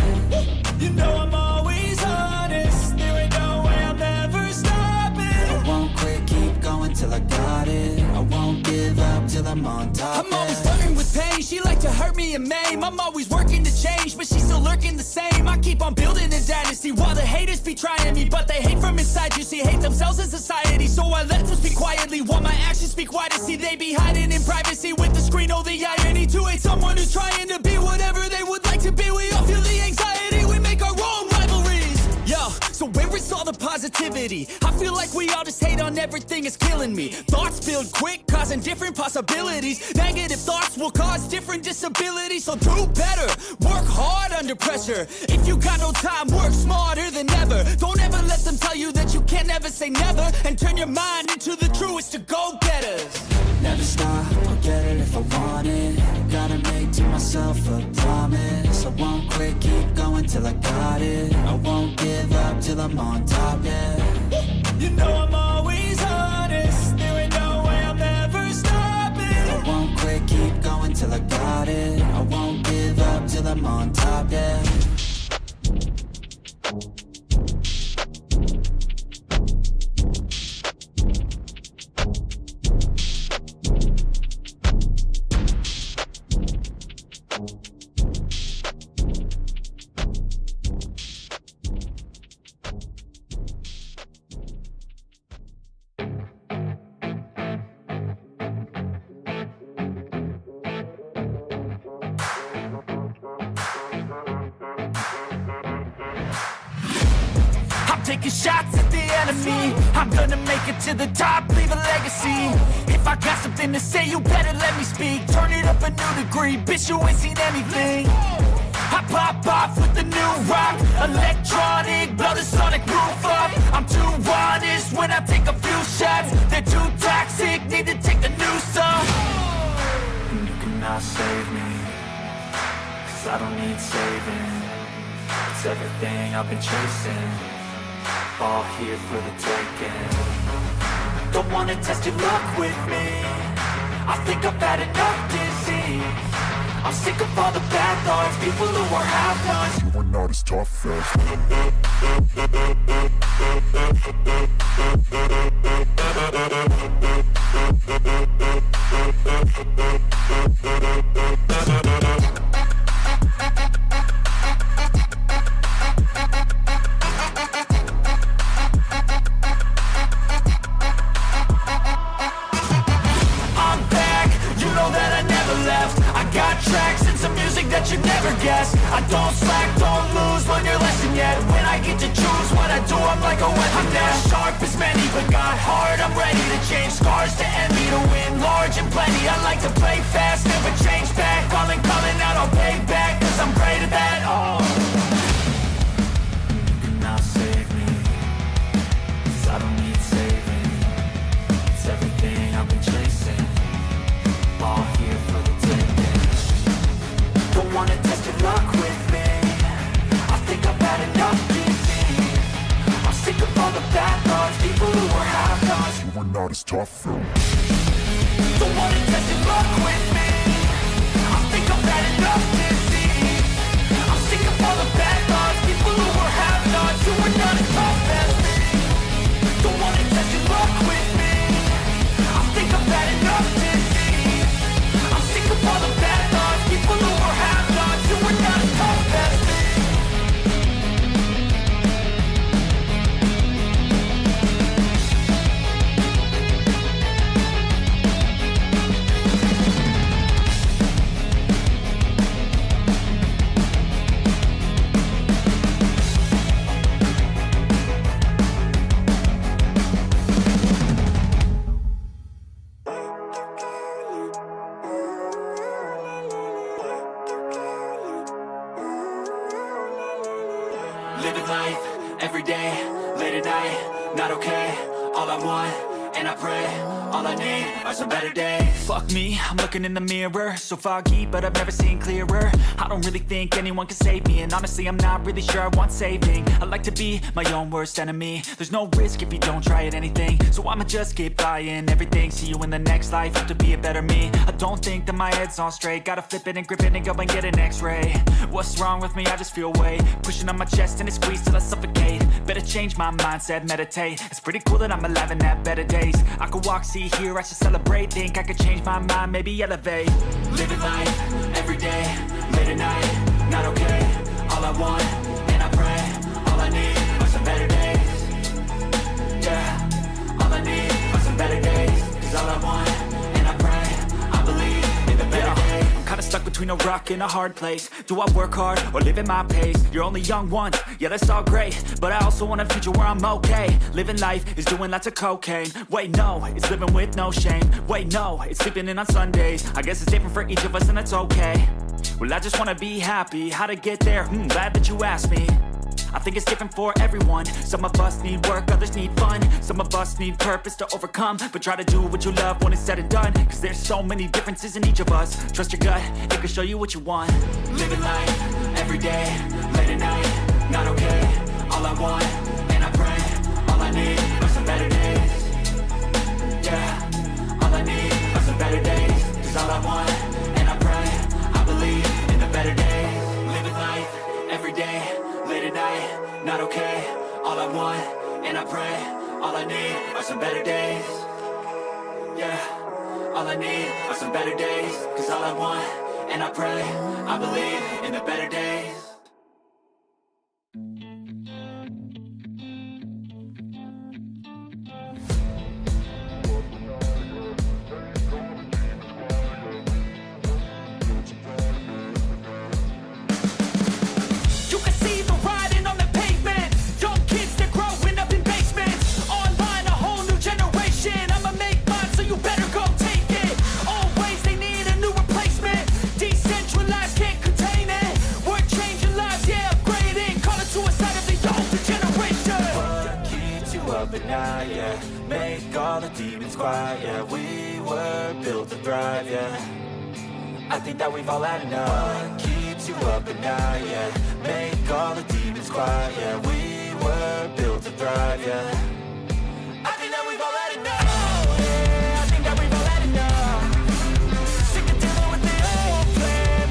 You know I'm always honest, there ain't no way I'm ever stopping. I won't quit, keep going till I got it. I won't give up till I'm on top, I'm always yeah. flirting with pain, she like to hurt me and maim. I'm always working to change, but she's still lurking the same. I keep on building a dynasty while the haters be trying me. But they hate from inside, you see, hate themselves in society. So I let them speak quietly while my actions speak wider. See, they be hiding in privacy with the screen, oh the irony. To hate someone who's trying to be whatever they would like to be. We all feel the anxiety, we make our own rivalries. Yo, so where is all the positivity? I feel like we all just hate on everything, it's killing me. Thoughts build quick, causing different possibilities. Negative thoughts will cause different disabilities. So do better, work hard under pressure. If you got no time, work smarter than ever. Don't ever let them tell you that you can't ever say never. And turn your mind into the truest of go-getters. Never stop, I'll get it if I want it. Gotta make to myself a promise. I won't quit, keep going till I got it. I won't give up till I'm on top, yeah. You know I'm always honest, there ain't no way I'm ever stopping. I won't quit, keep going till I got it. I won't give up till I'm on top, yeah. Taking shots at the enemy, I'm gonna make it to the top, leave a legacy. If I got something to say, you better let me speak. Turn it up a new degree, bitch, you ain't seen anything. I pop off with the new rock, electronic, blow the sonic roof up. I'm too honest when I take a few shots. They're too toxic, need to take the news off. And you cannot save me, 'cause I don't need saving. It's everything I've been chasing, all here for the taking. Don't wanna test your luck with me, I think I've had enough disease. I'm sick of all the bad thoughts, people who are half-nots. You are not as tough as I'm back, you know that I never left. I got tracks and some music that you never guessed. I don't slack, don't lose, learn your lesson yet. When I get to choose what I do, I'm like a weapon. I'm not sharp as many, but got hard. I'm ready to change scars to envy, to win large and plenty. I like to play fast, never change back. Calling out, I'll pay back, cause I'm great at that. Oh, you cannot save me, cause I don't need saving. It's everything I've been chasing, all here for the taking. Don't wanna test your luck with me, I think I've had enough giving. I'm sick of all the bad thoughts, people who are half-nots. you are not as tough as Don't wanna test your luck with me, I think I've had enough giving. I'm sick of all the bad thoughts, people who are half-nots, who are not as tough as me. Don't wanna test your luck with me, I think I've had enough giving. I'm sick of all the bad thoughts, people who are half-nots, who are not as tough as me. Living life, every day, late at night, not okay. All I want, and I pray, all I need are some better days. Fuck me, I'm looking in the mirror, so foggy, but I've never seen clearer. I don't really think anyone can save me, and honestly I'm not really sure I want saving. I like to be my own worst enemy. There's no risk if you don't try at anything, so I'ma just keep buying everything. See you in the next life, have to be a better me. I don't think that my head's on straight, gotta flip it and grip it and go and get an x-ray. What's wrong with me? I just feel weight pushing on my chest and it squeezes till I suffocate. Better change my mindset, meditate. It's pretty cool that I'm alive and have better days. I could walk, see, hear, I should celebrate. Think I could change my mind, maybe elevate. Living life, every day, late at night, not okay. All I want, and I pray, all I need are some better days. Yeah, all I need are some better days. Cause all I want, and I pray, I believe in the better days. I'm kinda stuck between a rock and a hard place. Do I work hard or live at my pace? You're only young once, yeah that's all great, but I also want a future where I'm okay. Living life is doing lots of cocaine. Wait no, it's living with no shame. Wait no, it's sleeping in on Sundays. I guess it's different for each of us and that's okay. Well I just wanna be happy, how to get there? Glad that you asked me. I think it's different for everyone. Some of us need work, others need fun. Some of us need purpose to overcome. But try to do what you love when it's said and done. Cause there's so many differences in each of us. Trust your gut, it can show you what you want. Living life, every day, late at night, not okay. All I want, and I pray, all I need are some better days. Yeah, all I need are some better days. Cause all I want, and I pray, I believe in the better days. Living life, every day, late at night, not okay. All I want, and I pray, all I need are some better days. Yeah, all I need are some better days. Cause all I want, and I pray, I believe in the better days. You can see the riding on the pavement. Young kids, they're growing up in basements. Online, a whole new generation. I'ma make mine, so you better go take it. Always, they need a new replacement. Decentralized, can't contain it. We're changing lives, yeah, upgrading. Call it suicide of the older generation. What keeps you up at night, yeah? Make all the demons quiet, yeah. We were built to thrive, yeah. I think that we've all had enough. What keeps you up at night, yeah? Make all the demons quiet, yeah. We were built to thrive, yeah. I think that we've all had enough. Yeah, I think that we've all had enough. Sick of dealing with the old plan.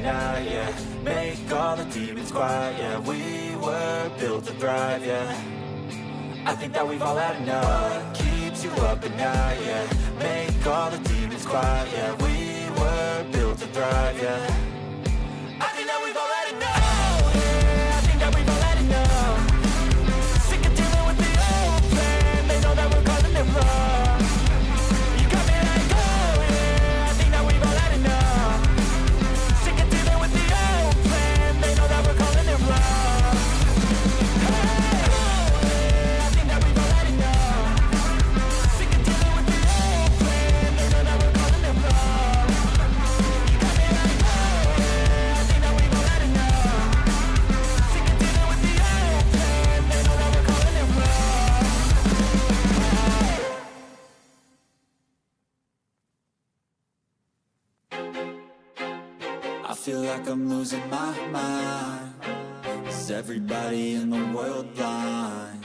night, yeah. Make all the demons quiet, yeah. We were built to thrive, yeah. I think that we've all had enough. What keeps you up at night, yeah. Make all the demons quiet, yeah. We were built to thrive, yeah. I think that we've all had enough. Yeah, I think that we've all had enough. Sick of dealing with the old plan. They know that we're calling it bluff. You got me like, oh yeah, I think that we've all had enough. Sick of dealing with the old plan. They know that we're calling it bluff. Hey, oh yeah, I think that we've all had enough. Sick of dealing with the old plan. They know that we're calling it bluff. You got me like, oh yeah, I think that we've all had enough. Sick of dealing with the old plan. They know that we're calling it bluff. I feel like I'm losing my mind. Is everybody in the world blind?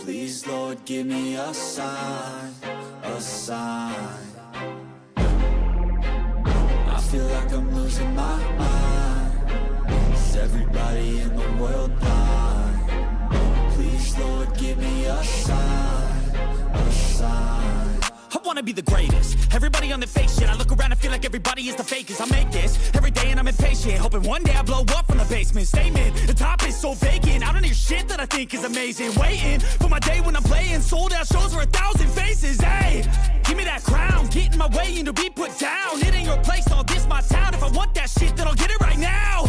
Please, Lord, give me a sign, a sign. I feel like I'm losing my mind. Is everybody in the world blind? Please, Lord, give me a sign, a sign. I wanna be the greatest. Everybody on the fake shit. I look around and feel like everybody is the fakest. I make this every day and I'm impatient, hoping one day I blow up from the basement. Statement, the top is so vacant. I don't hear shit that I think is amazing. Waiting for my day when I'm playing sold out shows for 1,000 faces. Hey, give me that crown, get in my way and to be put down. It ain't your place, all this my town. If I want that shit, then I'll get it right now.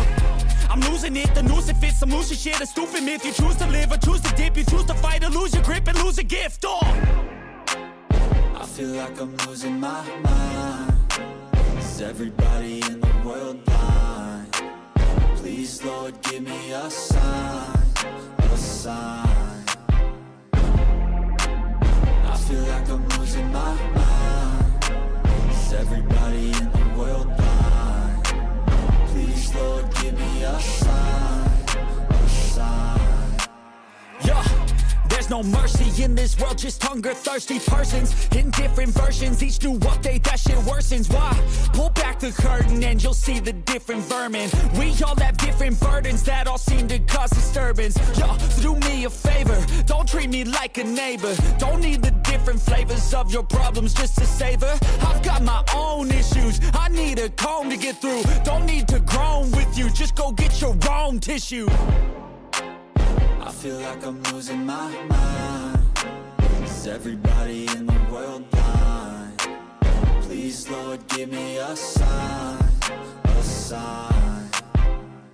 I'm losing it, the noose it fits. I'm losing shit, a stupid myth. You choose to live or choose to dip. You choose to fight or lose your grip and lose a gift. I feel like I'm losing my mind. Is everybody in the world blind? Please, Lord, give me a sign, a sign. I feel like I'm losing my mind. Is everybody in the world blind? Please, Lord, give me a sign, a sign. Yeah. There's no mercy in this world, just hunger-thirsty persons in different versions. Each new update, that shit worsens. Why? Pull back the curtain and you'll see the different vermin. We all have different burdens that all seem to cause disturbance. Yo, do me a favor, don't treat me like a neighbor. Don't need the different flavors of your problems just to savor. I've got my own issues, I need a comb to get through. Don't need to groan with you, just go get your own tissue. I feel like I'm losing my mind. Is everybody in the world blind? Please, Lord, give me a sign, a sign.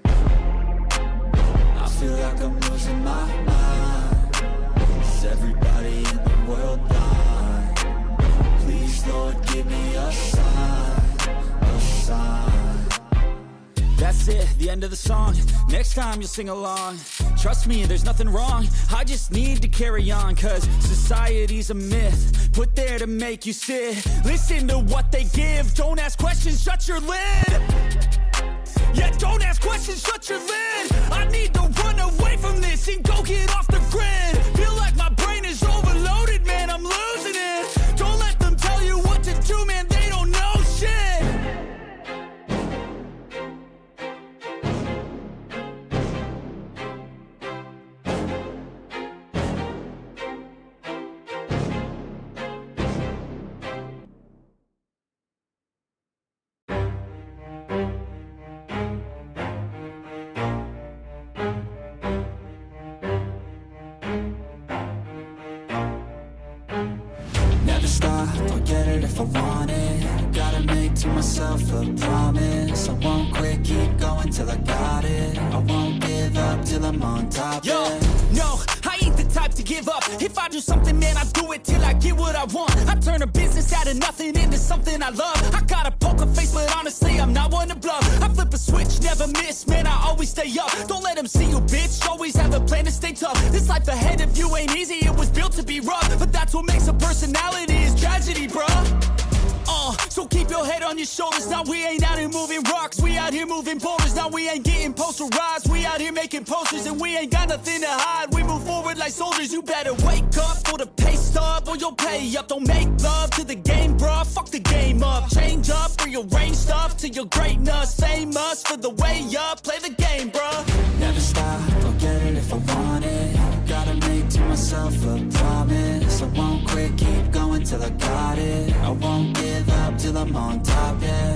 I feel like I'm losing my mind. Is everybody in the world blind? Please, Lord, give me a sign, a sign. That's it, the end of the song. Next time you'll sing along. Trust me, there's nothing wrong. I just need to carry on, cause society's a myth put there to make you sit. Listen to what they give. Don't ask questions, shut your lid. Yeah, don't ask questions, shut your lid. I need to run away from this and go get off the grid. Feel like my brain is overloaded, man, I'm losing it. Don't let them tell you what to do, man, they don't know shit. Never stop, I'll get it if I want it. Gotta make to myself a promise. I won't quit, keep going till I got it. I won't give up till I'm on top. Yo, yeah. no, I ain't the type to give up. If I do something, man, I do it till I get what I want. I turn a business out of nothing into something I love. I got a poker face, but honestly, I'm not one to bluff. I flip a switch, never miss, man, I always stay up. Don't let them see you, bitch, always have a plan to stay tough. This life ahead of you ain't easy, it was built to be rough. But that's what makes a personality, is tragedy, bruh. So keep your head on your shoulders. Now we ain't out here moving rocks, we out here moving boulders. Now we ain't getting posterized, we out here making posters. And we ain't got nothing to hide, we move forward like soldiers. You better wake up for the pay stub or you'll pay up. Don't make love to the game, bruh, fuck the game up. Change up, rearrange stuff till you feel greatness, famous for the way up, play the game, bruh. Never stop, I'll get it if I want it. Gotta make to myself a promise. I won't quit, keep going till I got it. I won't give up till I'm on top, yeah.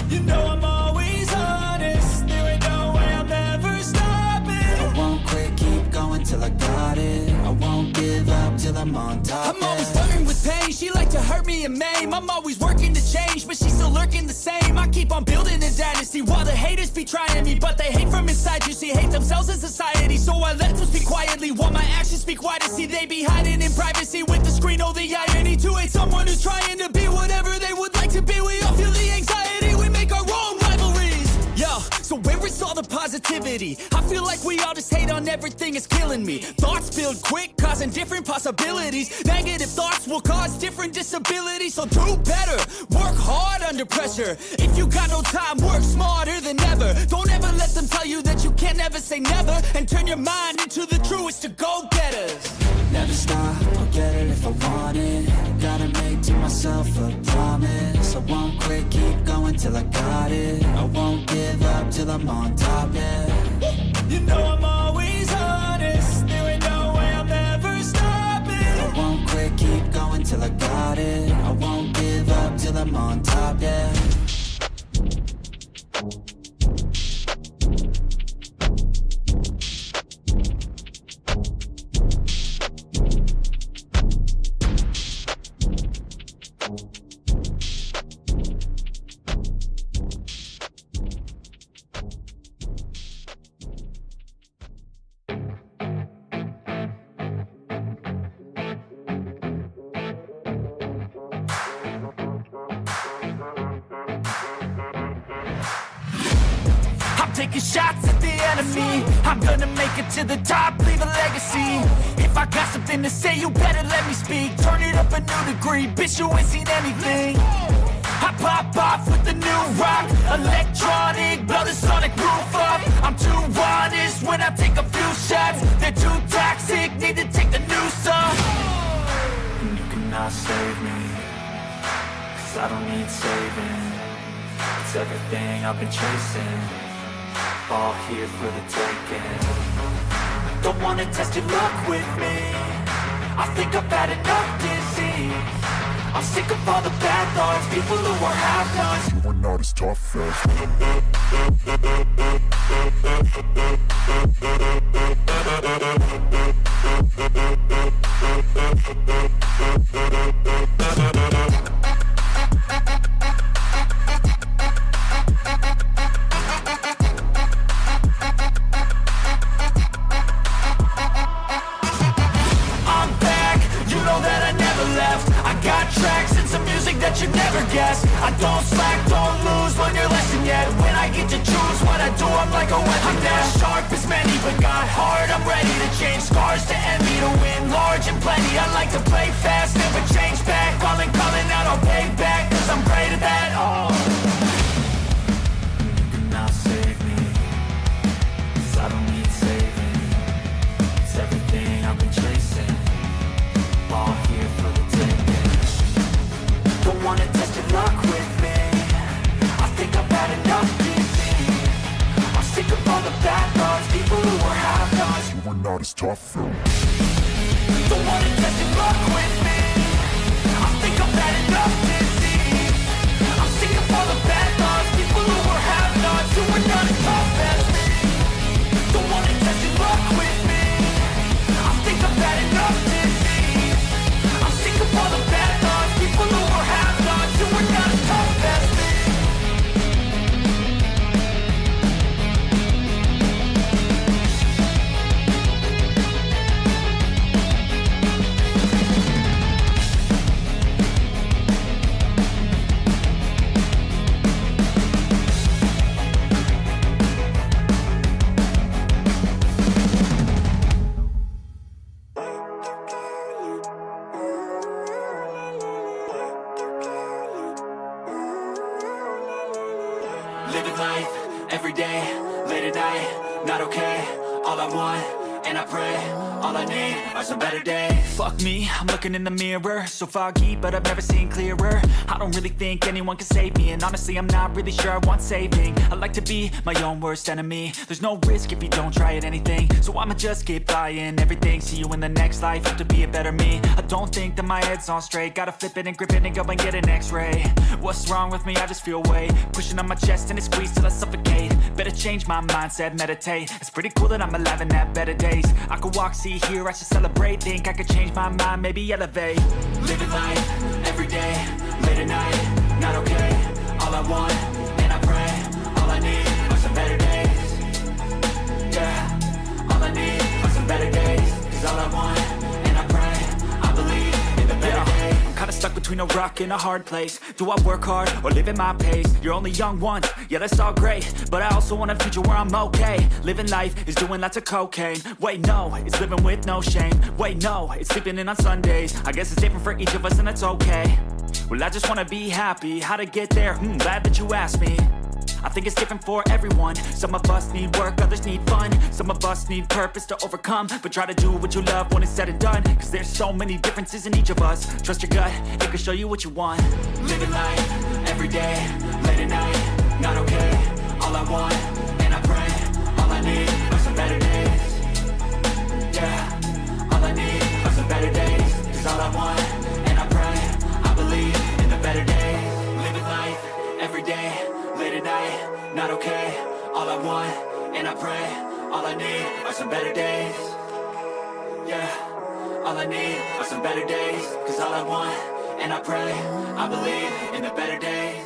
You know I'm always honest, there ain't no way I'm ever stopping. I won't quit, keep going till I got it. I won't give up till I'm on top, I'm always flirting with pain, she like to hurt me and maim. I'm always working to change, but she's still lurking the same. I keep on building a dynasty while the haters be trying me, but they hate from inside. You see, hate themselves in society, so I let them speak quietly while my actions speak wider. See, they be hiding in privacy with the screen. Oh, the irony to hate someone who's trying to be whatever they would like to be. We all feel the anxiety, we make our own rivalries. Yo, so where is all the positivity? I feel like we all just hate on everything, it's killing me. Thoughts build quick, causing different possibilities. Negative thoughts will cause different disabilities. So do better, work hard under pressure. If you got no time, work smarter than ever. Don't ever let them tell you that you can't never say never. And turn your mind into the truest to go-getters. Never stop, I'll get it if I want it. Gotta make to myself a promise. I won't quit, keep going till I got it. I won't give up till I'm on top, yeah. You know I'm always honest, there ain't no way I'm ever stopping. I won't quit, keep going till I got it. I won't give up till I'm on top, yeah. Taking shots at the enemy, I'm gonna make it to the top, leave a legacy. If I got something to say, you better let me speak. Turn it up a new degree, bitch, you ain't seen anything. I pop off with the new rock, electronic, blow the sonic roof up. I'm too honest when I take a few shots. They're too toxic, need to take the noose off. And you cannot save me, 'cause I don't need saving. It's everything I've been chasing, all here for the taking. Don't wanna test your luck with me, I think I've had enough disease. I'm sick of all the bad thoughts, people who are half-nots. You are not as tough as that you never guess. I don't slack, don't lose, learn your lesson yet. When I get to choose what I do, I'm like a weapon. I'm not sharp as many, but got heart. I'm ready to change scars to envy, to win large and plenty. I like to play fast, never change back. Calling out, I'll pay back, 'cause I'm great at that. Oh. You cannot save me, 'cause I don't need saving. It's everything I've been chasing, all here for the taking. Don't wanna test your luck with me, I think I've had enough disease. I'm sick of all the bad thoughts, people who are half-nots. you are not as tough as Don't wanna test your luck with me, I think I've had enough disease. I'm sick of all the bad thoughts, people who are half-nots, who are not as tough as me. Don't wanna test your luck with me, I think I've had enough disease. I'm sick of all the bad thoughts, people who are half-nots, who are not as tough as me. Living life, every day, late at night, not okay. All I want, and I pray, all I need are some better days. Fuck me, I'm looking in the mirror, so foggy, but I've never seen clearer. I don't don't really think anyone can save me. And honestly, I'm not really sure I want saving. I like to be my own worst enemy. There's no risk if you don't try at anything, so I'ma just keep buying everything. See you in the next life, have to be a better me. I don't think that my head's on straight. Gotta flip it and grip it and go and get an x-ray. What's wrong with me? I just feel weight pushing on my chest and it squeezes till I suffocate. Better change my mindset, meditate. It's pretty cool that I'm alive and have better days. I could walk, see, hear, I should celebrate. Think I could change my mind, maybe elevate. Living life, every day, late at night, not okay. All I want, and I pray, all I need are some better days. Yeah, all I need are some better days. Cause all I want, and I pray, I believe in the better days. I'm kinda stuck between a rock and a hard place. Do I work hard or live at my pace? You're only young once, yeah that's all great, but I also want a future where I'm okay. Living life is doing lots of cocaine. Wait no, it's living with no shame. Wait no, it's sleeping in on Sundays. I guess it's different for each of us and that's okay. Well I just wanna be happy. How to get there? Glad that you asked me. I think it's different for everyone. Some of us need work, others need fun. Some of us need purpose to overcome. But try to do what you love when it's said and done. Cause there's so many differences in each of us. Trust your gut, it can show you what you want. Living life, every day, late at night, not okay. All I want, and I pray, all I need are some better days. Yeah, all I need are some better days. Cause all I want, and I pray, I believe in the better days. Living life, every day, late at night, not okay. All I want, and I pray, all I need are some better days. Yeah, all I need are some better days. Cause all I want, and I pray, I believe in the better days.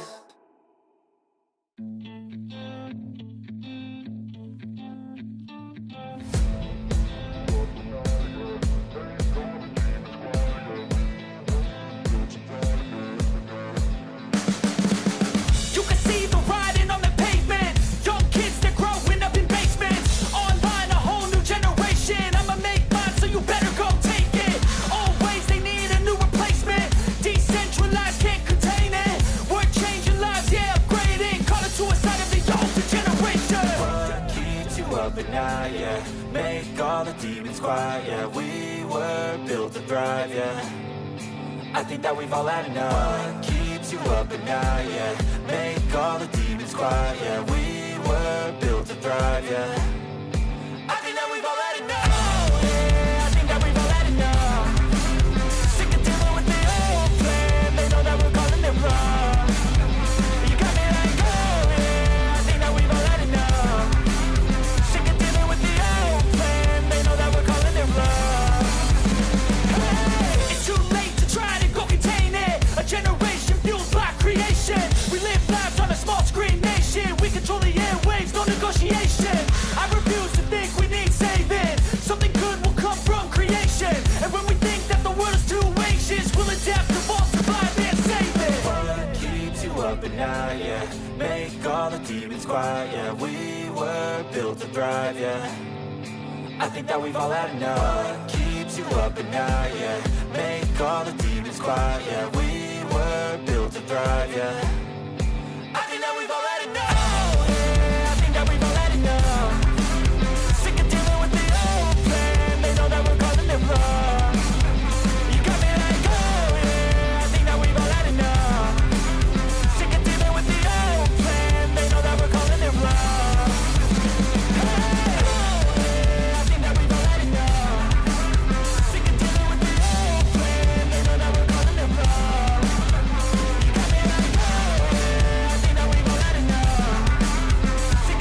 You can see the writing on the pavement. Young kids, they're growing up in basements. Online, a whole new generation. I'ma make mine, so you better go take it. Always, they need a new replacement. Decentralized, can't contain it. We're changing lives, yeah, upgrading. Call it suicide of the older generation. What keeps you up at night, yeah? Make all the demons quiet, yeah. We were built to thrive, yeah. I think that we've all had enough. What keeps you up at night, yeah? Make all the demons quiet, yeah. We were built to thrive, yeah. I think that we've all had enough. Oh, yeah, I think that we've all had enough. Sick of dealing with the old plan. They know that we're calling it wrong. You got me like, oh, yeah, I think that we've all had enough. Sick of dealing with the old plan. They know that we're calling it wrong. It's too late to try to go contain it. A generation fueled by creation. We live lives on a small screen nation. We control the airwaves, no negotiation. I refuse to think we need saving. Something good will come from creation. And when we think that the world is too anxious, we'll adapt, evolve, survive, and save it. What keeps you up at night, yeah? Make all the demons quiet, yeah. We were built to thrive, yeah. I think that we've all had enough. What keeps you up at night, yeah? Make all the demons quiet, yeah. We were built to thrive, yeah. I think that we've all had enough. Oh, yeah, I think that we've all had enough. Sick of dealing with the old plan. They know that we're calling it wrong. You got me like, oh, yeah, I think that we've all had enough. Sick of dealing with the old plan. They know that we're calling it wrong. Hey, oh, yeah, I think that we've all had enough. Sick of dealing with the old plan. They know that we're calling it wrong. You got me like, oh, yeah, I think that we've all had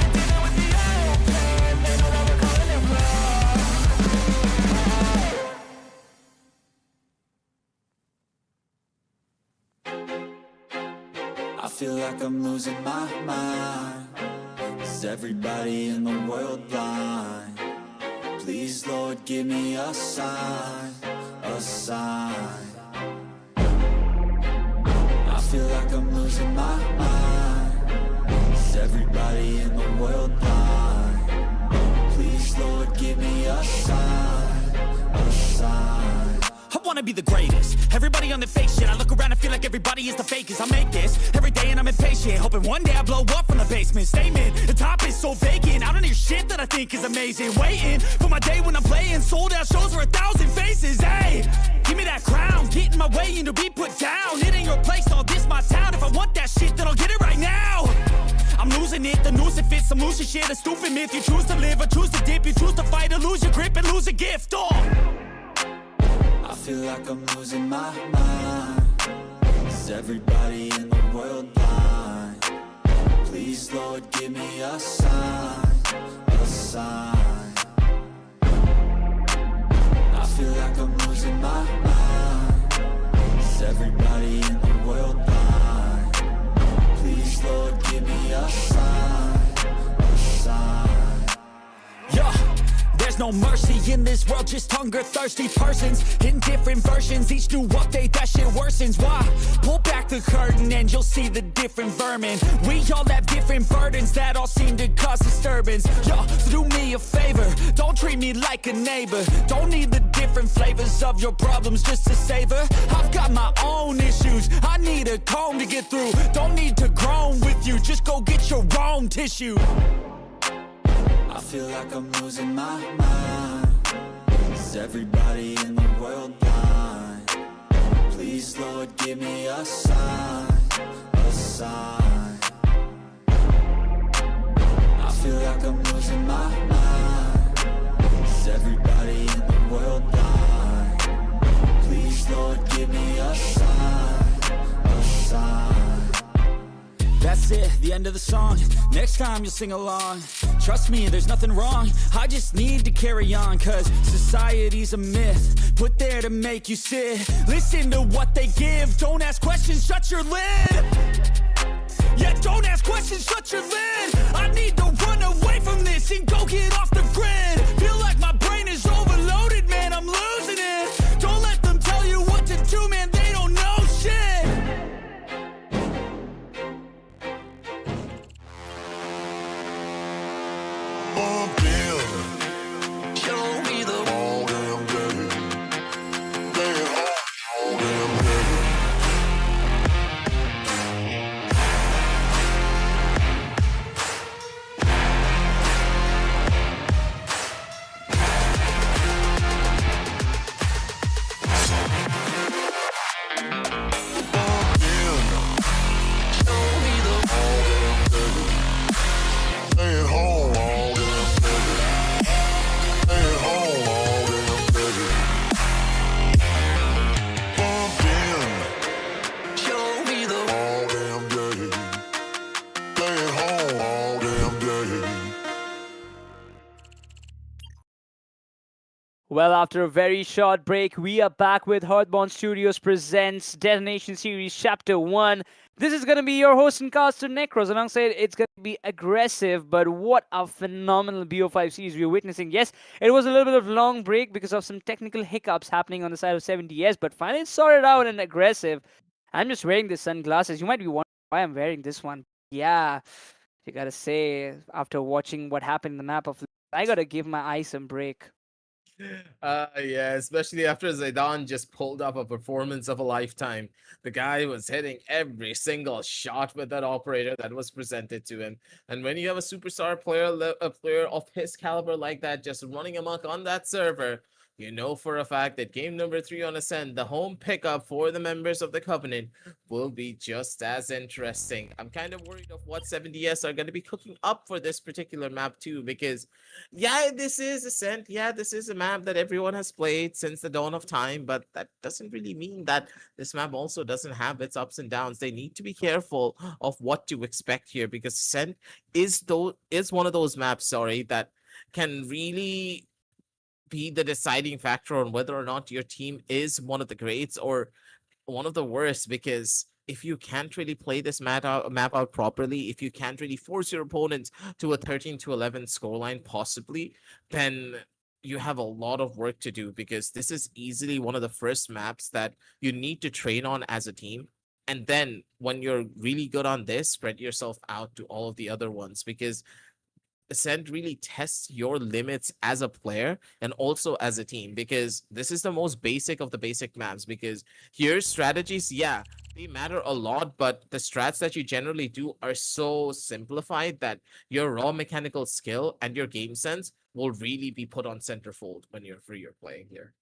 enough. Sick of dealing with the old plan. They know that we're calling it wrong. I feel like I'm losing my mind. Is everybody in the world blind? Please, Lord, give me a sign, a sign. I feel like I'm losing my mind. Is everybody in the world blind? Please, Lord, give me a sign, a sign. I wanna be the greatest. Everybody on the fake shit. I look around and feel like everybody is the fakest. I make this every day and I'm impatient, hoping one day I blow up from the basement. Statement, the top is so vacant. I don't hear shit that I think is amazing. Waiting for my day when I'm playing sold out shows for 1,000 faces. Hey, give me that crown, get in my way and to be put down. It ain't your place, no, this my town. some losing shit, a stupid myth. You choose to live or choose to dip. You choose to fight or lose your grip and lose a gift. Oh! I feel like I'm losing my mind. Is everybody in the world blind? Please, Lord, give me a sign, a sign. I feel like I'm losing my mind. Is everybody in the world blind? Please, Lord, give me a sign, a sign. Yeah, there's no mercy in this world, just hunger-thirsty persons in different versions. Each new update, that shit worsens. Why? Pull back the curtain and you'll see the different vermin. We all have different burdens that all seem to cause disturbance. Yo, so do me a favor, don't treat me like a neighbor. Don't need the different flavors of your problems just to savor. I've got my own issues, I need a comb to get through. Don't need to groan with you, just go get your own tissue. I feel like I'm losing my mind. Is everybody in the world blind? Please, Lord, give me a sign, a sign. I feel like I'm losing my mind. Is everybody in the world blind? Please, Lord, give me a sign, a sign. That's it, the end of the song. Next time you'll sing along. Trust me, there's nothing wrong. I just need to carry on, cause society's a myth put there to make you sit. Listen to what they give. Don't ask questions, shut your lid. Yeah, don't ask questions, shut your lid. I need to run away from this and go get off the grid. Feel like my brain is overloaded, man, I'm losing it. Don't let them tell you what to do, man, they don't know shit. Bump in. Show me the all damn day. Stay at home all damn day. Bump in. Show me the all damn day. Stay at home all damn day. Stay at home all damn day. Bump in. Show me the all damn day. Stay at home all damn day. Well, after a very short break, we are back with Hearthborn Studios presents Detonation Series Chapter 1. This is going to be your host and caster, Necros. Alongside, it's going to be aggressive, but what a phenomenal BO5 series we're witnessing. Yes, it was a little bit of long break because of some technical hiccups happening on the side of 70S, but finally sorted out and aggressive. I'm just wearing the sunglasses. You might be wondering why I'm wearing this one. Yeah, you gotta say, after watching what happened in the map of, I gotta give my eyes some break. Yeah, especially after Zidane just pulled up a performance of a lifetime. The guy was hitting every single shot with that operator that was presented to him. And when you have a superstar player, a player of his caliber like that, just running amok on that server, you know for a fact that game number 3 on Ascend, the home pickup for the members of the Covenant, will be just as interesting. I'm kind of worried of what 70S are going to be cooking up for this particular map too, because yeah, this is Ascent. Yeah, this is a map that everyone has played since the dawn of time, but that doesn't really mean that this map also doesn't have its ups and downs. They need to be careful of what to expect here, because Ascent is one of those maps, sorry, that can really be the deciding factor on whether or not your team is one of the greats or one of the worst, because if you can't really play this map out properly, if you can't really force your opponents to a 13-11 scoreline possibly, then you have a lot of work to do, because this is easily one of the first maps that you need to train on as a team. And then when you're really good on this, spread yourself out to all of the other ones, because Ascent really tests your limits as a player and also as a team, because this is the most basic of the basic maps. Because here strategies, yeah, they matter a lot, but the strats that you generally do are so simplified that your raw mechanical skill and your game sense will really be put on centerfold when you're playing here.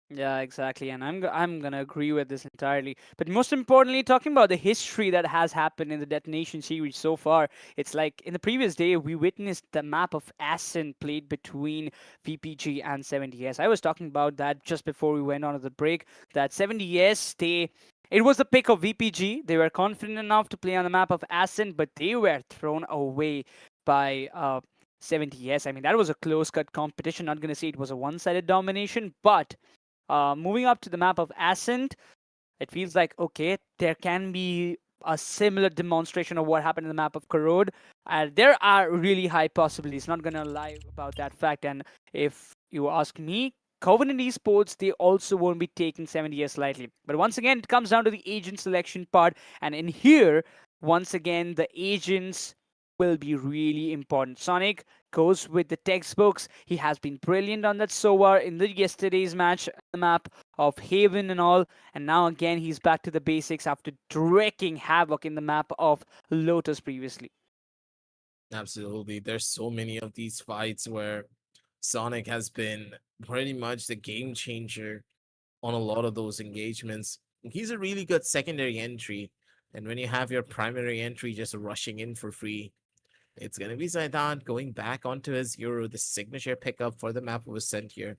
Yeah, exactly, and I'm gonna agree with this entirely. But most importantly, talking about the history that has happened in the Detonation series so far, it's like in the previous day we witnessed the map of Ascent played between VPG and 70s. I was talking about that just before we went on to the break. That 70s it was the pick of VPG. They were confident enough to play on the map of Ascent, but they were thrown away by 70s. I mean, that was a close cut competition. Not gonna say it was a one sided domination, but moving up to the map of Ascent, it feels like okay, there can be a similar demonstration of what happened in the map of Corrode. There are really high possibilities. Not gonna lie about that fact. And if you ask me, Covenant Esports, they also won't be taking 70 years lightly. But once again, it comes down to the agent selection part. And in here, once again, the agents will be really important. Sonic goes with the textbooks. He has been brilliant on that Sova in the yesterday's match, the map of Haven and all. And now again, he's back to the basics after wreaking havoc in the map of Lotus previously. Absolutely. There's so many of these fights where Sonic has been pretty much the game changer on a lot of those engagements. He's a really good secondary entry. And when you have your primary entry just rushing in for free, it's going to be Zaidan going back onto his Euro, the signature pickup for the map was sent here.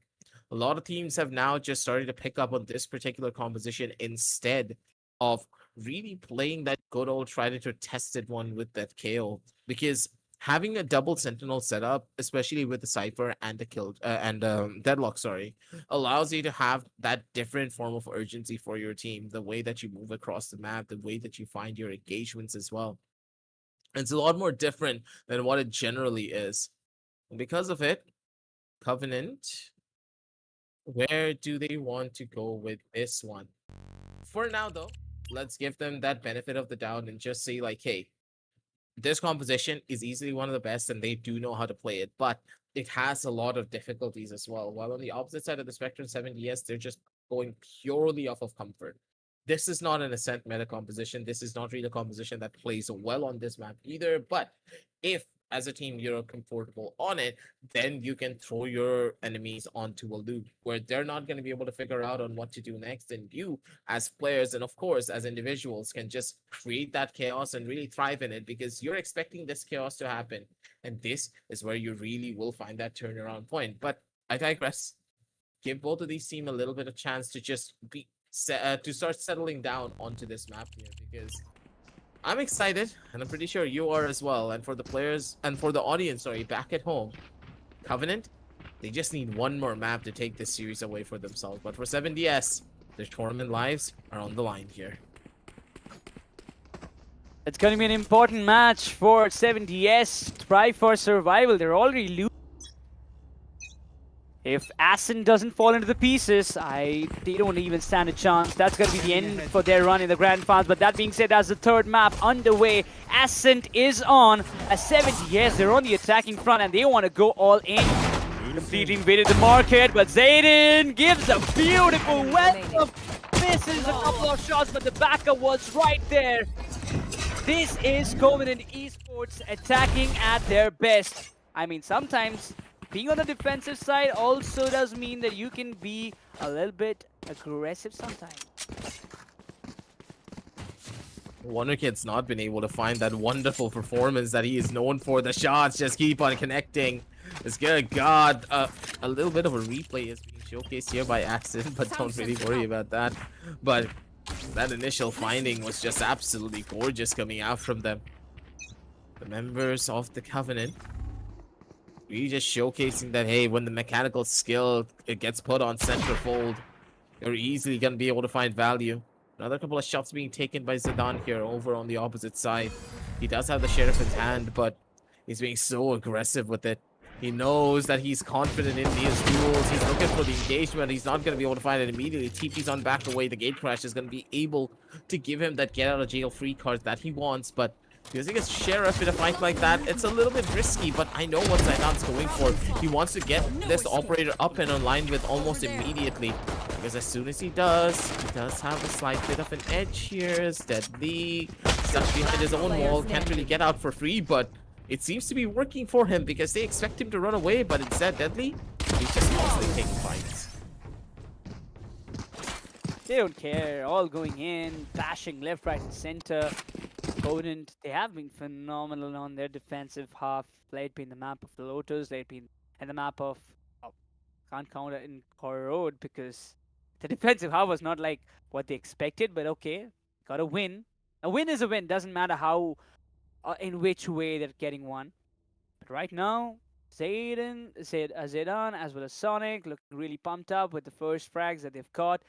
A lot of teams have now just started to pick up on this particular composition instead of really playing that good old tried and tested one with that KO. Because having a double sentinel setup, especially with the Cypher and the kill and Deadlock, sorry, allows you to have that different form of urgency for your team. The way that you move across the map, the way that you find your engagements as well. It's a lot more different than what it generally is. And because of it, Covenant, where do they want to go with this one? For now, though, let's give them that benefit of the doubt and just say, like, hey, this composition is easily one of the best and they do know how to play it, but it has a lot of difficulties as well. While on the opposite side of the spectrum, 70s, they're just going purely off of comfort. This is not an Ascent meta composition. This is not really a composition that plays well on this map either. But if, as a team, you're comfortable on it, then you can throw your enemies onto a loop where they're not going to be able to figure out on what to do next. And you, as players, and of course, as individuals, can just create that chaos and really thrive in it because you're expecting this chaos to happen. And this is where you really will find that turnaround point. But I digress. Give both of these teams a little bit of chance to just be to start settling down onto this map here because I'm excited and I'm pretty sure you are as well. And for the players and for the audience, sorry, back at home, Covenant, they just need one more map to take this series away for themselves. But for 7DS, their tournament lives are on the line here. It's going to be an important match for 7DS. Try for survival. They're already losing. If Ascent doesn't fall into the pieces, they don't even stand a chance. That's going to be the end for their run in the Grand Finals. But that being said, as the third map underway, Ascent is on a 70. Yes, they're on the attacking front and they want to go all in. Completely invaded the market, but Zayden gives a beautiful welcome. Misses a couple of shots, but the backup was right there. This is Covenant Esports attacking at their best. I mean, sometimes being on the defensive side also does mean that you can be a little bit aggressive sometimes. Wonderkid's not been able to find that wonderful performance that he is known for. The shots just keep on connecting. It's good. God, a little bit of a replay is being showcased here by accident, but don't really worry about that. But that initial finding was just absolutely gorgeous coming out from them. The members of the Covenant really just showcasing that, hey, when the mechanical skill it gets put on centerfold, you're easily going to be able to find value. Another couple of shots being taken by Zidane here over on the opposite side. He does have the Sheriff in hand, but he's being so aggressive with it. He knows that he's confident in these duels. He's looking for the engagement. He's not going to be able to find it immediately. TP's on back away. The gate crash is going to be able to give him that get out of jail free card that he wants, but using his Sheriff in a fight like that, it's a little bit risky, but I know what Zaidan's going for. He wants to get this operator up and online with almost immediately. Because as soon as he does have a slight bit of an edge here. Is Deadly stuck behind his own wall, can't really get out for free, but it seems to be working for him because they expect him to run away, but instead Deadly, he's just constantly taking fights. They don't care. All going in, bashing left, right, and center. Covenant, they have been phenomenal on their defensive half. Let it be in the map of the Lotus, let it be in the map of. Oh, can't count it in Core Road because the defensive half was not like what they expected, but okay, got a win. A win is a win, doesn't matter how, in which way they're getting one. But right now, Zaydan as well as Sonic looking really pumped up with the first frags that they've got.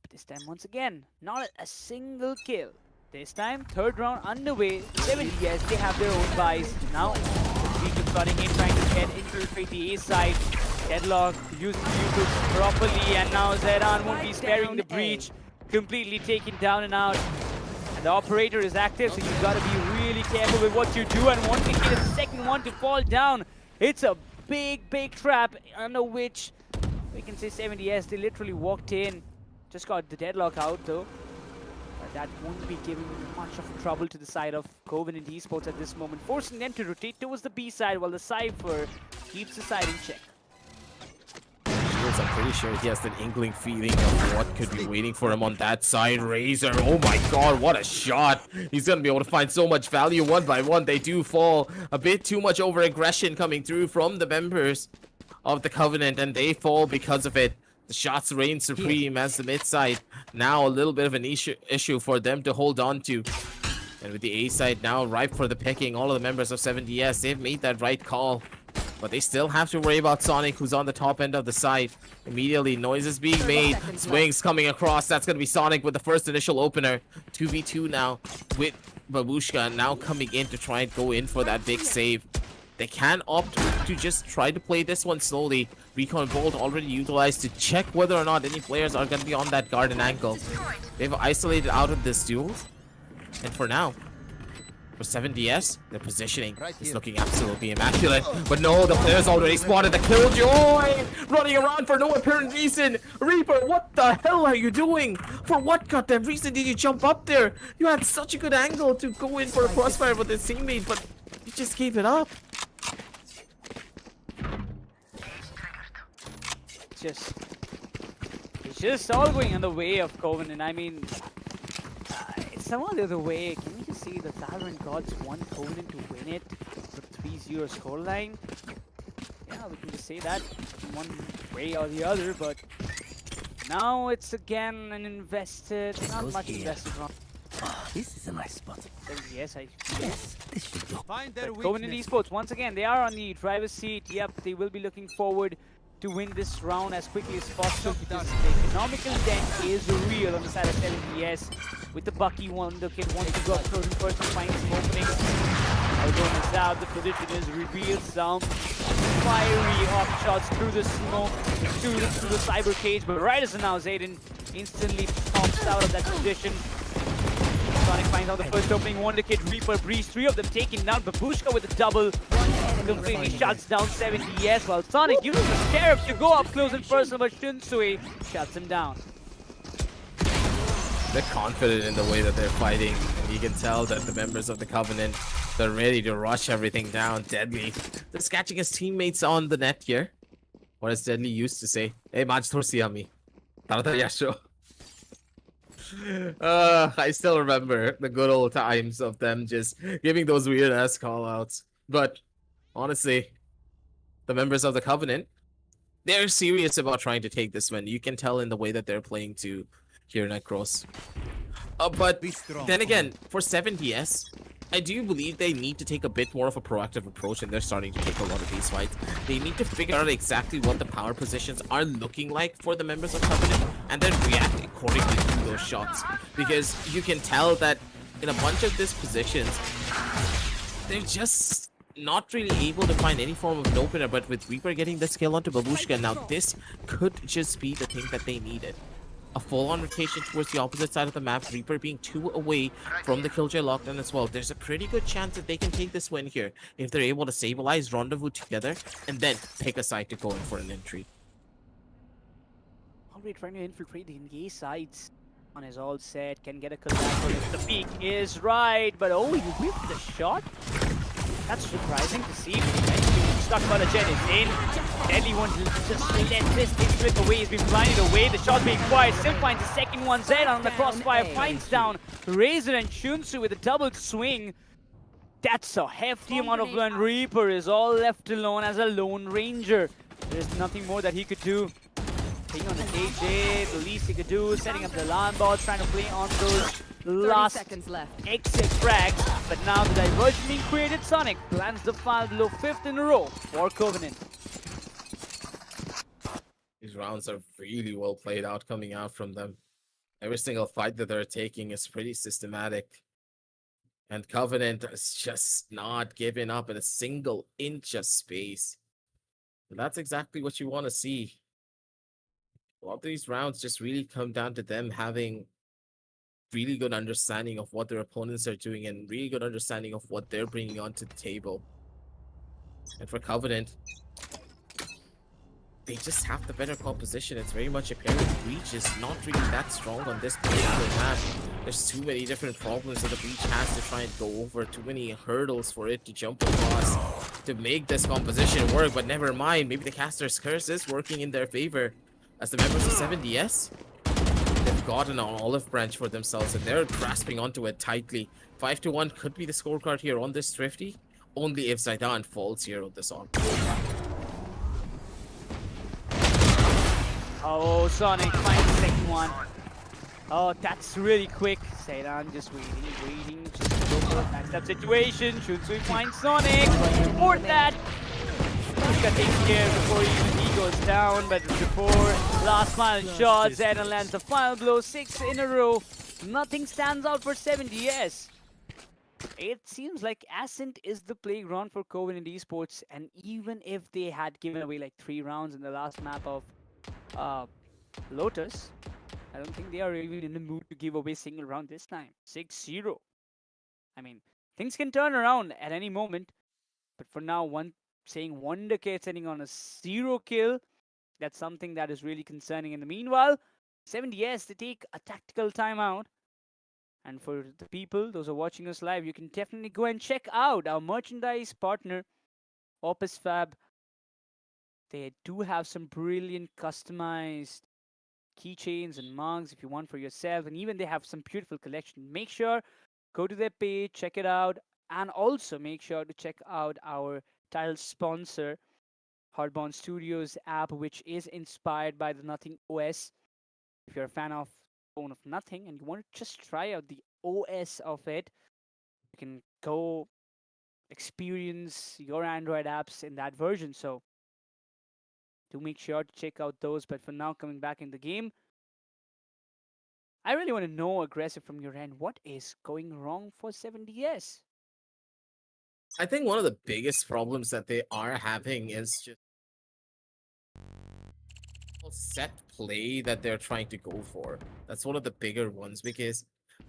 But this time, once again, not a single kill. This time, third round underway. 70, yes, they have their own buys. Now, Beacon cutting in, trying to get infiltrate the A side. Deadlock, using Bugles properly, and now Zaydan won't be sparing the breach. Completely taken down and out. And the operator is active, so you've got to be really careful with what you do. And one ticket is the second one to fall down. It's a big, big trap under which we can say 70s. They literally walked in. Just got the deadlock out though. But that won't be giving much of trouble to the side of Covenant Esports at this moment, forcing them to rotate towards the B side while the Cypher keeps the side in check. I'm pretty sure he has an inkling feeling of what could be waiting for him on that side. Razor, oh my god, what a shot. He's gonna be able to find so much value one by one. They do fall. A bit too much over aggression coming through from the members of the Covenant, and they fall because of it. The shots reign supreme as the mid side. Now a little bit of an issue for them to hold on to. And with the A side now ripe for the picking, all of the members of 70s, they've made that right call. But they still have to worry about Sonic, who's on the top end of the side. Immediately, noises being made. Swings coming across. That's going to be Sonic with the first initial opener. 2v2 now with Babushka now coming in to try and go in for that big save. They can opt to just try to play this one slowly. Recon Bolt already utilized to check whether or not any players are going to be on that garden angle. They've isolated out of this duel. And for now, for 7DS, their positioning is looking absolutely immaculate. But no, the players already spotted the killjoy! Running around for no apparent reason! Reaper, what the hell are you doing? For what goddamn reason did you jump up there? You had such a good angle to go in for a crossfire with his teammate, but you just gave it up. It's just all going in the way of Covenant. I mean, it's somewhat the other way. Can we just see the Valorant Gods want Covenant to win it for 3-0 scoreline? Yeah, we can just say that in one way or the other, but now it's again an invested, not much invested round. This is a nice spot. Yes, This should go. Covenant Esports, once again, they are on the driver's seat. Yep, they will be looking forward to win this round as quickly as possible because the economical dent is real on the side of 70s. With the Bucky Wonder Kid wants to go up close and first and find some openings. Hearthborn is out, the position is revealed. Some fiery off shots through the smoke, through the cyber cage, but right as now, Zaydan instantly pops out of that position. Sonic finds out the first opening. Wonder Kid, Reaper, Breeze, 3 of them taken down. Babushka with a double. Completely shuts down 70s. While Sonic uses the Scarab to go up close and personal, but Shunsui shuts him down. They're confident in the way that they're fighting. And you can tell that the members of the Covenant, they're ready to rush everything down. Deadly. They're catching his teammates on the net here. Or as Deadly used to say, hey, match torsi ami. Taratari asho. I still remember the good old times of them just giving those weird ass call outs. But honestly, the members of the Covenant, they're serious about trying to take this win. You can tell in the way that they're playing to here Necros. But then again, for 7DS, I do believe they need to take a bit more of a proactive approach, and they're starting to take a lot of these fights. They need to figure out exactly what the power positions are looking like for the members of Covenant, and then react accordingly to those shots. Because you can tell that in a bunch of these positions, they're just not really able to find any form of an opener, but with Reaper getting the skill onto Babushka, now this could just be the thing that they needed. A full-on rotation towards the opposite side of the map, Reaper being 2 away from the Killjoy lockdown as well. There's a pretty good chance that they can take this win here if they're able to stabilize Rendezvous together and then pick a side to go in for an entry. Already trying to infiltrate the engaged sides. One is all set, can get a kill back. The peak is right, but oh, you whipped the shot? That's surprising to see. Stuck about the jet is in. Deadly won't just let this thing slip away. He's been blinded away. The shot being quiet. Still finds the second one. Zed on the crossfire. Finds down Razor and Shunsu with a double swing. That's a hefty amount of blood. Reaper is all left alone as a Lone Ranger. There's nothing more that he could do. Ping on the KJ, the least he could do, setting up the alarm bots, trying to play on those 30 last seconds left. exit frags. But now the diversion being created, Sonic plans the file below 5th in a row for Covenant. These rounds are really well played out coming out from them. Every single fight that they're taking is pretty systematic. And Covenant is just not giving up in a single inch of space. And that's exactly what you want to see. A lot of these rounds just really come down to them having really good understanding of what their opponents are doing and really good understanding of what they're bringing onto the table. And for Covenant, they just have the better composition. It's very much apparent Breach is not really that strong on this particular map. There's too many different problems that the Breach has to try and go over, too many hurdles for it to jump across to make this composition work. But never mind, maybe the caster's curse is working in their favor, as the members of 7DS, they've gotten an olive branch for themselves and they're grasping onto it tightly. 5-1 could be the scorecard here on this Thrifty, only if Zidane falls here on this on. Oh, Sonic finds the second one. Oh, that's really quick. Zidane just waiting, just to go for a backstab situation. Shunsui finds Sonic, trying to report that. He got taken care before even he goes down, but before last final shot, Zidane lands the final blow, 6 in a row. Nothing stands out for 7DS. It seems like Ascent is the playground for Covenant Esports, and even if they had given away like 3 rounds in the last map of Lotus, I don't think they are even in the mood to give away a single round this time. 6-0. I mean, things can turn around at any moment, but for now, saying Wonderkid sitting on a 0 kill, that's something that is really concerning. In the meanwhile, 7DS, they take a tactical timeout. And for the people, those who are watching us live, you can definitely go and check out our merchandise partner, Opus Fab. They do have some brilliant customized keychains and mugs if you want for yourself. And even they have some beautiful collection. Make sure, go to their page, check it out. And also make sure to check out our title sponsor, Hearthborn Studios app, which is inspired by the Nothing OS. If you're a fan of Phone of Nothing and you want to just try out the OS of it, you can go experience your Android apps in that version. So do make sure to check out those. But for now, coming back in the game, I really want to know, Aggressive, from your end, what is going wrong for 7DS? I think one of the biggest problems that they are having is just set play that they're trying to go for. That's one of the bigger ones, because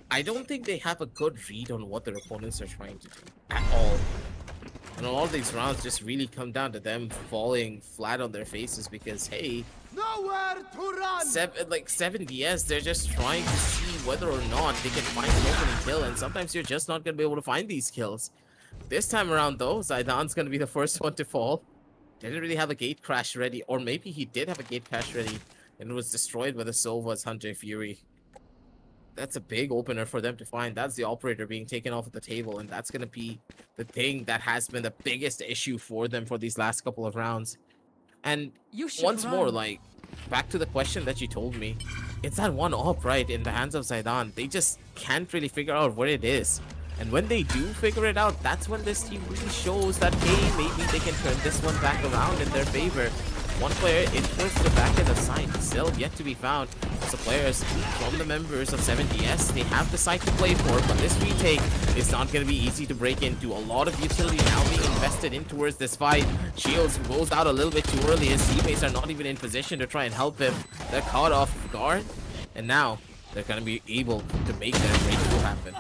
I don't think they have a good read on what their opponents are trying to do at all. And a lot of these rounds just really come down to them falling flat on their faces because, hey, Nowhere to run! 7DS, they're just trying to see whether or not they can find an opening kill, and sometimes you're just not going to be able to find these kills. This time around, though, Zidane's going to be the first one to fall. Didn't really have a gate crash ready, or maybe he did have a gate crash ready, and it was destroyed by the Sova's Hunter Fury. That's a big opener for them to find. That's the operator being taken off of the table, and that's going to be the thing that has been the biggest issue for them for these last couple of rounds. And once more, like, back to the question that you told me, it's that one op, right, in the hands of Zidane. They just can't really figure out where it is. And when they do figure it out, that's when this team really shows that, hey, maybe they can turn this one back around in their favor. One player in towards the back of the site, still yet to be found. So players from the members of 7DS, they have the site to play for, but this retake is not going to be easy to break into. A lot of utility now being invested in towards this fight. Shields goes out a little bit too early. His teammates are not even in position to try and help him. They're caught off guard, and now they're going to be able to make their breakthrough happen.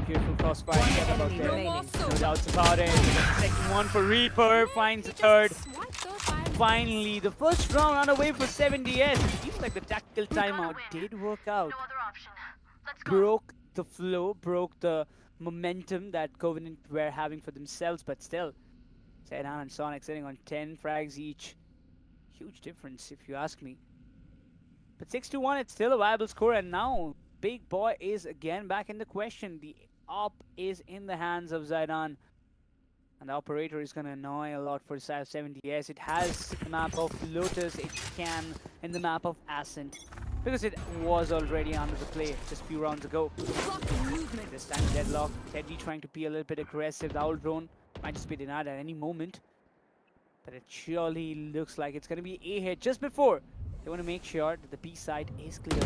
Beautiful crossfire set about there. No doubts about it. Second one for Reaper, finds the third. Finally, the first round on away for 7DS. It seems like the tactical timeout did work out. Broke the flow, broke the momentum that Covenant were having for themselves, but still, Zaydan and Sonic sitting on 10 frags each. Huge difference, if you ask me. But 6-1, it's still a viable score, and now Big Boy is again back in the question. The op is in the hands of Zaydan. And the operator is going to annoy a lot for the side of 70S. It has the map of Lotus, it can in the map of Ascent. Because it was already under the play just a few rounds ago. This time Deadlock, Teddy trying to be a little bit aggressive. The Owl Drone might just be denied at any moment. But it surely looks like it's going to be A hit just before. They want to make sure that the B side is clear.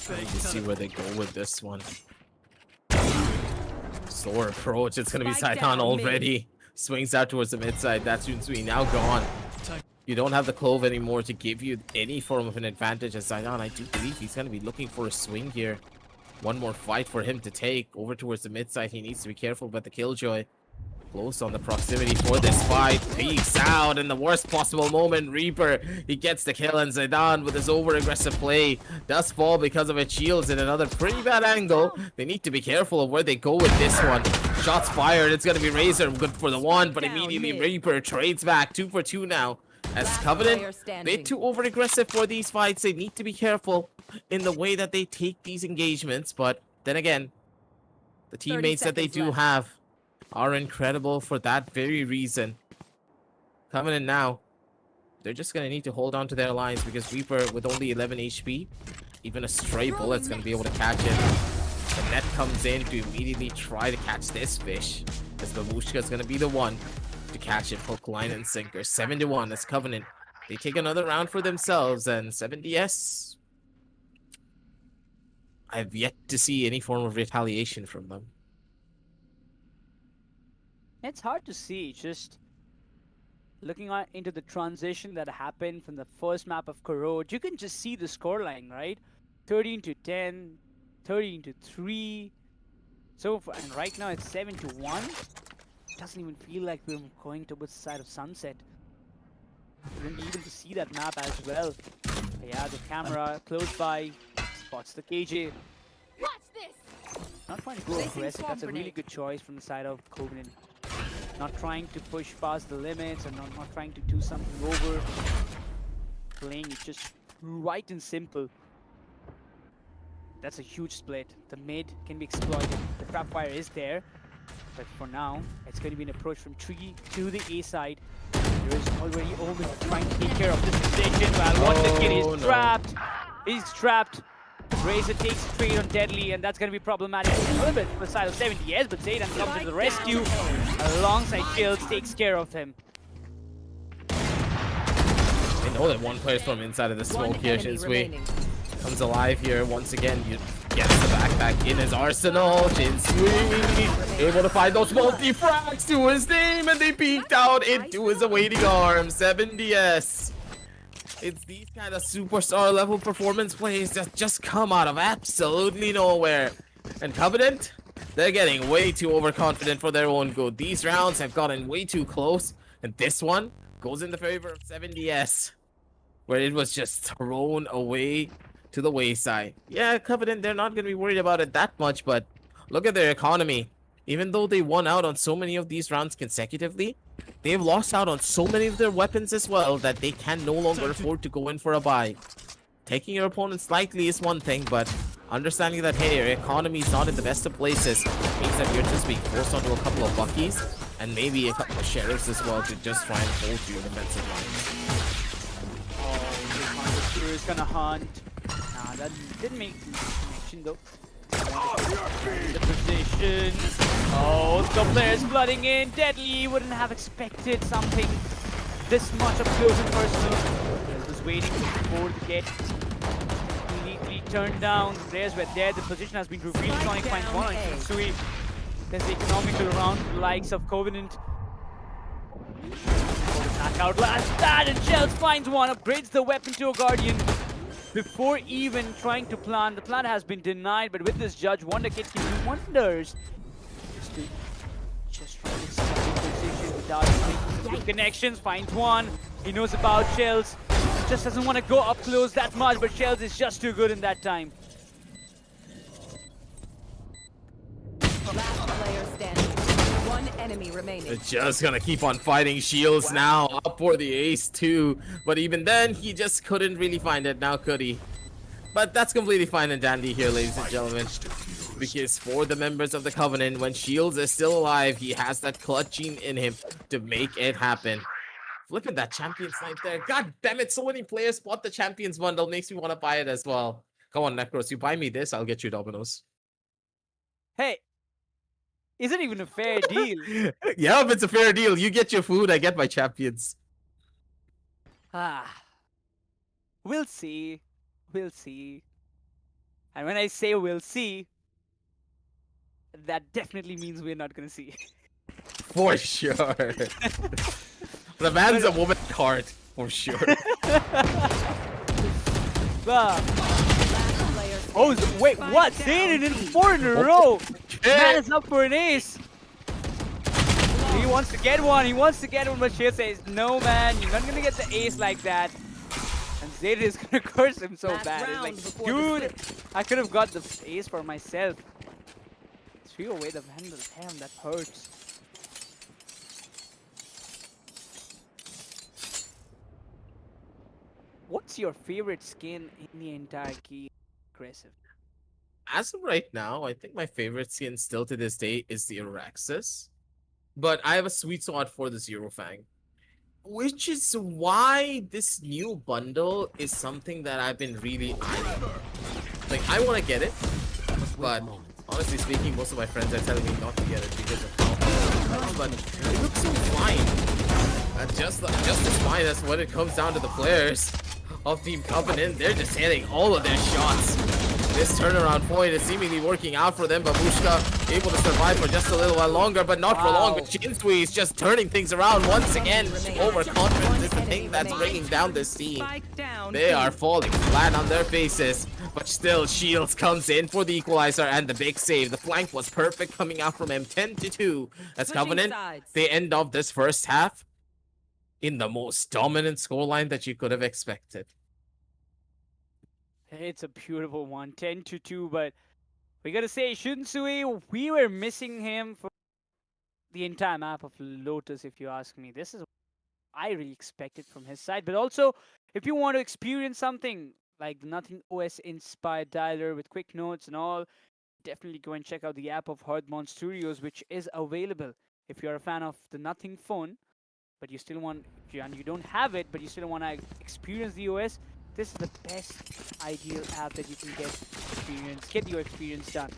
Trying to see where they go with this one. Slower approach. It's going to be Spike Saitan down already. Swings out towards the mid side. That's Yunsui now gone. You don't have the Clove anymore to give you any form of an advantage as Saitan. I do believe he's going to be looking for a swing here. One more fight for him to take over towards the mid side. He needs to be careful about the Killjoy. Close on the proximity for this fight. Peeks out in the worst possible moment. Reaper, he gets the kill, and Zaydan with his over-aggressive play does fall because of its shields in another pretty bad angle. They need to be careful of where they go with this one. Shots fired. It's going to be Razor. Good for the one, but immediately Reaper trades back. 2 for 2 now. As Covenant, bit too over-aggressive for these fights. They need to be careful in the way that they take these engagements. But then again, the teammates that they do have are incredible for that very reason. Covenant now, they're just going to need to hold on to their lines because Reaper with only 11 HP, even a stray bullet's going to be able to catch it. The net comes in to immediately try to catch this fish as Babushka's going to be the one to catch it. Hook, line, and sinker. 7-1 as Covenant. They take another round for themselves, and 7DS, I've yet to see any form of retaliation from them. It's hard to see, just looking into the transition that happened from the first map of Corrode. You can just see the scoreline, right? 13-10, 13-3. So, and right now it's 7-1. It doesn't even feel like we're going towards the side of Sunset. You didn't even see that map as well. But yeah, the camera close by spots the KJ. Watch this. Not trying to go aggressive. That's a really good choice from the side of Covenant. Not trying to push past the limits and not trying to do something over. Playing it just right and simple. That's a huge split. The mid can be exploited. The trap fire is there. But for now, it's going to be an approach from Tree to the A side. There is already Omen trying to take care of this position. While one the kid is trapped. He's trapped. Razor takes a trade on Deadly, and that's going to be problematic a little bit for the side of 70S, but Zaydan comes to the rescue alongside Shields, takes care of him. They know that one player's from inside of the smoke here. Shinsui comes alive here once again. Gets the backpack in his arsenal. Shinsui able to find those multi-frags to his name, and they peeked out into his awaiting arms. 7DS. It's these kind of superstar level performance plays that just come out of absolutely nowhere. And Covenant, they're getting way too overconfident for their own good. These rounds have gotten way too close, and this one goes in the favor of 7DS, where it was just thrown away to the wayside. Yeah, Covenant, they're not going to be worried about it that much, but look at their economy. Even though they won out on so many of these rounds consecutively, they've lost out on so many of their weapons as well that they can no longer afford to go in for a buy. Taking your opponent slightly is one thing, but understanding that, hey, your economy is not in the best of places means that you're just being forced onto a couple of Buckies and maybe a couple of Sheriffs as well to just try and hold your defensive lines. Oh, the is gonna hunt. Nah, that didn't make the connection though. The position. Oh, the players flooding in. Deadly wouldn't have expected something this much up close and personal. He was waiting for the get completely turned down. The players were there. The position has been revealed. Sonic finds one on Shinsui. There's the economical round for the likes of Covenant. Attack out last that, and Shells finds one, upgrades the weapon to a Guardian. Before even trying to plan, the plan has been denied, but with this judge, Wonder Kid can do wonders. Just trying to set up the position without making some connections, finds one. He knows about Shells, just doesn't want to go up close that much, but Shells is just too good in that time. enemy remaining. They're just gonna keep on fighting. Shields now up for the ace too. But even then, he just couldn't really find it now, could he? But that's completely fine and dandy here, ladies and gentlemen. Because for the members of the Covenant, when Shields is still alive, he has that clutch gene in him to make it happen. Flipping that champion snipe there. God damn it, so many players bought the champions bundle. Makes me want to buy it as well. Come on, Necros, you buy me this, I'll get you Dominoes. Hey, isn't even a fair deal. Yeah, if it's a fair deal, you get your food, I get my champions. We'll see. We'll see. And when I say we'll see, that definitely means we're not gonna see. For sure. The man's a woman card, for sure. Oh, wait, what? Zayden in 4 in a row. Man is up for an ace. He wants to get one. He wants to get one, but Shield says, no, man, you're not gonna get the ace like that. And Zayden is gonna curse him so bad. It's like, dude, I could have got the ace for myself. Threw away the Vandal. Damn, that hurts. What's your favorite skin in the entire game? Aggressive. As of right now, I think my favorite skin still to this day is the Araxis. But I have a sweet spot for the Zero Fang. Which is why this new bundle is something that I've been really eyeing. Like, I want to get it. But honestly speaking, most of my friends are telling me not to get it because of how but it looks so fine. Just as fine as when it comes down to the players of Team Covenant. They're just hitting all of their shots. This turnaround point is seemingly working out for them. Babushka able to survive for just a little while longer, but not for long. But Shinsui is just turning things around once again. Overconfidence is the thing that's bringing down this team. They are falling flat on their faces, but still Shields comes in for the equalizer and the big save. The flank was perfect coming out from him. 10-2 as Covenant. They end off this first half in the most dominant scoreline that you could have expected. It's a beautiful one, 10-2, but we gotta say, Shinsui, we were missing him for the entire map of Lotus, if you ask me. This is what I really expected from his side, but also, if you want to experience something like the Nothing OS inspired dialer with quick notes and all, definitely go and check out the app of Hearthborn Studios, which is available if you're a fan of the Nothing phone, but you still want, and you don't have it, but you still want to experience the OS. This is the best ideal app that you can get your experience done.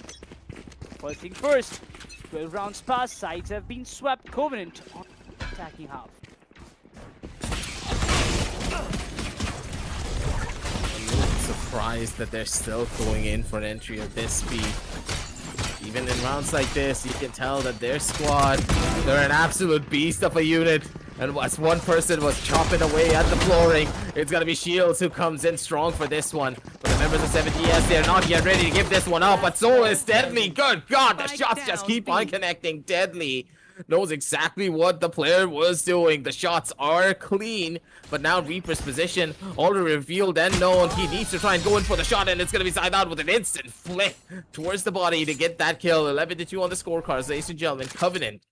First thing first, 12 rounds past, sides have been swept. Covenant on attacking half. Surprised that they're still going in for an entry of this speed. Even in rounds like this, you can tell that their squad, they're an absolute beast of a unit. And as one person was chopping away at the flooring, it's gonna be Shields who comes in strong for this one. But the members of 70S, they're not yet ready to give this one up, but so is Deadly. Good God, the shots just keep on connecting. Deadly knows exactly what the player was doing. The shots are clean, but now Reaper's position already revealed and known. He needs to try and go in for the shot, and it's gonna be side out with an instant flick towards the body to get that kill. 11-2 on the scorecards, ladies and gentlemen. Covenant,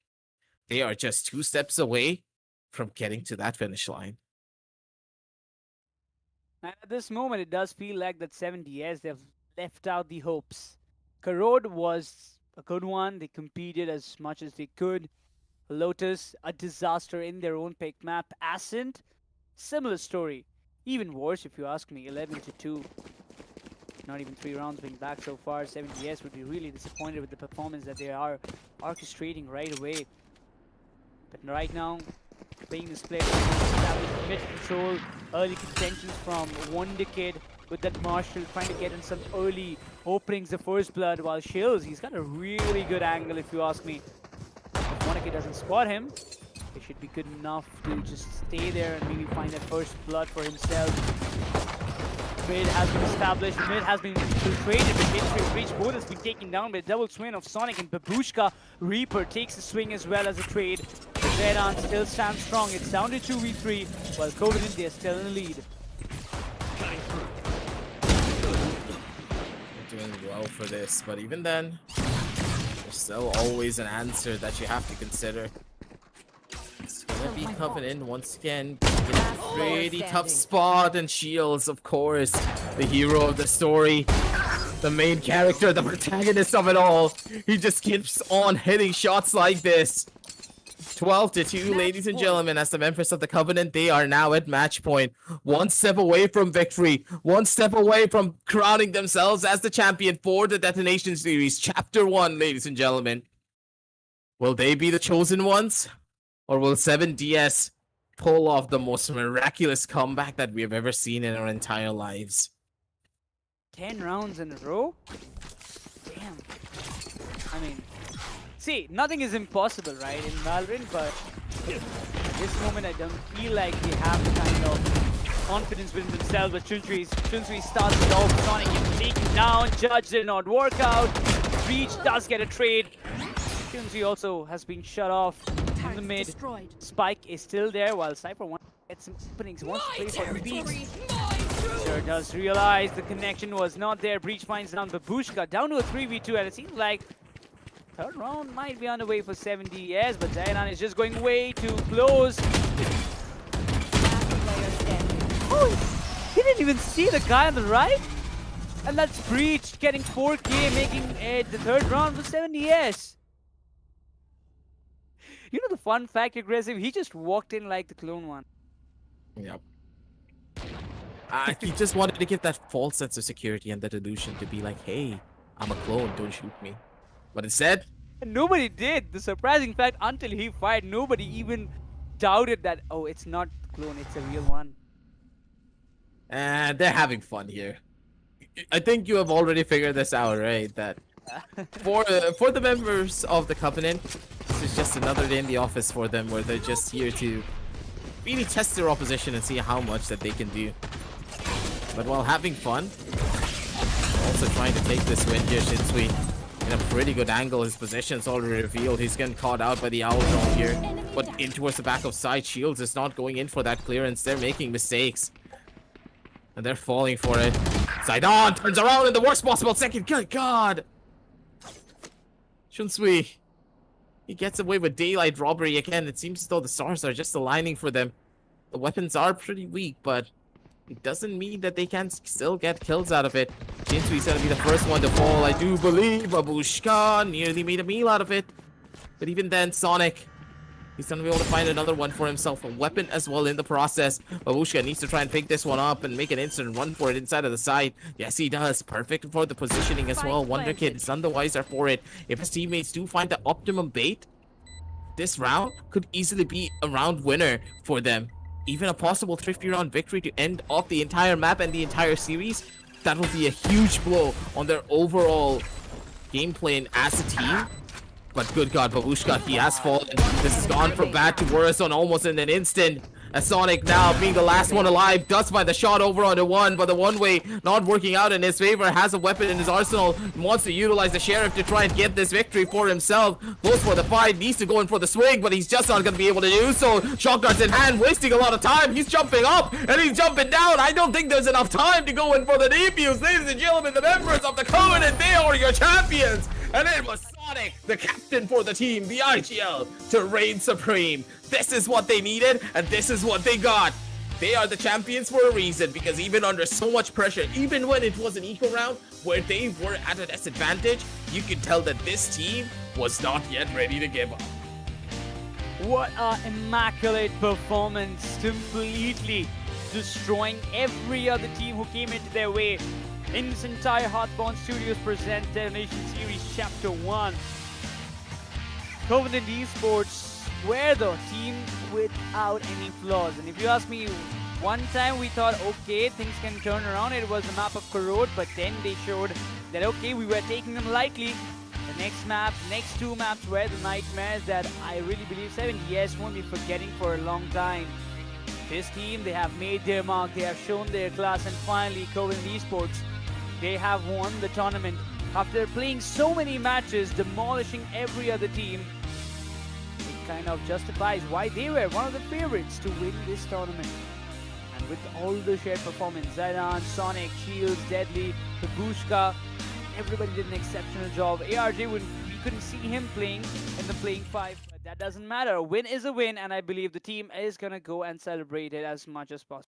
they are just 2 steps away from getting to that finish line. And at this moment, it does feel like that 70S, they've left out the hopes. Corrode was a good one. They competed as much as they could. Lotus, a disaster in their own pick map. Ascent, similar story. Even worse, if you ask me, 11-2. Not even 3 rounds being back so far. 70S would be really disappointed with the performance that they are orchestrating right away. But right now, playing this play, mid control, early contentions from Wonderkid with that Marshall trying to get in some early openings, the first blood, while Shields, he's got a really good angle if you ask me. If Wonderkid doesn't spot him, it should be good enough to just stay there and maybe find that first blood for himself. Mid has been established, mid has been infiltrated, but hit reach both has been taken down by a double swing of Sonic and Babushka. Reaper takes the swing as well as a trade. The Zeran still stands strong, it's down to 2v3, while Covenant, they're still in the lead. They're doing well for this, but even then, the still always an answer that you have to consider. It's gonna be Covenant once again. In a pretty tough spot, and Shields, of course, the hero of the story, the main character, the protagonist of it all. He just keeps on hitting shots like this. 12-2, ladies and gentlemen, as the members of the Covenant, they are now at match point. One step away from victory, one step away from crowning themselves as the champion for the Detonation series. Chapter 1, ladies and gentlemen. Will they be the chosen ones? Or will 7DS pull off the most miraculous comeback that we have ever seen in our entire lives? 10 rounds in a row? Damn. I mean, see, nothing is impossible, right, in Valorant, but at this moment I don't feel like they have the kind of confidence within themselves. But Chunsui starts it off, Sonic is taken down, Judge did not work out, Breach does get a trade. Chunsui also has been shut off in the mid. Destroyed. Spike is still there while Cypher gets some openings, wants to play for the beats. Sure does realize the connection was not there. Breach finds down Babushka down to a 3v2, and it seems like third round might be on the way for 7DS, but Zainan is just going way too close. Oh, he didn't even see the guy on the right? And that's Breach getting 4K, making it the third round for 7DS. You know the fun fact, Aggressive, he just walked in like the clone one. Yep. He just wanted to give that false sense of security and that illusion to be like, hey, I'm a clone, don't shoot me. But instead, nobody did. The surprising fact, until he fired, nobody even doubted that, oh, it's not the clone, it's a real one. And they're having fun here. I think you have already figured this out, right? That for the members of the Covenant, this is just another day in the office for them, where they're just here to really test their opposition and see how much that they can do. But while having fun, also trying to take this win here, Shinsui in a pretty good angle. His position's already revealed. He's getting caught out by the owl drone here, but in towards the back of side. Shields is not going in for that clearance. They're making mistakes, and they're falling for it. Zaidan turns around in the worst possible second. Good God! Shunsui, he gets away with daylight robbery again. It seems as though the stars are just aligning for them. The weapons are pretty weak, but it doesn't mean that they can still get kills out of it. Shinsui's gonna be the first one to fall, I do believe. Babushka nearly made a meal out of it. But even then, Sonic, he's gonna be able to find another one for himself. A weapon as well in the process. Babushka needs to try and pick this one up and make an instant run for it inside of the side. Yes, he does. Perfect for the positioning as well. Wonder Kid is none the wiser for it. If his teammates do find the optimum bait, this round could easily be a round winner for them. Even a possible 50-round victory to end off the entire map and the entire series. That will be a huge blow on their overall gameplay as a team. But good God, Babushka, he has fallen. This has gone from bad to worse on almost in an instant. As Sonic, now being the last one alive, does find the shot over onto one, but the one-way not working out in his favor. Has a weapon in his arsenal, wants to utilize the Sheriff to try and get this victory for himself. Goes for the fight, needs to go in for the swing, but he's just not going to be able to do so. Shotguns in hand, wasting a lot of time. He's jumping up, and he's jumping down. I don't think there's enough time to go in for the debuts. Ladies and gentlemen, the members of the Covenant, they are your champions. And it was Sonic, the captain for the team, the IGL, to reign supreme. This is what they needed, and this is what they got. They are the champions for a reason, because even under so much pressure, even when it was an eco round where they were at a disadvantage, you could tell that this team was not yet ready to give up. What an immaculate performance, completely destroying every other team who came into their way. In this entire Hearthborn Studios present Detonation Series Chapter 1. Covenant Esports were the team without any flaws. And if you ask me, one time we thought, okay, things can turn around. It was the map of Corrode, but then they showed that, okay, we were taking them lightly. The next two maps were the nightmares that I really believe 7DS won't be forgetting for a long time. This team, they have made their mark, they have shown their class, and finally Covenant Esports, they have won the tournament. After playing so many matches, demolishing every other team, it kind of justifies why they were one of the favorites to win this tournament. And with all the shared performance, Zaidan, Sonic, Shields, Deadly, Babushka, everybody did an exceptional job. ARJ would be couldn't see him playing in the playing five, but that doesn't matter. A win is a win, and I believe the team is gonna go and celebrate it as much as possible.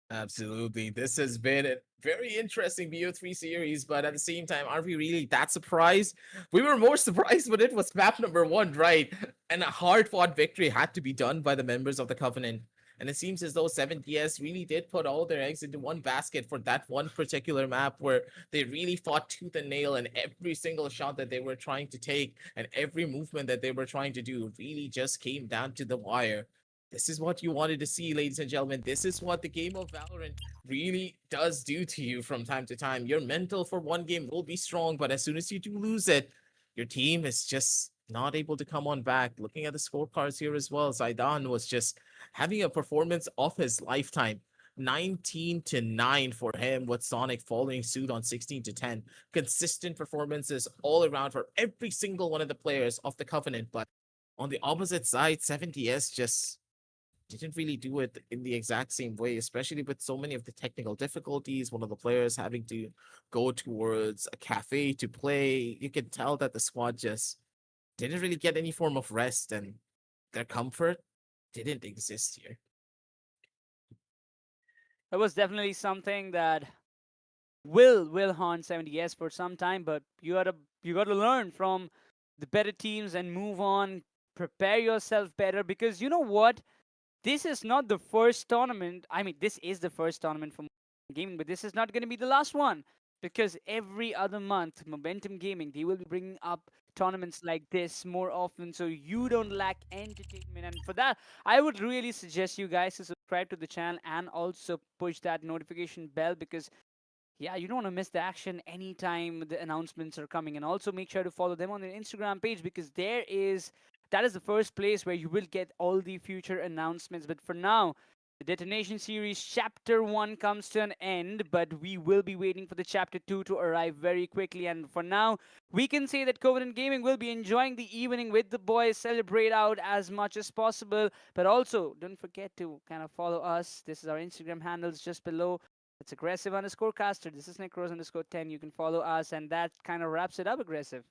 Absolutely. This has been a very interesting BO3 series, but at the same time, are we really that surprised? We were more surprised when it was map number 1, right? And a hard-fought victory had to be done by the members of the Covenant. And it seems as though 7DS really did put all their eggs into one basket for that one particular map where they really fought tooth and nail, and every single shot that they were trying to take and every movement that they were trying to do really just came down to the wire. This is what you wanted to see, ladies and gentlemen. This is what the game of Valorant really does do to you from time to time. Your mental for one game will be strong, but as soon as you do lose it, your team is just not able to come on back. Looking at the scorecards here as well, Zaidan was just having a performance of his lifetime. 19-9 for him, with Sonic following suit on 16-10. Consistent performances all around for every single one of the players of the Covenant, but on the opposite side, 7DS just didn't really do it in the exact same way, especially with so many of the technical difficulties. One of the players having to go towards a cafe to play. You can tell that the squad just didn't really get any form of rest, and their comfort didn't exist here. It was definitely something that will haunt 70s for some time, but you gotta learn from the better teams and move on. Prepare yourself better, because you know what? This is not the first tournament. I mean, this is the first tournament for gaming, but this is not going to be the last one, because every other month, Momentum Gaming, they will be bringing up tournaments like this more often, so you don't lack entertainment. And for that, I would really suggest you guys to subscribe to the channel and also push that notification bell, because yeah, you don't want to miss the action anytime the announcements are coming. And also make sure to follow them on their Instagram page, because that is the first place where you will get all the future announcements. But for now, the Detonation series chapter 1 comes to an end, but we will be waiting for the chapter 2 to arrive very quickly. And for now, we can say that Covenant Gaming will be enjoying the evening with the boys, celebrate out as much as possible. But also, don't forget to kind of follow us. This is our Instagram handles just below. It's aggressive_caster. This is Necros_10. You can follow us, and that kind of wraps it up, Aggressive.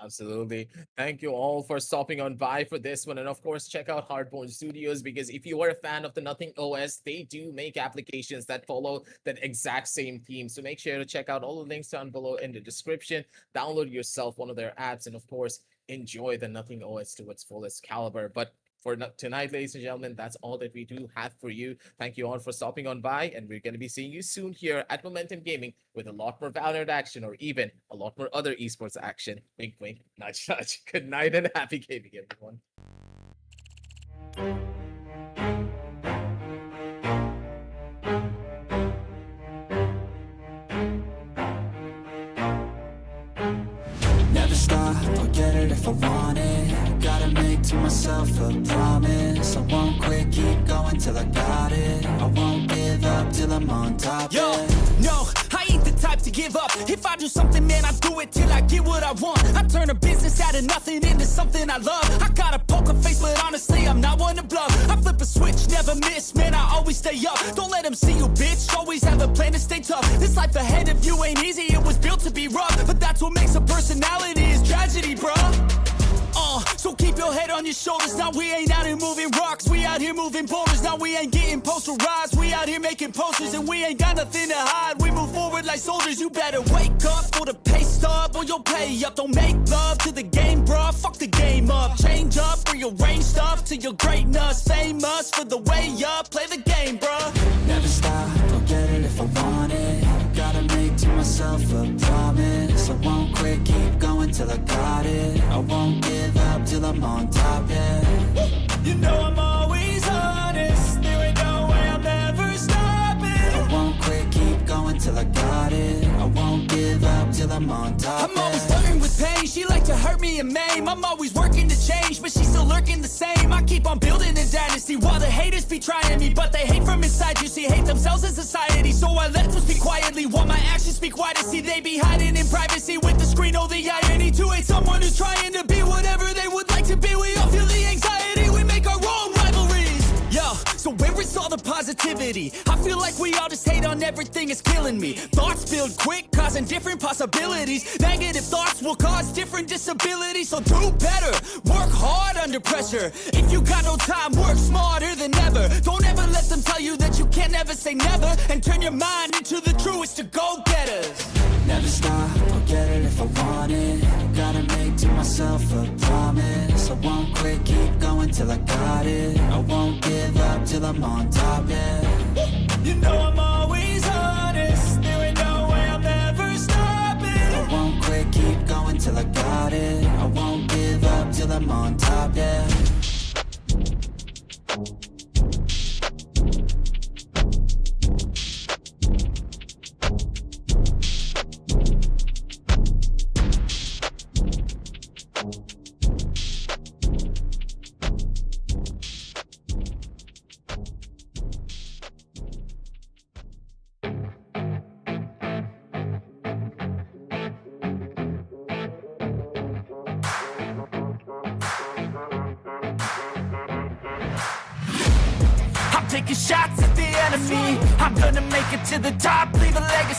Absolutely. Thank you all for stopping on by for this one. And of course, check out Hearthborn Studios, because if you are a fan of the Nothing OS, they do make applications that follow that exact same theme. So make sure to check out all the links down below in the description. Download yourself one of their apps, and of course, enjoy the Nothing OS to its fullest caliber. But for tonight, ladies and gentlemen, that's all that we do have for you. Thank you all for stopping on by, and we're going to be seeing you soon here at Momentum Gaming with a lot more Valorant action, or even a lot more other esports action. Wink, wink, nudge, nudge. Good night and happy gaming, everyone. Never stop, I'll get it if I want it. Gotta make to myself a promise. I won't quit, keep going till I got it. I won't give up till I'm on top. Yo, yeah. no, I ain't the type to give up. If I do something, man, I do it till I get what I want. I turn a business out of nothing into something I love. I got a poker face, but honestly, I'm not one to bluff. I flip a switch, never miss, man, I always stay up. Don't let them see you, bitch, always have a plan to stay tough. This life ahead of you ain't easy, it was built to be rough. But that's what makes a personality, is tragedy, bruh. So keep your head on your shoulders. Now we ain't out here moving rocks, we out here moving boulders. Now we ain't getting posterized, we out here making posters. And we ain't got nothing to hide, we move forward like soldiers. You better wake up for the pay stub, or you'll pay up. Don't make love to the game, bruh, fuck the game up. Change up, rearrange stuff to your greatness. Famous for the way up, play the game, bruh. Never stop, I'll get it if I want it. Gotta make to myself a promise. I won't quit, keep going till I got it. I won't give up till I'm on top, yeah. You know I'm always honest, there ain't no way I'm ever stopping. I won't quit, keep going till I got it. I won't give up till I'm on top, I'm always flirting with pain, she like to hurt me and maim. I'm always working to change, but she's still lurking the same. I keep on building a dynasty while the haters be trying me. But they hate from inside, you see, hate themselves in society. So I let them speak quietly while my actions speak wider. See, they be hiding in privacy with the screen. Oh, the irony to hate someone who's trying to be whatever they would like to be. We all feel the anxiety, we make our own rivalries. Yo, so So where is all the positivity? I feel like we all just hate on everything, it's killing me. Thoughts build quick, causing different possibilities. Negative thoughts will cause different disabilities. So do better, work hard under pressure. If you got no time, work smarter than ever. Don't ever let them tell you that you can't never say never. And turn your mind into the truest to go-getters. Never stop, I'll get it if I want it. Gotta make to myself a promise. I won't quit, keep going till I got it. I won't give up till I'm on top, yeah. You know I'm always honest. There ain't no way I'm ever stopping. I won't quit, keep going till I got it. I won't give up till I'm on top, yeah. I'm taking shots at the enemy. I'm gonna make it to the top, leave a legacy.